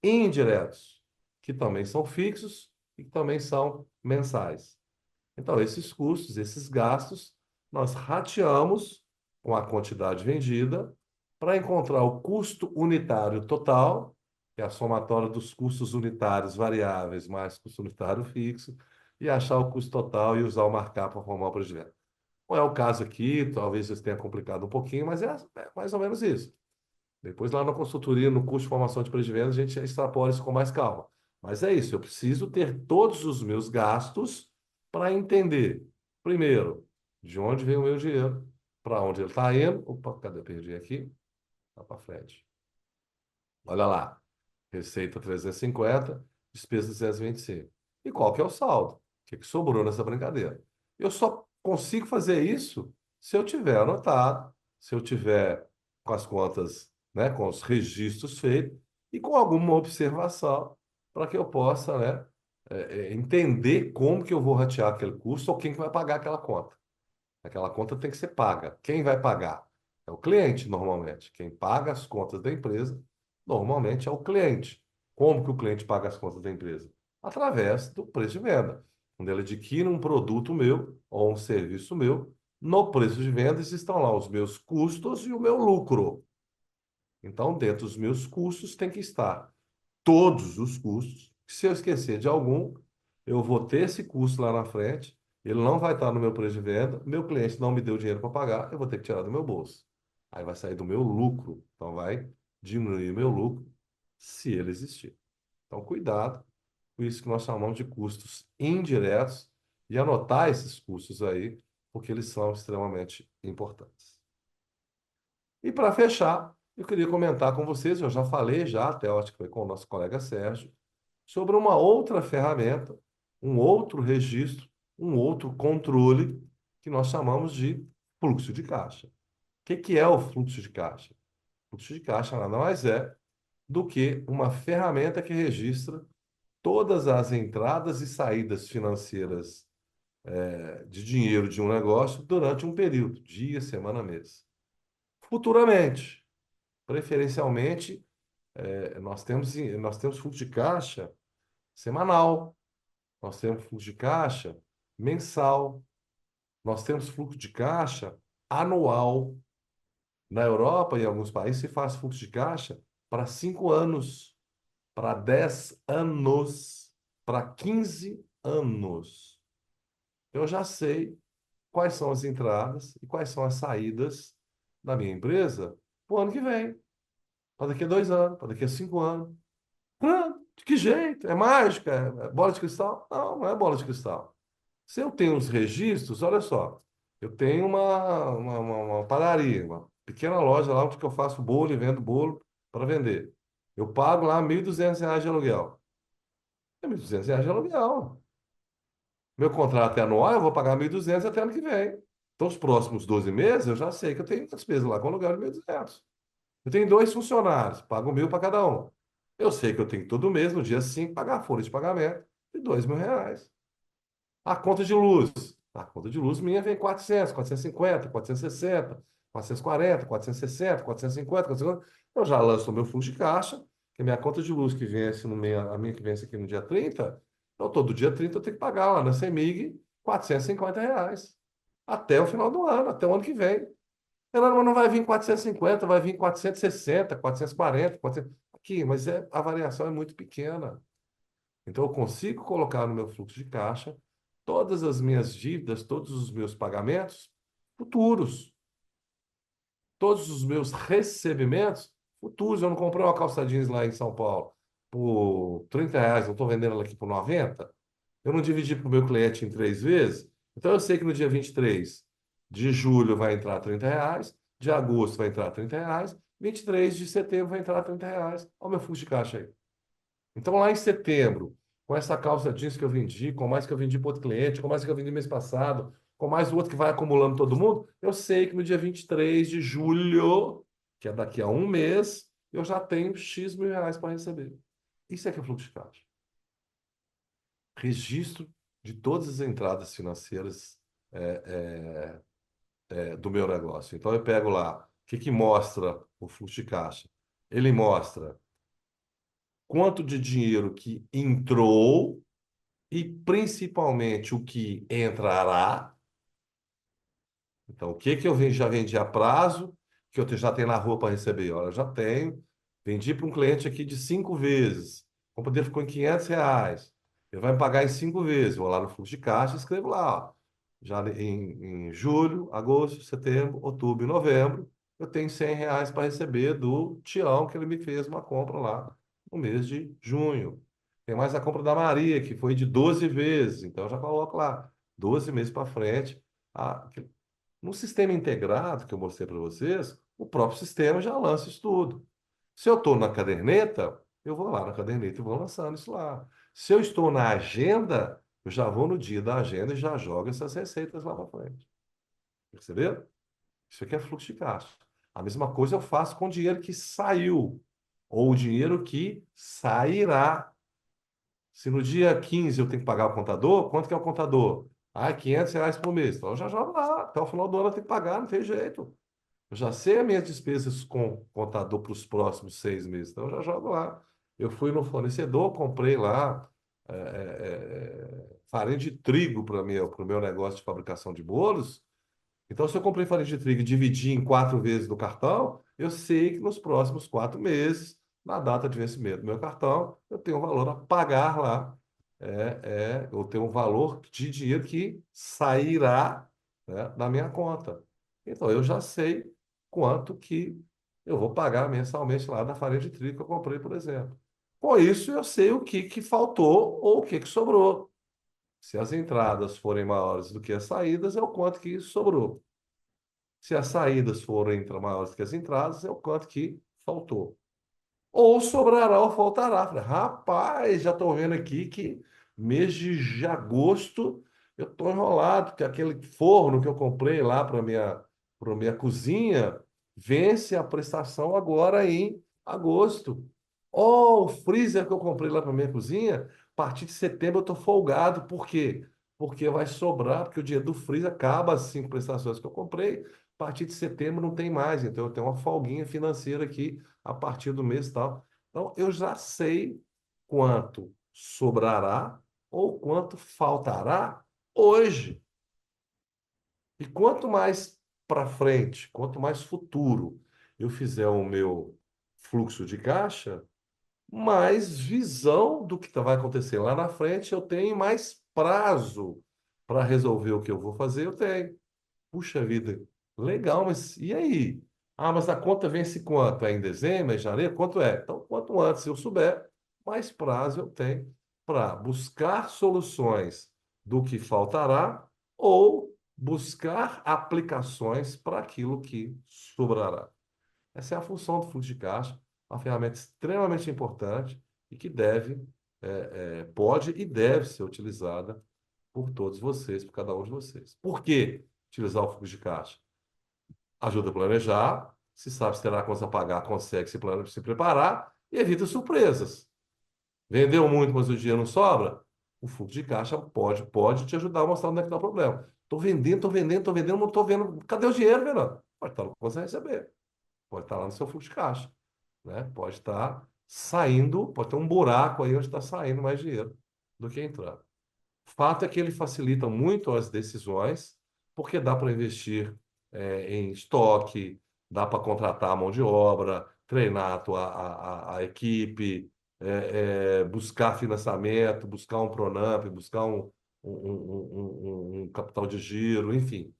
indiretos, que também são fixos e que também são mensais. Então, esses custos, esses gastos, nós rateamos com a quantidade vendida para encontrar o custo unitário total, que é a somatória dos custos unitários variáveis mais custo unitário fixo, e achar o custo total e usar o markup para formar o preço de venda. Não é o caso aqui, talvez isso tenha complicado um pouquinho, mas é mais ou menos isso. Depois, lá na consultoria, no curso de formação de preço de venda, a gente extrapola isso com mais calma. Mas é isso, eu preciso ter todos os meus gastos para entender, primeiro, de onde vem o meu dinheiro, para onde ele está indo. Opa, cadê? Eu perdi aqui. Está para frente. Olha lá. Receita 350, despesa 225. E qual que é o saldo? O que que sobrou nessa brincadeira? Eu só consigo fazer isso se eu tiver anotado, se eu tiver com as contas, né, com os registros feitos e com alguma observação para que eu possa, né, entender como que eu vou ratear aquele custo ou quem que vai pagar aquela conta. Aquela conta tem que ser paga. Quem vai pagar? É o cliente, normalmente. Quem paga as contas da empresa, normalmente é o cliente. Como que o cliente paga as contas da empresa? Através do preço de venda. Quando ele adquire um produto meu ou um serviço meu, no preço de vendas estão lá os meus custos e o meu lucro. Então, dentro dos meus custos tem que estar todos os custos. Se eu esquecer de algum, eu vou ter esse custo lá na frente, ele não vai estar no meu preço de venda, meu cliente não me deu dinheiro para pagar, eu vou ter que tirar do meu bolso. Aí vai sair do meu lucro, então vai diminuir meu lucro, se ele existir. Então, cuidado com isso que nós chamamos de custos indiretos e anotar esses custos aí, porque eles são extremamente importantes. E para fechar, eu queria comentar com vocês, eu já falei já, até eu acho que foi com o nosso colega Sérgio, sobre uma outra ferramenta, um outro registro, um outro controle que nós chamamos de fluxo de caixa. O que é o fluxo de caixa? O fluxo de caixa nada mais é do que uma ferramenta que registra todas as entradas e saídas financeiras de dinheiro de um negócio durante um período, dia, semana, mês. Futuramente, preferencialmente, nós temos fluxo de caixa semanal, nós temos fluxo de caixa mensal, nós temos fluxo de caixa anual. Na Europa e em alguns países se faz fluxo de caixa para 5 anos, para 10 anos, para 15 anos. Eu já sei quais são as entradas e quais são as saídas da minha empresa para o ano que vem, para daqui a 2 anos, para daqui a 5 anos. Ah, de que jeito? É mágica? É bola de cristal? Não, não é bola de cristal. Se eu tenho os registros, olha só, eu tenho uma padaria, uma pequena loja lá onde que eu faço bolo e vendo bolo para vender. Eu pago lá R$ 1.200 de aluguel. É R$ 1.200 de aluguel. Meu contrato é anual, eu vou pagar 1.200 até ano que vem. Então, os próximos 12 meses, eu já sei que eu tenho uma despesa lá com aluguel de 1.200. Eu tenho 2 funcionários, pago 1.000 para cada um. Eu sei que eu tenho que todo mês, no dia 5 pagar a folha de pagamento de R$ 2.000. A conta de luz. A conta de luz minha vem 400, 450, 460, 440, 460, 450, 450. Eu já lanço o meu fluxo de caixa, que a minha conta de luz que vence no meio, a minha que vence aqui no dia 30, então todo dia 30 eu tenho que pagar lá na CEMIG R$ 450. Até o final do ano, até o ano que vem. Fernando, mas não vai vir 450, vai vir 460, 440, 400. Aqui, mas a variação é muito pequena. Então, eu consigo colocar no meu fluxo de caixa todas as minhas dívidas, todos os meus pagamentos futuros, todos os meus recebimentos futuros. Eu não comprei uma calça jeans lá em São Paulo por R$ 30, eu estou vendendo ela aqui por 90. Eu não dividi para o meu cliente em 3 vezes. Então eu sei que no dia 23 de julho vai entrar R$ 30, de agosto vai entrar R$ 30, 23 de setembro vai entrar R$ 30. Olha o meu fluxo de caixa aí. Então, lá em setembro, com essa calça jeans que eu vendi, com mais que eu vendi para outro cliente, com mais que eu vendi mês passado, com mais o outro que vai acumulando todo mundo, eu sei que no dia 23 de julho, que é daqui a um mês, eu já tenho X mil reais para receber. Isso é que é fluxo de caixa. Registro de todas as entradas financeiras do meu negócio. Então, eu pego lá, o que que mostra o fluxo de caixa? Ele mostra quanto de dinheiro que entrou e principalmente o que entrará. Então, o que que já vendi a prazo, que já tenho na rua para receber? Olha, eu já tenho. Vendi para um cliente aqui de 5 vezes. O compra dele ficou em R$ 500. Ele vai me pagar em 5 vezes. Vou lá no fluxo de caixa e escrevo lá, ó. Já em julho, agosto, setembro, outubro e novembro, eu tenho R$ 100 para receber do Tião, que ele me fez uma compra lá no mês de junho. Tem mais a compra da Maria, que foi de 12 vezes. Então, eu já coloco lá, 12 meses para frente. Ah, no sistema integrado que eu mostrei para vocês, o próprio sistema já lança isso tudo. Se eu estou na caderneta, eu vou lá na caderneta e vou lançando isso lá. Se eu estou na agenda, eu já vou no dia da agenda e já jogo essas receitas lá para frente. Perceberam? Isso aqui é fluxo de caixa. A mesma coisa eu faço com o dinheiro que saiu ou o dinheiro que sairá. Se no dia 15 eu tenho que pagar o contador, quanto que é o contador? Ah, R$ 500 por mês. Então eu já jogo lá. Até o final do ano eu tenho que pagar, não tem jeito. Eu já sei as minhas despesas com contador para os próximos 6 meses. Então eu já jogo lá. Eu fui no fornecedor, comprei lá farinha de trigo para o meu negócio de fabricação de bolos. Então, se eu comprei farinha de trigo e dividi em 4 vezes no cartão, eu sei que nos próximos 4 meses, na data de vencimento do meu cartão, eu tenho um valor a pagar lá. Eu tenho um valor de dinheiro que sairá, né, da minha conta. Então, eu já sei quanto que eu vou pagar mensalmente lá da farinha de trigo que eu comprei, por exemplo. Com isso, eu sei o que que faltou ou o que que sobrou. Se as entradas forem maiores do que as saídas, é o quanto que sobrou. Se as saídas forem maiores do que as entradas, é o quanto que faltou. Ou sobrará ou faltará. Falei, rapaz, já estou vendo aqui que mês de agosto eu estou enrolado, que aquele forno que eu comprei lá para minha cozinha vence a prestação agora em agosto. Oh, o freezer que eu comprei lá para minha cozinha, a partir de setembro eu estou folgado. Por quê? Porque vai sobrar, porque o dinheiro do freezer acaba as 5 prestações que eu comprei. A partir de setembro não tem mais, então eu tenho uma folguinha financeira aqui a partir do mês tal. Então, eu já sei quanto sobrará ou quanto faltará hoje. E quanto mais para frente, quanto mais futuro eu fizer o meu fluxo de caixa, mais visão do que vai acontecer lá na frente eu tenho, mais prazo para resolver o que eu vou fazer eu tenho. Puxa vida, legal, mas e aí? Ah, mas a conta vence quanto? É em dezembro, é em janeiro? Quanto é? Então, quanto antes eu souber, mais prazo eu tenho para buscar soluções do que faltará ou buscar aplicações para aquilo que sobrará. Essa é a função do fluxo de caixa, uma ferramenta extremamente importante e que pode e deve ser utilizada por todos vocês, por cada um de vocês. Por que utilizar o fluxo de caixa? Ajuda a planejar, se sabe se terá conta a pagar, consegue se preparar e evita surpresas. Vendeu muito, mas o dinheiro não sobra? O fluxo de caixa pode te ajudar a mostrar onde é que está o problema. Estou vendendo, não estou vendo. Cadê o dinheiro, Fernando? Pode estar no que você receber. Pode estar lá no seu fluxo de caixa, né? Pode estar saindo, pode ter um buraco aí onde está saindo mais dinheiro do que entrando. Fato é que ele facilita muito as decisões, porque dá para investir em estoque, dá para contratar a mão de obra, treinar a equipe, buscar financiamento, buscar um Pronamp, buscar um capital de giro, enfim.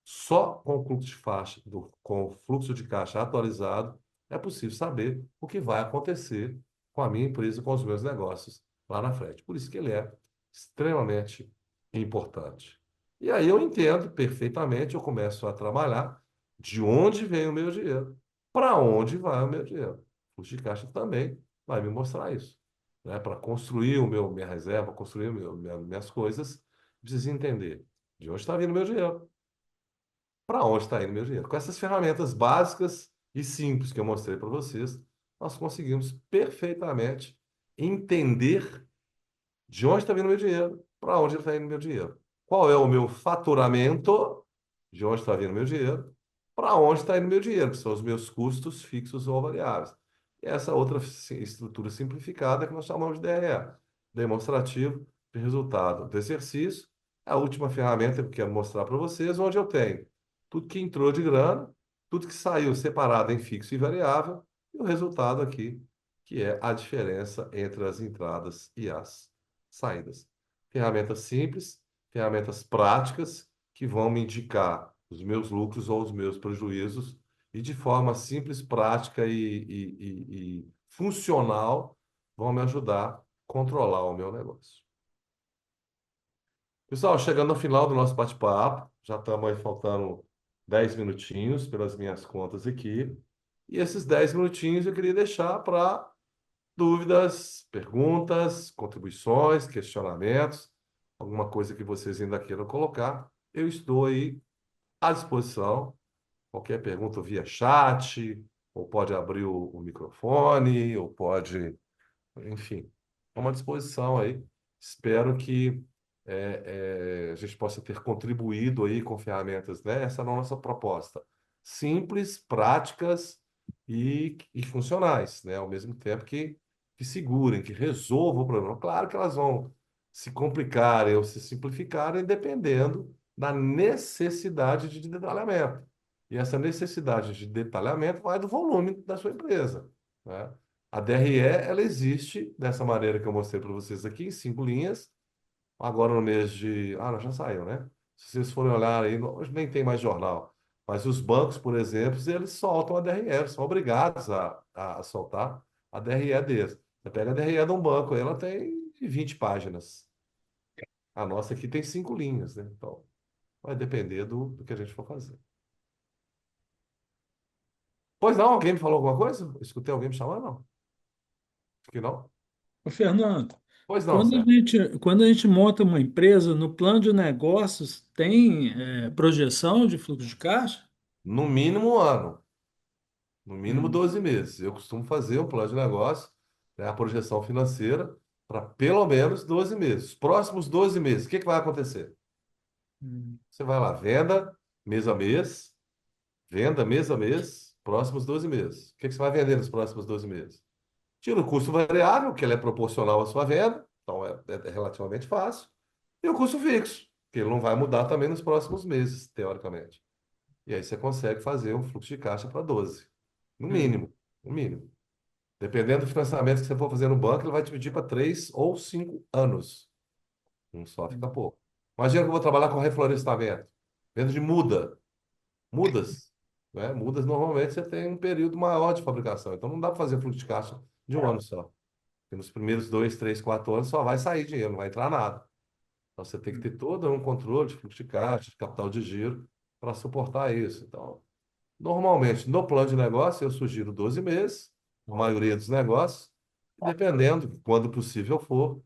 Só com o fluxo de faixa, com o fluxo de caixa atualizado, é possível saber o que vai acontecer com a minha empresa, com os meus negócios lá na frente. Por isso que ele é extremamente importante. E aí eu entendo perfeitamente, eu começo a trabalhar de onde vem o meu dinheiro, para onde vai o meu dinheiro. O fluxo de caixa também vai me mostrar isso. Né? Para construir minha reserva, construir minhas coisas, preciso entender de onde está vindo o meu dinheiro, para onde está indo meu dinheiro. Com essas ferramentas básicas e simples que eu mostrei para vocês, nós conseguimos perfeitamente entender de onde está vindo meu dinheiro, para onde está indo meu dinheiro. Qual é o meu faturamento, de onde está vindo meu dinheiro, para onde está indo meu dinheiro, que são os meus custos fixos ou variáveis. E essa outra estrutura simplificada que nós chamamos de DRE, demonstrativo de resultado do exercício. A última ferramenta que eu quero mostrar para vocês, onde eu tenho tudo que entrou de grana, tudo que saiu separado em fixo e variável, e o resultado aqui, que é a diferença entre as entradas e as saídas. Ferramentas simples, ferramentas práticas que vão me indicar os meus lucros ou os meus prejuízos e de forma simples, prática e funcional vão me ajudar a controlar o meu negócio. Pessoal, chegando ao final do nosso bate-papo, já estamos aí faltando 10 minutinhos pelas minhas contas aqui. E esses 10 minutinhos eu queria deixar para dúvidas, perguntas, contribuições, questionamentos, alguma coisa que vocês ainda queiram colocar. Eu estou aí à disposição. Qualquer pergunta via chat, ou pode abrir o microfone, ou pode, enfim, estamos à disposição aí. Espero que a gente possa ter contribuído aí com ferramentas, né? Essa é a nossa proposta. Simples, práticas e funcionais, né? Ao mesmo tempo que segurem, que resolvam o problema. Claro que elas vão se complicarem ou se simplificarem dependendo da necessidade de detalhamento. E essa necessidade de detalhamento vai do volume da sua empresa, né? A DRE, ela existe dessa maneira que eu mostrei para vocês aqui, em 5 linhas. Agora no mês de... Ah, não, já saiu, né? Se vocês forem olhar aí, hoje nem tem mais jornal. Mas os bancos, por exemplo, eles soltam a DRE, eles são obrigados a soltar a DRE deles. Você pega a DRE de um banco, ela tem 20 páginas. A nossa aqui tem 5 linhas, né? Então, vai depender do que a gente for fazer. Pois não, alguém me falou alguma coisa? Escutei alguém me chamando? Não. Acho que não. Ô, Fernando, Pois não, Sérgio. quando a gente monta uma empresa, no plano de negócios tem projeção de fluxo de caixa? No mínimo 1 ano. No mínimo Hum, 12 meses. Eu costumo fazer um plano de negócio, né, a projeção financeira, para pelo menos 12 meses. Os próximos 12 meses, o que que vai acontecer? hum, Você vai lá, venda mês a mês, próximos 12 meses. O que que você vai vender nos próximos 12 meses? Tira o custo variável, que ele é proporcional à sua venda, então é relativamente fácil, e o custo fixo, que ele não vai mudar também nos próximos meses, teoricamente. E aí você consegue fazer um fluxo de caixa para 12, no hum, mínimo, no mínimo. Dependendo do financiamento que você for fazer no banco, ele vai te pedir para 3 ou 5 anos. Um só fica hum. pouco. Imagina que eu vou trabalhar com reflorestamento. Venda de mudas. Né? Mudas, normalmente, você tem um período maior de fabricação. Então, não dá para fazer fluxo de caixa de um ano só. Porque nos primeiros 2, 3, 4 anos só vai sair dinheiro, não vai entrar nada. Então, você tem que ter todo um controle de fluxo de caixa, de capital de giro, para suportar isso. Então, normalmente, no plano de negócio, eu sugiro 12 meses, na maioria dos negócios, dependendo, quando possível for,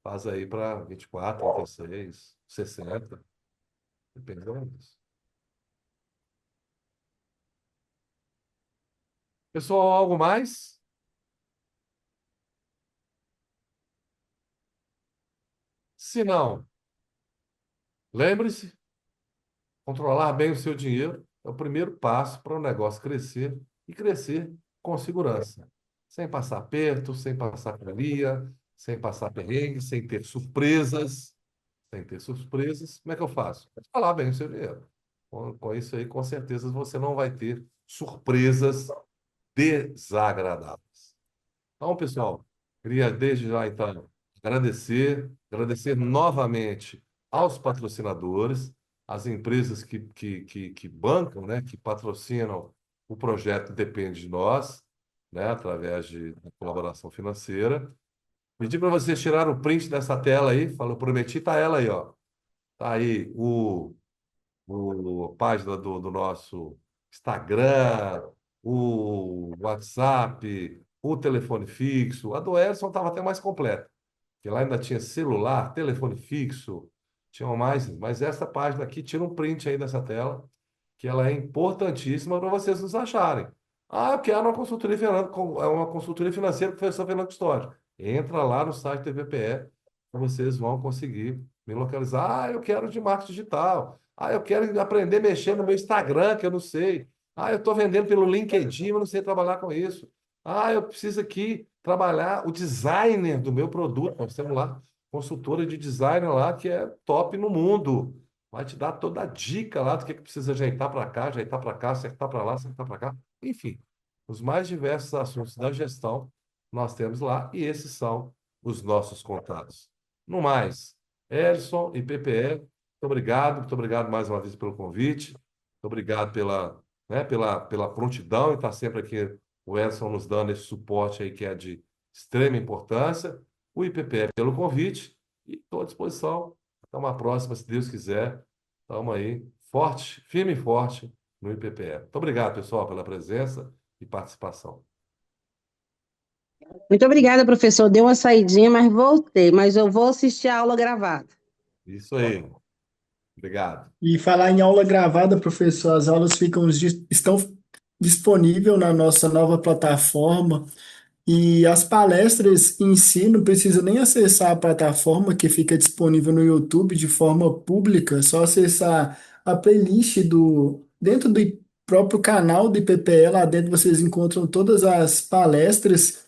faz aí para 24, 36, 60, dependendo disso. Pessoal, algo mais? Se não, lembre-se, controlar bem o seu dinheiro é o primeiro passo para o negócio crescer e crescer com segurança, sem passar aperto, sem passar correria, sem passar perrengue, sem ter surpresas. Sem ter surpresas, como é que eu faço? Falar bem o seu dinheiro. Com isso aí, com certeza, você não vai ter surpresas desagradáveis. Então, pessoal, queria desde já, então, agradecer novamente aos patrocinadores, às empresas que bancam, né, que patrocinam o projeto Depende de Nós, né, através de colaboração financeira. Pedi para vocês tirar o print dessa tela aí, falou, prometi, tá ela aí, ó. Tá aí a página do nosso Instagram, o WhatsApp, o telefone fixo. A do Edson estava até mais completa, que lá ainda tinha celular, telefone fixo, tinha mais, mas essa página aqui tira um print aí dessa tela, que ela é importantíssima para vocês nos acharem. Ah, eu quero uma consultoria, uma consultoria financeira com o professor Fernando Custódio. Entra lá no site do IPPE, que vocês vão conseguir me localizar. Ah, eu quero de marketing digital. Ah, eu quero aprender a mexer no meu Instagram, que eu não sei. Ah, eu estou vendendo pelo LinkedIn, eu não sei trabalhar com isso. Ah, eu preciso aqui trabalhar o designer do meu produto. Nós temos lá consultora de designer lá que é top no mundo. Vai te dar toda a dica lá do que precisa ajeitar para cá, acertar para lá, acertar para cá. Enfim, os mais diversos assuntos da gestão nós temos lá e esses são os nossos contatos. No mais, Elson e PPE, muito obrigado mais uma vez pelo convite, muito obrigado pela prontidão e estar sempre aqui o Edson nos dando esse suporte aí que é de extrema importância, o IPPE pelo convite e estou à disposição. Até uma próxima, se Deus quiser. Estamos aí, forte, firme e forte no IPPE. Muito obrigado, pessoal, pela presença e participação. Muito obrigada, professor. Deu uma saidinha, mas voltei. Mas eu vou assistir a aula gravada. Isso aí. Obrigado. E falar em aula gravada, professor, as aulas estão disponíveis na nossa nova plataforma. E as palestras em si não precisa nem acessar a plataforma que fica disponível no YouTube de forma pública, só acessar a playlist dentro do próprio canal do IPPE, lá dentro vocês encontram todas as palestras.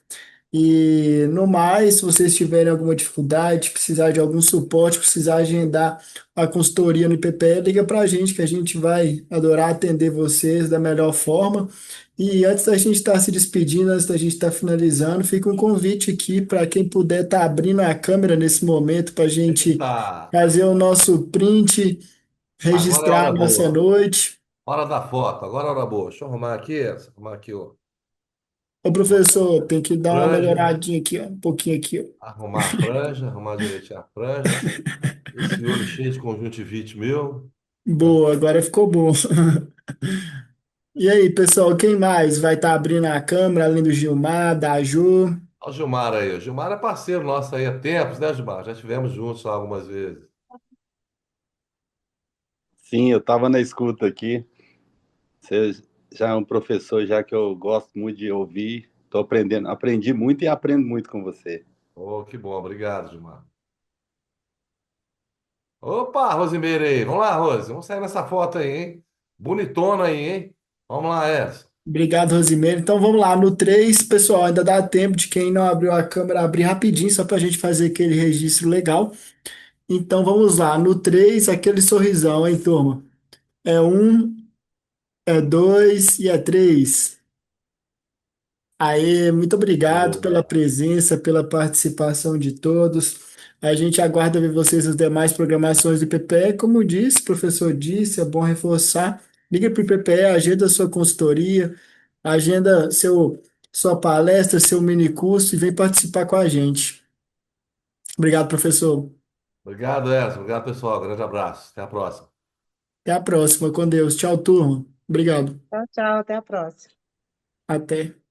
E no mais, se vocês tiverem alguma dificuldade, precisar de algum suporte, precisar agendar a consultoria no IPPE, liga para a gente que a gente vai adorar atender vocês da melhor forma. E antes da gente estar se despedindo, antes da gente estar finalizando, fica um convite aqui para quem puder estar abrindo a câmera nesse momento para a gente Eita! fazer o nosso print, Agora é a registrar a hora nossa boa. noite. Hora da foto. Agora é a hora boa. Deixa eu arrumar aqui. Arrumar aqui, ó. Ô, professor, tem que dar uma Franja. melhoradinha aqui, ó, um pouquinho aqui, ó. Arrumar a franja. Arrumar direitinho a franja. Esse olho cheio de conjuntivite meu. Boa, agora ficou bom. E aí, pessoal, quem mais vai estar abrindo a câmera, além do Gilmar, da Ju? Olha o Gilmar aí. O Gilmar é parceiro nosso aí há tempos, né, Gilmar? Já estivemos juntos já algumas vezes. Sim, eu estava na escuta aqui. Você já é um professor já que eu gosto muito de ouvir. Estou aprendendo, aprendi muito e aprendo muito com você. Oh, que bom. Obrigado, Gilmar. Opa, Rosimeire aí. Vamos lá, Rose. Vamos sair nessa foto aí, hein? Bonitona aí, hein? Vamos lá, Edson. Obrigado, Rosimeiro. Então vamos lá, no 3, pessoal, ainda dá tempo de quem não abriu a câmera abrir rapidinho, só para a gente fazer aquele registro legal. Então vamos lá, no 3, aquele sorrisão, hein, turma? É um, é dois e é três. Aê, muito obrigado pela Boa. presença, pela participação de todos. A gente aguarda ver vocês nas demais programações do IPPE. Como disse, o professor disse, é bom reforçar. Liga para o IPPE, agenda sua consultoria, agenda sua palestra, seu mini curso e vem participar com a gente. Obrigado, professor. Obrigado, Edson. Obrigado, pessoal. Grande abraço. Até a próxima. Até a próxima, com Deus. Tchau, turma. Obrigado. Tchau, tchau. Até a próxima. Até.